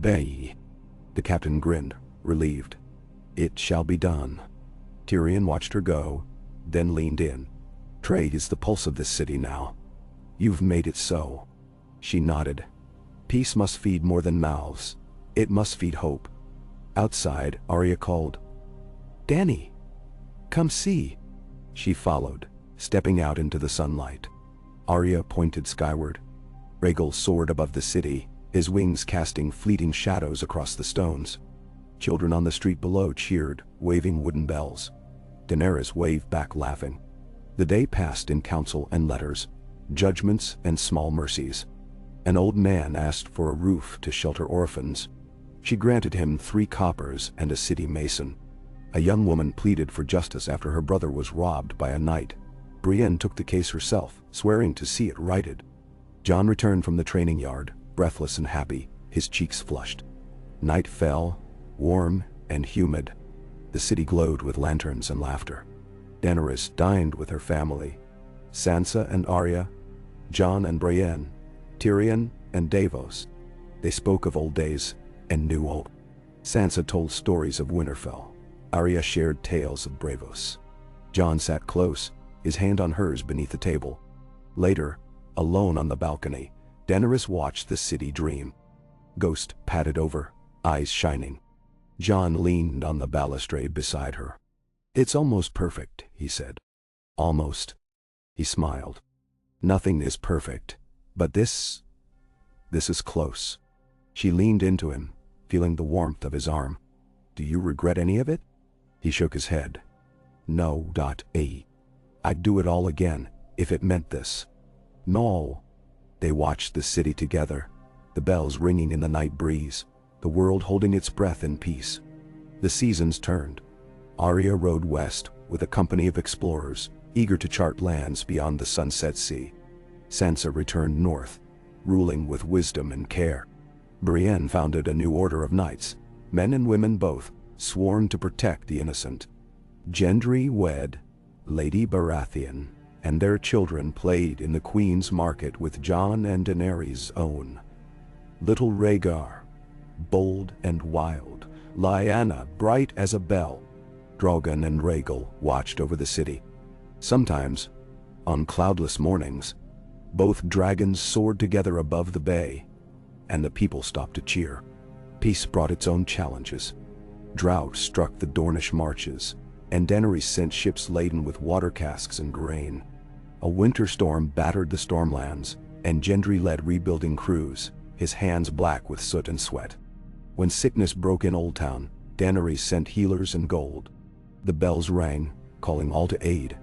"Bay." The captain grinned, relieved. "It shall be done." Tyrion watched her go, then leaned in. "Trade is the pulse of this city now. You've made it so." She nodded. "Peace must feed more than mouths. It must feed hope." Outside, Arya called, "Dany, come see." She followed, stepping out into the sunlight. Arya pointed skyward. Rhaegal soared above the city, his wings casting fleeting shadows across the stones. Children on the street below cheered, waving wooden bells. Daenerys waved back, laughing. The day passed in council and letters, judgments and small mercies. An old man asked for a roof to shelter orphans. She granted him 3 coppers and a city mason. A young woman pleaded for justice after her brother was robbed by a knight. Brienne took the case herself, swearing to see it righted. Jon returned from the training yard, breathless and happy, his cheeks flushed. Night fell, warm and humid. The city glowed with lanterns and laughter. Daenerys dined with her family. Sansa and Arya, Jon and Brienne, Tyrion and Davos. They spoke of old days and new hope. Sansa told stories of Winterfell. Arya shared tales of Braavos. Jon sat close, his hand on hers beneath the table. Later, alone on the balcony, Daenerys watched the city dream. Ghost padded over, eyes shining. Jon leaned on the balustrade beside her. "It's almost perfect," he said. "Almost." He smiled. "Nothing is perfect, but this is close." She leaned into him, feeling the warmth of his arm. "Do you regret any of it?" He shook his head. "No. I'd do it all again, if it meant this." "No." They watched the city together, the bells ringing in the night breeze, the world holding its breath in peace. The seasons turned. Arya rode west with a company of explorers, eager to chart lands beyond the sunset sea. Sansa returned north, ruling with wisdom and care. Brienne founded a new order of knights, men and women both, sworn to protect the innocent. Gendry wed Lady Baratheon, and their children played in the Queen's Market with Jon and Daenerys' own. Little Rhaegar, bold and wild, Lyanna bright as a bell. Drogon and Rhaegal watched over the city. Sometimes, on cloudless mornings, both dragons soared together above the bay, and the people stopped to cheer. Peace brought its own challenges. Drought struck the Dornish marches, and Daenerys sent ships laden with water casks and grain. A winter storm battered the stormlands, and Gendry led rebuilding crews, his hands black with soot and sweat. When sickness broke in Old Town, Daenerys sent healers and gold. The bells rang, calling all to aid.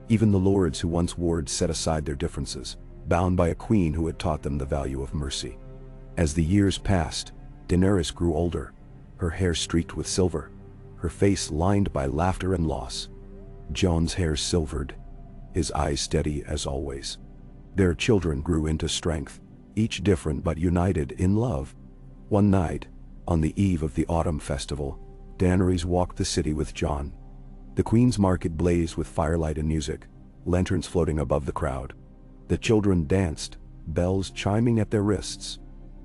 Even the lords who once warred set aside their differences, bound by a queen who had taught them the value of mercy. As the years passed, Daenerys grew older, her hair streaked with silver, her face lined by laughter and loss. Jon's hair silvered, his eyes steady as always. Their children grew into strength, each different but united in love. One night, on the eve of the autumn festival, Daenerys walked the city with Jon. The Queen's Market blazed with firelight and music, lanterns floating above the crowd. The children danced, bells chiming at their wrists.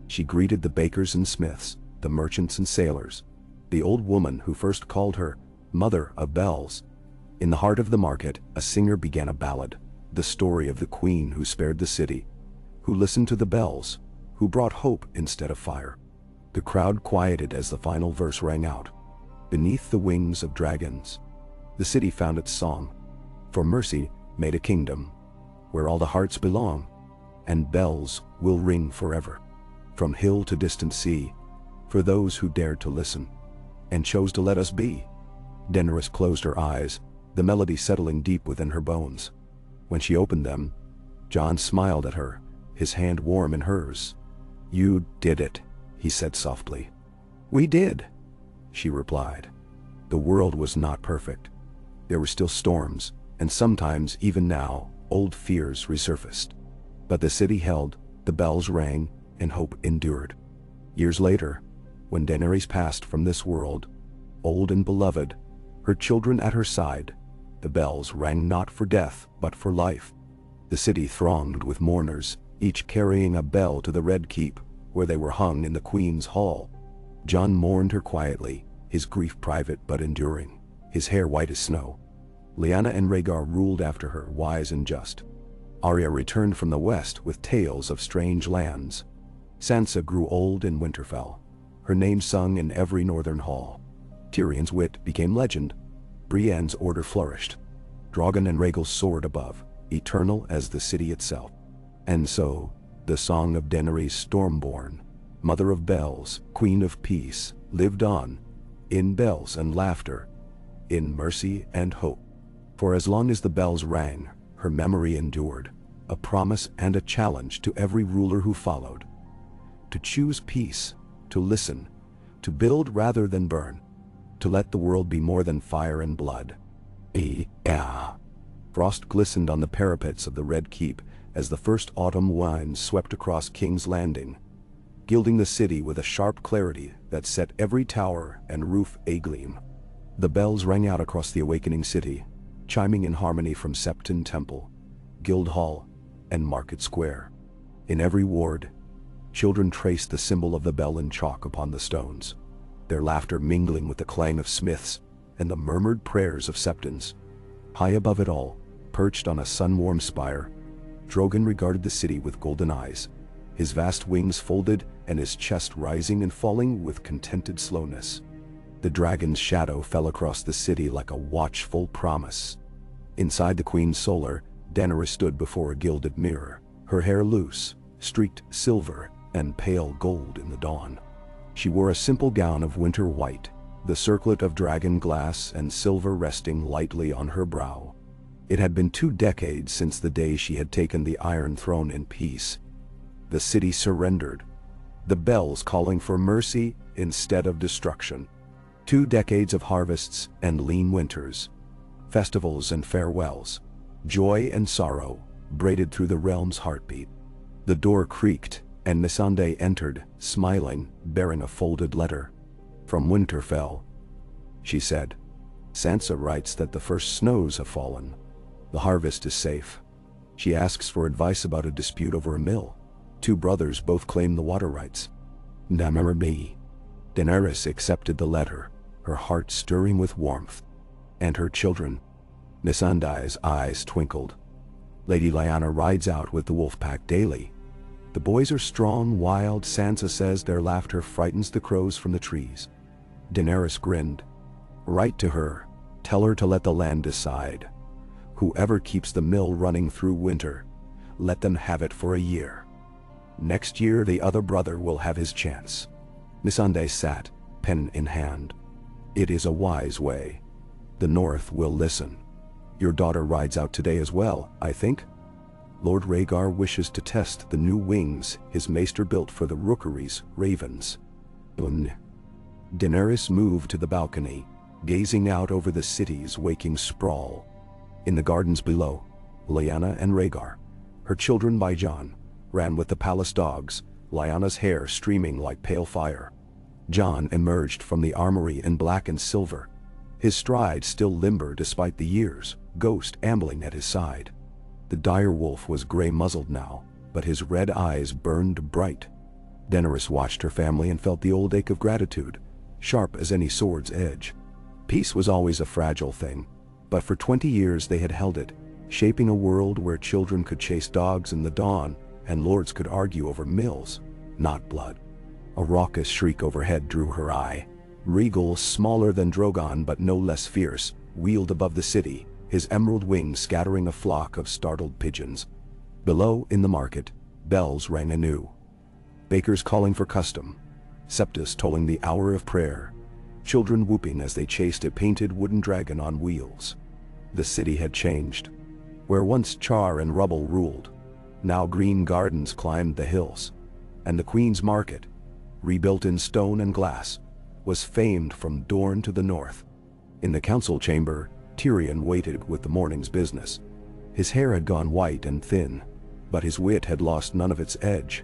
She greeted the bakers and smiths, the merchants and sailors, the old woman who first called her Mother of Bells. In the heart of the market, a singer began a ballad, the story of the queen who spared the city, who listened to the bells, who brought hope instead of fire. The crowd quieted as the final verse rang out. Beneath the wings of dragons, the city found its song. For mercy made a kingdom, where all the hearts belong, and bells will ring forever, from hill to distant sea, for those who dared to listen, and chose to let us be. Daenerys closed her eyes, the melody settling deep within her bones. When she opened them, Jon smiled at her, his hand warm in hers. "You did it," he said softly. "We did," she replied. The world was not perfect. There were still storms, and sometimes, even now, old fears resurfaced. But the city held, the bells rang, and hope endured. Years later, when Daenerys passed from this world, old and beloved, her children at her side, the bells rang not for death, but for life. The city thronged with mourners, each carrying a bell to the Red Keep, where they were hung in the Queen's Hall. Jon mourned her quietly, his grief private but enduring, his hair white as snow. Lyanna and Rhaegar ruled after her, wise and just. Arya returned from the west with tales of strange lands. Sansa grew old in Winterfell, her name sung in every northern hall. Tyrion's wit became legend. Brienne's order flourished. Drogon and Rhaegal soared above, eternal as the city itself. And so, the song of Daenerys Stormborn, Mother of Bells, Queen of Peace, lived on, in bells and laughter, in mercy and hope. For as long as the bells rang, her memory endured, a promise and a challenge to every ruler who followed. To choose peace, to listen, to build rather than burn, to let the world be more than fire and blood. Frost glistened on the parapets of the Red Keep as the first autumn winds swept across King's Landing, gilding the city with a sharp clarity that set every tower and roof agleam. The bells rang out across the awakening city, chiming in harmony from Septon Temple, Guildhall, and Market Square. In every ward, children traced the symbol of the bell in chalk upon the stones, their laughter mingling with the clang of smiths and the murmured prayers of septons. High above it all, perched on a sun-warmed spire, Drogon regarded the city with golden eyes, his vast wings folded and his chest rising and falling with contented slowness. The dragon's shadow fell across the city like a watchful promise. Inside the Queen's solar, Daenerys stood before a gilded mirror, her hair loose, streaked silver and pale gold in the dawn. She wore a simple gown of winter white, the circlet of dragon glass and silver resting lightly on her brow. It had been 2 decades since the day she had taken the Iron Throne in peace. The city surrendered, the bells calling for mercy instead of destruction. 2 decades of harvests and lean winters, festivals and farewells, joy and sorrow braided through the realm's heartbeat. The door creaked, and Missandei entered, smiling, bearing a folded letter. "From Winterfell," she said. "Sansa writes that the first snows have fallen. The harvest is safe. She asks for advice about a dispute over a mill. 2 brothers both claim the water rights. Namara me." Daenerys accepted the letter, her heart stirring with warmth. "And her children?" Missandei's eyes twinkled. "Lady Lyanna rides out with the wolf pack daily. The boys are strong, wild. Sansa says their laughter frightens the crows from the trees." Daenerys grinned. "Write to her. Tell her to let the land decide. Whoever keeps the mill running through winter, let them have it for a year. Next year the other brother will have his chance." Missandei sat, pen in hand. "It is a wise way. The North will listen. Your daughter rides out today as well, I think? Lord Rhaegar wishes to test the new wings his maester built for the rookery's ravens." Daenerys moved to the balcony, gazing out over the city's waking sprawl. In the gardens below, Lyanna and Rhaegar, her children by Jon, ran with the palace dogs, Lyanna's hair streaming like pale fire. Jon emerged from the armory in black and silver, his stride still limber despite the years, Ghost ambling at his side. The dire wolf was gray-muzzled now, but his red eyes burned bright. Daenerys watched her family and felt the old ache of gratitude, sharp as any sword's edge. Peace was always a fragile thing, but for 20 years they had held it, shaping a world where children could chase dogs in the dawn and lords could argue over mills, not blood. A raucous shriek overhead drew her eye. Rhaegal, smaller than Drogon but no less fierce, wheeled above the city, his emerald wings scattering a flock of startled pigeons. Below, in the market, bells rang anew. Bakers calling for custom, septas tolling the hour of prayer, children whooping as they chased a painted wooden dragon on wheels. The city had changed. Where once char and rubble ruled, now green gardens climbed the hills, and the Queen's Market, rebuilt in stone and glass, was famed from Dorne to the north. In the council chamber, Tyrion waited with the morning's business. His hair had gone white and thin, but his wit had lost none of its edge.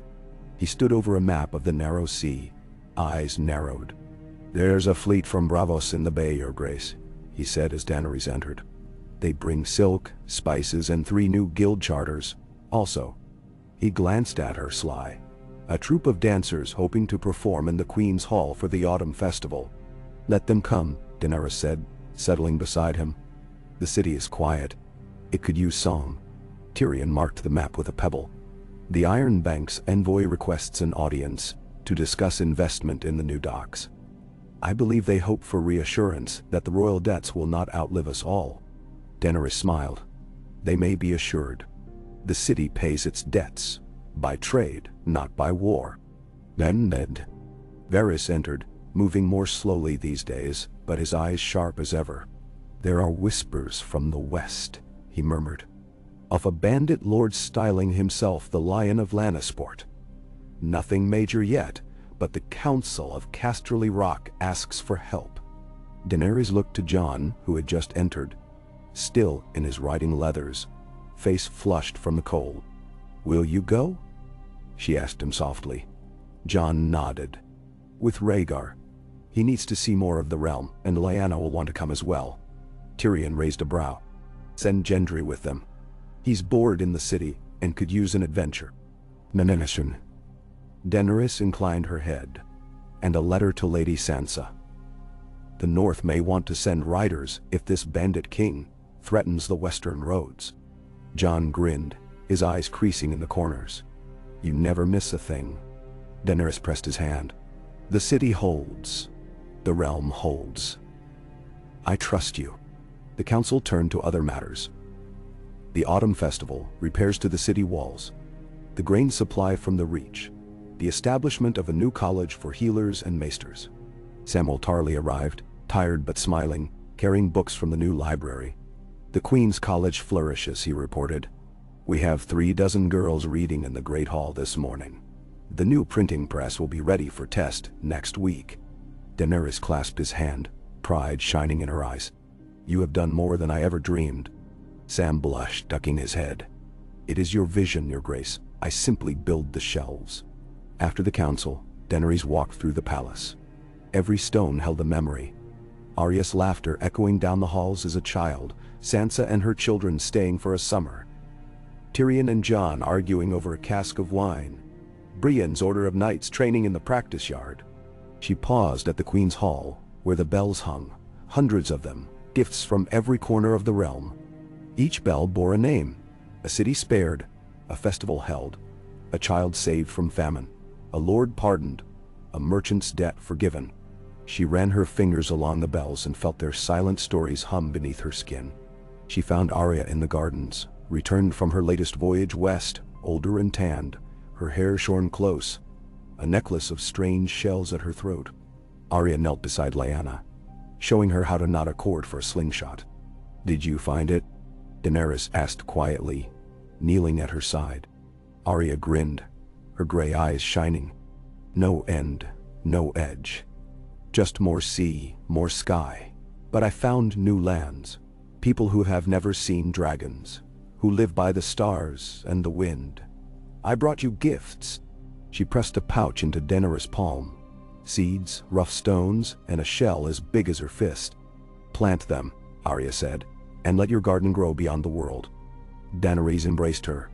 He stood over a map of the narrow sea, eyes narrowed. "There's a fleet from Braavos in the bay, Your Grace," he said as Daenerys entered. "They bring silk, spices, and 3 new guild charters. Also," he glanced at her sly, "a troupe of dancers hoping to perform in the Queen's Hall for the autumn festival." "Let them come," Daenerys said, settling beside him. "The city is quiet. It could use song." Tyrion marked the map with a pebble. "The Iron Bank's envoy requests an audience to discuss investment in the new docks. I believe they hope for reassurance that the royal debts will not outlive us all." Daenerys smiled. "They may be assured. The city pays its debts by trade, not by war." Then Varys entered, moving more slowly these days, but his eyes sharp as ever. "There are whispers from the west," he murmured, "of a bandit lord styling himself the Lion of Lannisport. Nothing major yet, but the Council of Casterly Rock asks for help." Daenerys looked to Jon, who had just entered, still in his riding leathers, face flushed from the cold. "Will you go?" she asked him softly. Jon nodded. "With Rhaegar. He needs to see more of the realm, and Lyanna will want to come as well." Tyrion raised a brow. "Send Gendry with them. He's bored in the city, and could use an adventure. Daenerys. Daenerys inclined her head. And a letter to Lady Sansa. The North may want to send riders if this bandit king threatens the western roads. Jon grinned, his eyes creasing in the corners. You never miss a thing. Daenerys pressed his hand. The city holds. The realm holds. I trust you. The council turned to other matters. The autumn festival, repairs to the city walls, the grain supply from the Reach, the establishment of a new college for healers and maesters. Samwell Tarly arrived, tired but smiling, carrying books from the new library. The Queen's College flourishes, he reported. We have 36 girls reading in the Great Hall this morning. The new printing press will be ready for test next week. Daenerys clasped his hand, pride shining in her eyes. You have done more than I ever dreamed. Sam blushed, ducking his head. It is your vision, Your Grace. I simply build the shelves. After the council, Daenerys walked through the palace. Every stone held a memory. Arya's laughter echoing down the halls as a child, Sansa and her children staying for a summer. Tyrion and Jon arguing over a cask of wine. Brienne's order of knights training in the practice yard. She paused at the Queen's Hall, where the bells hung, hundreds of them, gifts from every corner of the realm. Each bell bore a name, a city spared, a festival held, a child saved from famine, a lord pardoned, a merchant's debt forgiven. She ran her fingers along the bells and felt their silent stories hum beneath her skin. She found Arya in the gardens, returned from her latest voyage west, older and tanned, her hair shorn close, a necklace of strange shells at her throat. Arya knelt beside Lyanna, showing her how to knot a cord for a slingshot. Did you find it? Daenerys asked quietly, kneeling at her side. Arya grinned, her gray eyes shining. No end, no edge. Just more sea, more sky. But I found new lands, people who have never seen dragons, who live by the stars and the wind. I brought you gifts. She pressed a pouch into Daenerys' palm. Seeds, rough stones, and a shell as big as her fist. Plant them, Arya said, and let your garden grow beyond the world. Daenerys embraced her,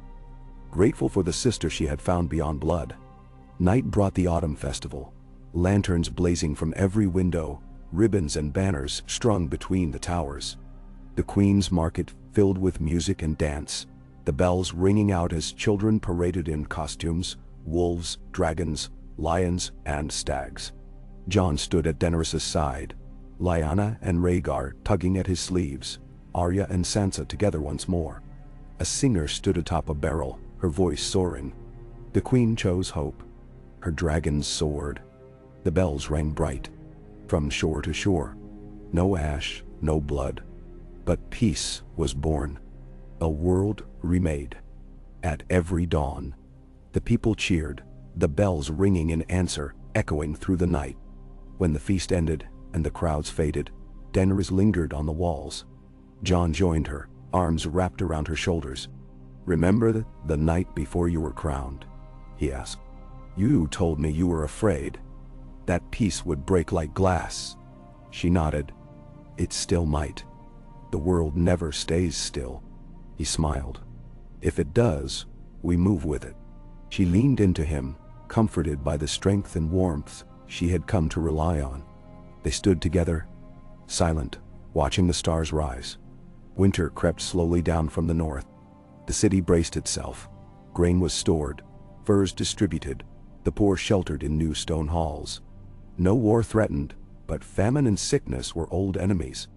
grateful for the sister she had found beyond blood. Night brought the autumn festival, lanterns blazing from every window, ribbons and banners strung between the towers. The Queen's Market filled with music and dance, the bells ringing out as children paraded in costumes, wolves, dragons, lions, and stags. Jon stood at Daenerys' side, Lyanna and Rhaegar tugging at his sleeves, Arya and Sansa together once more. A singer stood atop a barrel, her voice soaring. The Queen chose hope. Her dragons soared. The bells rang bright, from shore to shore. No ash, no blood. But peace was born. A world remade. At every dawn, the people cheered, the bells ringing in answer, echoing through the night. When the feast ended and the crowds faded, Daenerys lingered on the walls. Jon joined her, arms wrapped around her shoulders. Remember the night before you were crowned? He asked. You told me you were afraid. That peace would break like glass. She nodded. It still might. The world never stays still. He smiled. If it does, we move with it. She leaned into him, comforted by the strength and warmth she had come to rely on. They stood together, silent, watching the stars rise. Winter crept slowly down from the north. The city braced itself. Grain was stored, furs distributed, the poor sheltered in new stone halls. No war threatened, but famine and sickness were old enemies.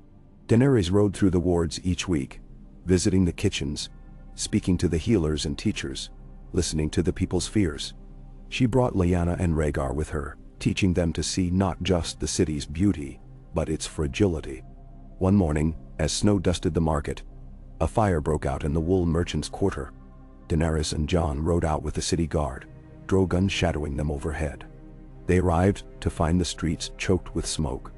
Daenerys rode through the wards each week, visiting the kitchens, speaking to the healers and teachers, listening to the people's fears. She brought Lyanna and Rhaegar with her, teaching them to see not just the city's beauty, but its fragility. One morning, as snow dusted the market, a fire broke out in the wool merchants' quarter. Daenerys and Jon rode out with the city guard, Drogon shadowing them overhead. They arrived to find the streets choked with smoke,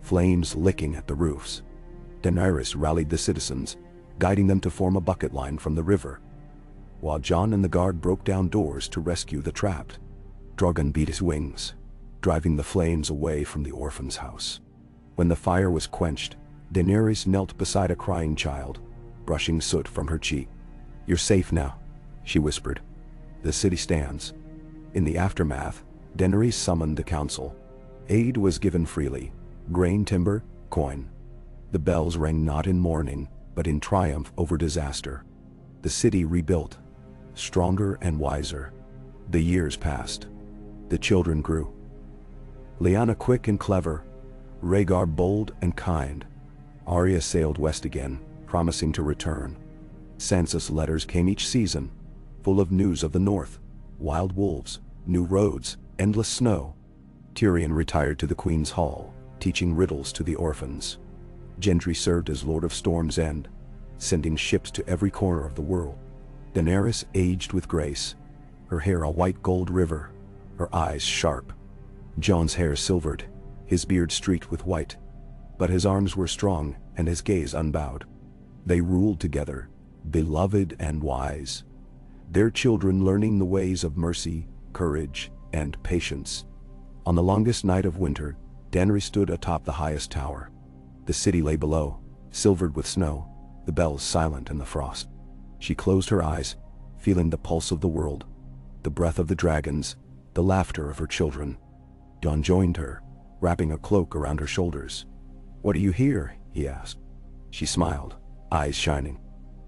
flames licking at the roofs. Daenerys rallied the citizens, guiding them to form a bucket line from the river, while Jon and the guard broke down doors to rescue the trapped. Drogon beat his wings, driving the flames away from the orphan's house. When the fire was quenched, Daenerys knelt beside a crying child, brushing soot from her cheek. You're safe now, she whispered. "The city stands." In the aftermath, Daenerys summoned the council. Aid was given freely: grain, timber, coin. The bells rang not in mourning, but in triumph over disaster. The city rebuilt, stronger and wiser. The years passed. The children grew. Lyanna quick and clever, Rhaegar bold and kind. Arya sailed west again, promising to return. Sansa's letters came each season, full of news of the north: wild wolves, new roads, endless snow. Tyrion retired to the Queen's Hall, teaching riddles to the orphans. Gendry served as Lord of Storm's End, sending ships to every corner of the world. Daenerys aged with grace, her hair a white gold river, her eyes sharp. Jon's hair silvered, his beard streaked with white, but his arms were strong and his gaze unbowed. They ruled together, beloved and wise, their children learning the ways of mercy, courage, and patience. On the longest night of winter, Daenerys stood atop the highest tower. The city lay below, silvered with snow, the bells silent in the frost. She closed her eyes, feeling the pulse of the world, the breath of the dragons, the laughter of her children. Jon joined her, wrapping a cloak around her shoulders. "What do you hear?" he asked. She smiled, eyes shining.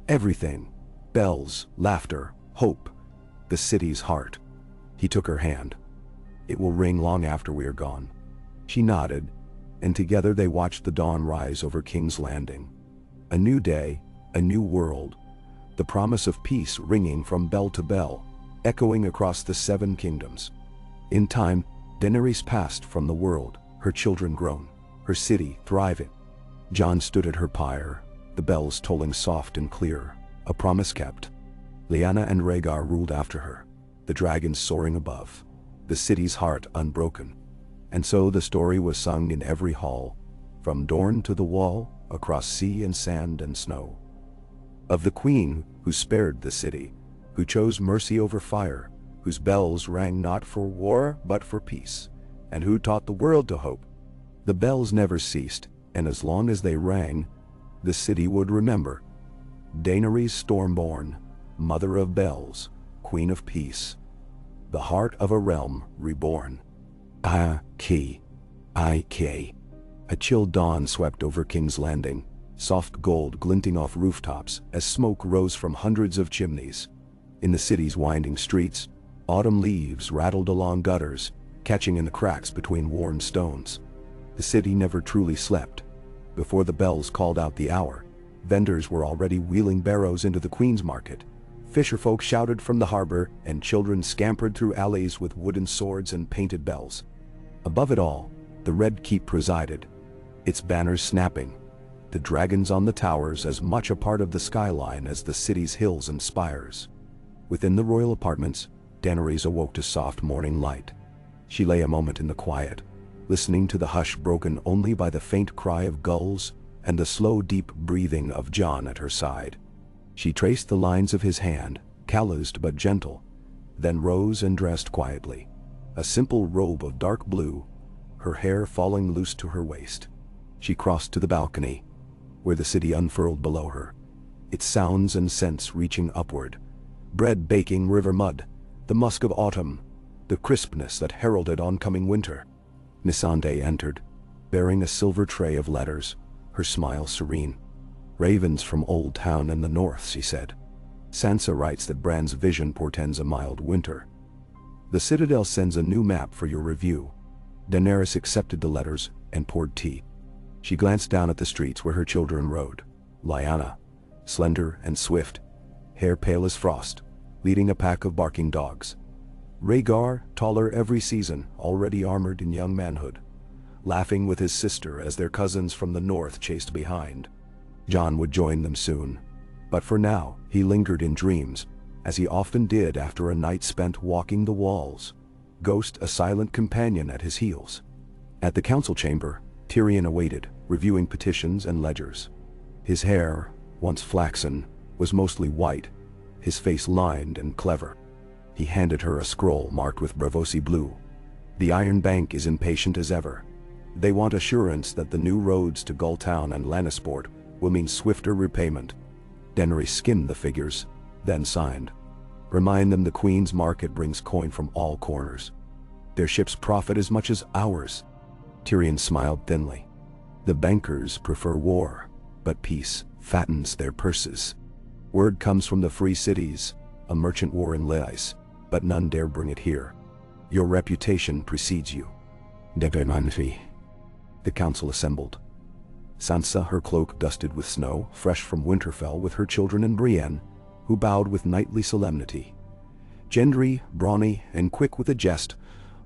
"Everything. Bells, laughter, hope. The city's heart." He took her hand. "It will ring long after we are gone." She nodded, and together they watched the dawn rise over King's Landing. A new day, a new world, the promise of peace ringing from bell to bell, echoing across the 7 kingdoms. In time, Daenerys passed from the world, her children grown, her city thriving. Jon stood at her pyre, the bells tolling soft and clear, a promise kept. Lyanna and Rhaegar ruled after her, the dragons soaring above, the city's heart unbroken. And so the story was sung in every hall, from Dorne to the Wall, across sea and sand and snow. Of the queen who spared the city, who chose mercy over fire, whose bells rang not for war but for peace, and who taught the world to hope. The bells never ceased, and as long as they rang, the city would remember. Daenerys Stormborn, mother of bells, queen of peace, the heart of a realm reborn. I-K. A chill dawn swept over King's Landing, soft gold glinting off rooftops as smoke rose from hundreds of chimneys. In the city's winding streets, autumn leaves rattled along gutters, catching in the cracks between worn stones. The city never truly slept. Before the bells called out the hour, vendors were already wheeling barrows into the Queen's Market. Fisherfolk shouted from the harbor, and children scampered through alleys with wooden swords and painted bells. Above it all, the Red Keep presided, its banners snapping, the dragons on the towers as much a part of the skyline as the city's hills and spires. Within the royal apartments, Daenerys awoke to soft morning light. She lay a moment in the quiet, listening to the hush broken only by the faint cry of gulls and the slow deep breathing of Jon at her side. She traced the lines of his hand, calloused but gentle, then rose and dressed quietly. A simple robe of dark blue, her hair falling loose to her waist. She crossed to the balcony, where the city unfurled below her, its sounds and scents reaching upward. Bread baking river mud, the musk of autumn, the crispness that heralded oncoming winter. Missandei entered, bearing a silver tray of letters, her smile serene. "Ravens from Old Town in the north," she said. "Sansa writes that Bran's vision portends a mild winter. The Citadel sends a new map for your review." Daenerys accepted the letters and poured tea. She glanced down at the streets where her children rode. Lyanna, slender and swift, hair pale as frost, leading a pack of barking dogs. Rhaegar, taller every season, already armored in young manhood, laughing with his sister as their cousins from the north chased behind. Jon would join them soon, but for now he lingered in dreams, as he often did after a night spent walking the walls, Ghost a silent companion at his heels. At the council chamber, Tyrion awaited, reviewing petitions and ledgers. His hair, once flaxen, was mostly white, his face lined and clever. He handed her a scroll marked with Braavosi blue. "The Iron Bank is impatient as ever. They want assurance that the new roads to Gulltown and Lannisport will mean swifter repayment." Daenerys skimmed the figures, then signed. Remind them the Queen's market brings coin from all corners. Their ships profit as much as ours." Tyrion smiled thinly. "The bankers prefer war, but peace fattens their purses. Word comes from the free cities, a merchant war in Lais, but none dare bring it here. Your reputation precedes you." The council assembled. Sansa, her cloak dusted with snow, fresh from Winterfell with her children and Brienne, who bowed with knightly solemnity. Gendry, brawny and quick with a jest,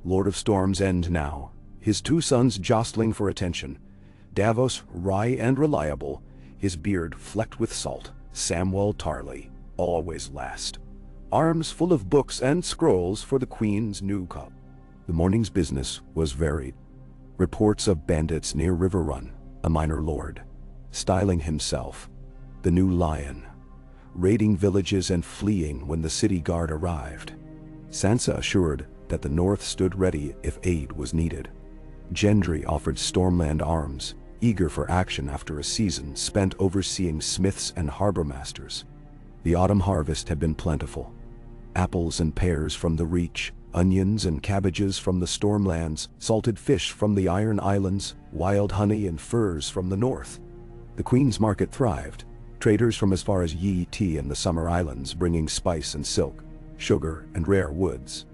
Lord of Storm's End now, his two sons jostling for attention. Davos, wry and reliable, his beard flecked with salt. Samwell Tarly, always last. Arms full of books and scrolls for the Queen's new cup. The morning's business was varied. Reports of bandits near River Run, a minor lord, styling himself the new Lion, raiding villages and fleeing when the city guard arrived. Sansa assured that the North stood ready if aid was needed. Gendry offered Stormland arms, eager for action after a season spent overseeing smiths and harbor masters. The autumn harvest had been plentiful. Apples and pears from the Reach, onions and cabbages from the Stormlands, salted fish from the Iron Islands, wild honey and furs from the north. The Queen's market thrived, traders from as far as Yi Ti and the Summer Islands bringing spice and silk, sugar and rare woods.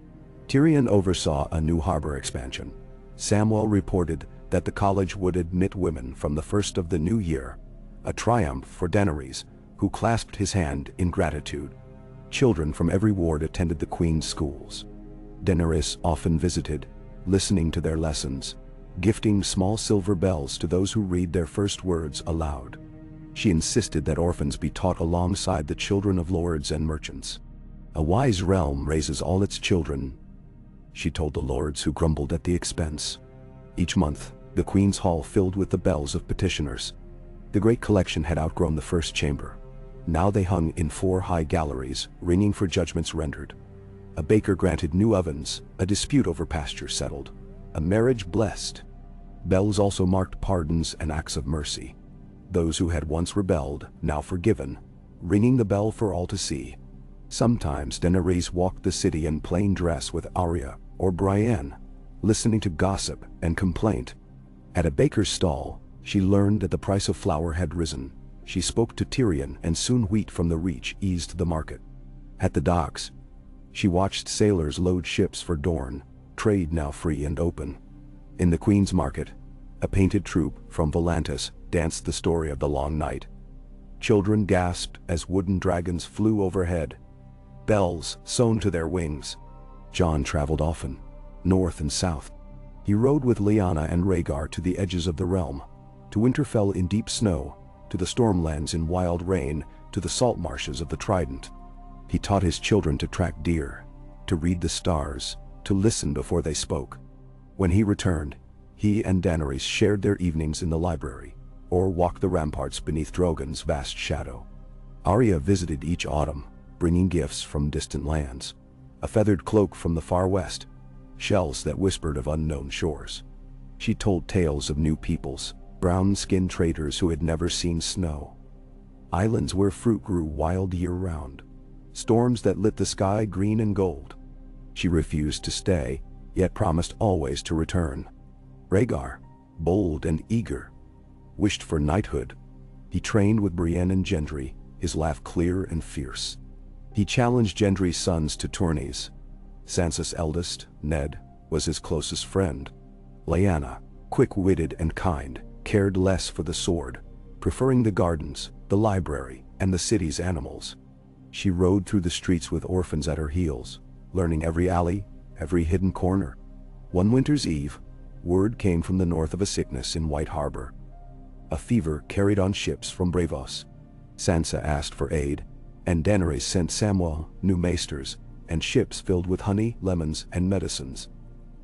Tyrion oversaw a new harbor expansion. Samwell reported that the college would admit women from the first of the new year, a triumph for Daenerys, who clasped his hand in gratitude. Children from every ward attended the Queen's schools. Daenerys often visited, listening to their lessons, gifting small silver bells to those who read their first words aloud. She insisted that orphans be taught alongside the children of lords and merchants. "A wise realm raises all its children," she told the lords who grumbled at the expense. Each month, the Queen's Hall filled with the bells of petitioners. The great collection had outgrown the first chamber. Now they hung in 4 high galleries, ringing for judgments rendered. A baker granted new ovens, a dispute over pasture settled, a marriage blessed. Bells also marked pardons and acts of mercy. Those who had once rebelled, now forgiven, ringing the bell for all to see. Sometimes Daenerys walked the city in plain dress with Arya or Brienne, listening to gossip and complaint. At a baker's stall, she learned that the price of flour had risen. She spoke to Tyrion, and soon wheat from the Reach eased the market. At the docks, she watched sailors load ships for Dorne, trade now free and open. In the Queen's market, a painted troupe from Volantis danced the story of the long night. Children gasped as wooden dragons flew overhead, bells sewn to their wings. Jon traveled often, north and south. He rode with Lyanna and Rhaegar to the edges of the realm, to Winterfell in deep snow, to the Stormlands in wild rain, to the salt marshes of the Trident. He taught his children to track deer, to read the stars, to listen before they spoke. When he returned, he and Daenerys shared their evenings in the library, or walked the ramparts beneath Drogon's vast shadow. Arya visited each autumn, bringing gifts from distant lands, a feathered cloak from the far west, shells that whispered of unknown shores. She told tales of new peoples, brown-skinned traders who had never seen snow, islands where fruit grew wild year-round, storms that lit the sky green and gold. She refused to stay, yet promised always to return. Rhaegar, bold and eager, wished for knighthood. He trained with Brienne and Gendry, his laugh clear and fierce. He challenged Gendry's sons to tourneys. Sansa's eldest, Ned, was his closest friend. Lyanna, quick-witted and kind, cared less for the sword, preferring the gardens, the library, and the city's animals. She rode through the streets with orphans at her heels, learning every alley, every hidden corner. One winter's eve, word came from the north of a sickness in White Harbor. A fever carried on ships from Braavos. Sansa asked for aid, and Daenerys sent Samwell new maesters and ships filled with honey, lemons, and medicines.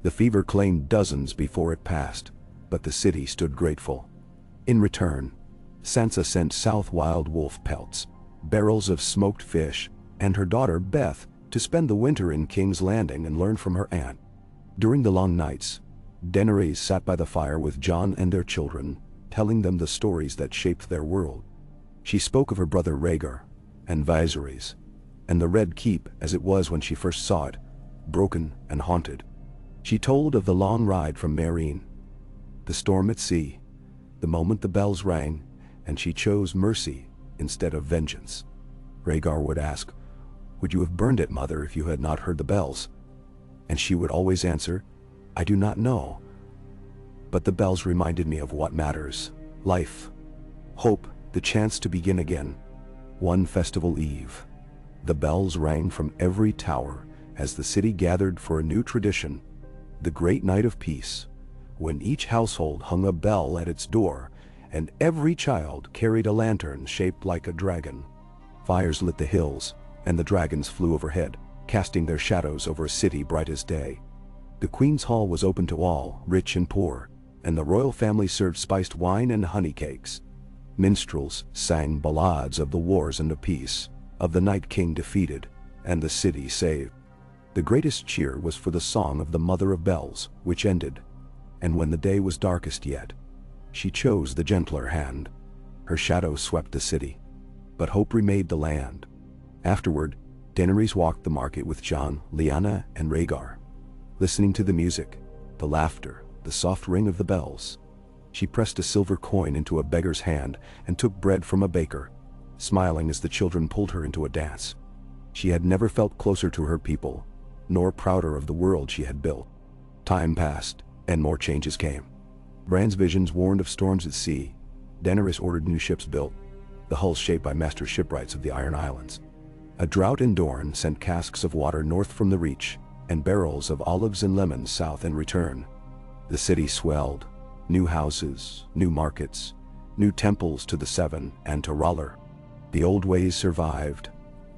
The fever claimed dozens before it passed, but the city stood grateful. In return, Sansa sent south wild wolf pelts, barrels of smoked fish, and her daughter Beth to spend the winter in King's Landing and learn from her aunt. During the long nights, Daenerys sat by the fire with Jon and their children, telling them the stories that shaped their world. She spoke of her brother Rhaegar, and Viserys, and the Red Keep as it was when she first saw it, broken and haunted. She told of the long ride from Meereen, the storm at sea, the moment the bells rang, and she chose mercy instead of vengeance. Rhaegar would ask, "Would you have burned it, mother, if you had not heard the bells?" And she would always answer, "I do not know. But the bells reminded me of what matters: life, hope, the chance to begin again." One festival eve, the bells rang from every tower as the city gathered for a new tradition, the great night of peace, when each household hung a bell at its door and every child carried a lantern shaped like a dragon. Fires lit the hills, and the dragons flew overhead, casting their shadows over a city bright as day. The Queen's Hall was open to all, rich and poor, and the royal family served spiced wine and honey cakes. Minstrels sang ballades of the wars and of peace, of the night king defeated, and the city saved. The greatest cheer was for the song of the Mother of Bells, which ended, and when the day was darkest yet, she chose the gentler hand. Her shadow swept the city, but hope remade the land. Afterward, Daenerys walked the market with Jon, Lyanna, and Rhaegar, listening to the music, the laughter, the soft ring of the bells. She pressed a silver coin into a beggar's hand and took bread from a baker, smiling as the children pulled her into a dance. She had never felt closer to her people, nor prouder of the world she had built. Time passed, and more changes came. Bran's visions warned of storms at sea. Daenerys ordered new ships built, the hulls shaped by master shipwrights of the Iron Islands. A drought in Dorne sent casks of water north from the Reach, and barrels of olives and lemons south in return. The city swelled. New houses, new markets, new temples to the Seven and to R'hllor. The old ways survived,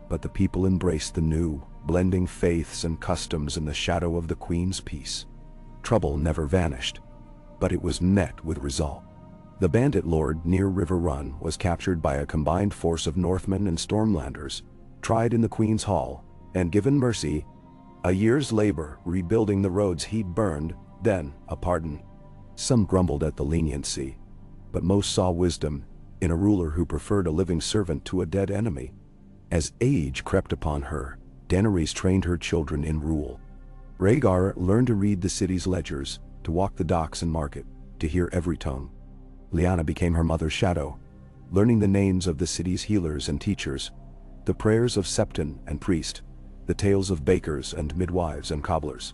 but the people embraced the new, blending faiths and customs in the shadow of the Queen's peace. Trouble never vanished, but it was met with resolve. The bandit lord near River Run was captured by a combined force of Northmen and Stormlanders, tried in the Queen's Hall, and given mercy, a year's labor rebuilding the roads he'd burned, then a pardon. Some grumbled at the leniency, but most saw wisdom in a ruler who preferred a living servant to a dead enemy. As age crept upon her, Daenerys trained her children in rule. Rhaegar learned to read the city's ledgers, to walk the docks and market, to hear every tongue. Lyanna became her mother's shadow, learning the names of the city's healers and teachers, the prayers of septon and priest, the tales of bakers and midwives and cobblers.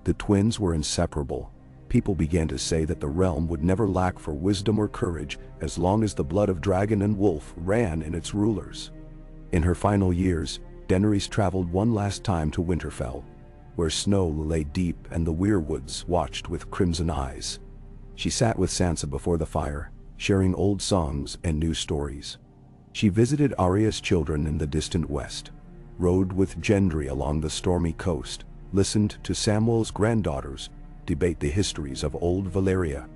The twins were inseparable. People began to say that the realm would never lack for wisdom or courage as long as the blood of dragon and wolf ran in its rulers. In her final years, Daenerys traveled one last time to Winterfell, where snow lay deep and the weirwoods watched with crimson eyes. She sat with Sansa before the fire, sharing old songs and new stories. She visited Arya's children in the distant west, rode with Gendry along the stormy coast, listened to Samwell's granddaughters debate the histories of old Valyria.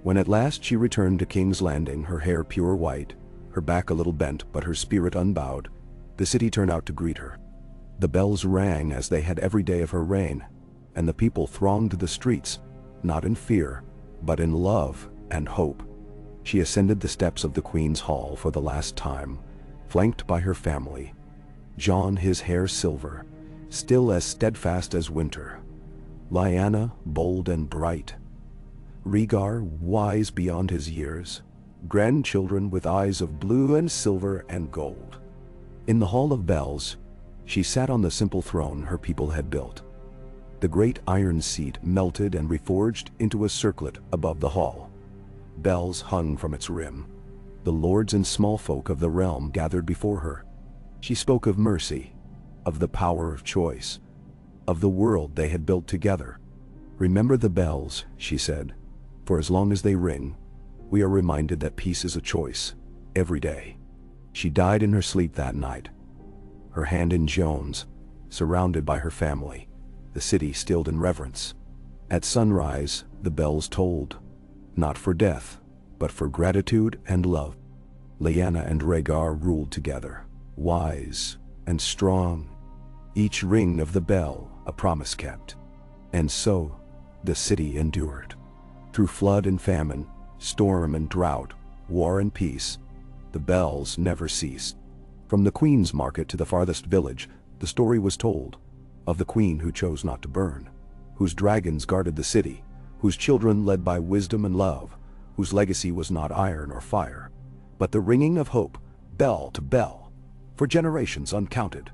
When at last she returned to King's Landing, her hair pure white, her back a little bent but her spirit unbowed, the city turned out to greet her. The bells rang as they had every day of her reign, and the people thronged the streets, not in fear, but in love and hope. She ascended the steps of the Queen's Hall for the last time, flanked by her family. Jon, his hair silver, still as steadfast as winter. Lyanna, bold and bright. Rhaegar, wise beyond his years. Grandchildren with eyes of blue and silver and gold. In the Hall of Bells, she sat on the simple throne her people had built. The great iron seat melted and reforged into a circlet above the hall. Bells hung from its rim. The lords and small folk of the realm gathered before her. She spoke of mercy, of the power of choice, of the world they had built together. "Remember the bells," she said, "for as long as they ring, we are reminded that peace is a choice, every day." She died in her sleep that night, her hand in Jon's, surrounded by her family, the city stilled in reverence. At sunrise, the bells tolled, not for death, but for gratitude and love. Lyanna and Rhaegar ruled together, wise and strong, each ring of the bell a promise kept. And so, the city endured. Through flood and famine, storm and drought, war and peace, the bells never ceased. From the Queen's Market to the farthest village, the story was told of the queen who chose not to burn, whose dragons guarded the city, whose children led by wisdom and love, whose legacy was not iron or fire, but the ringing of hope, bell to bell, for generations uncounted.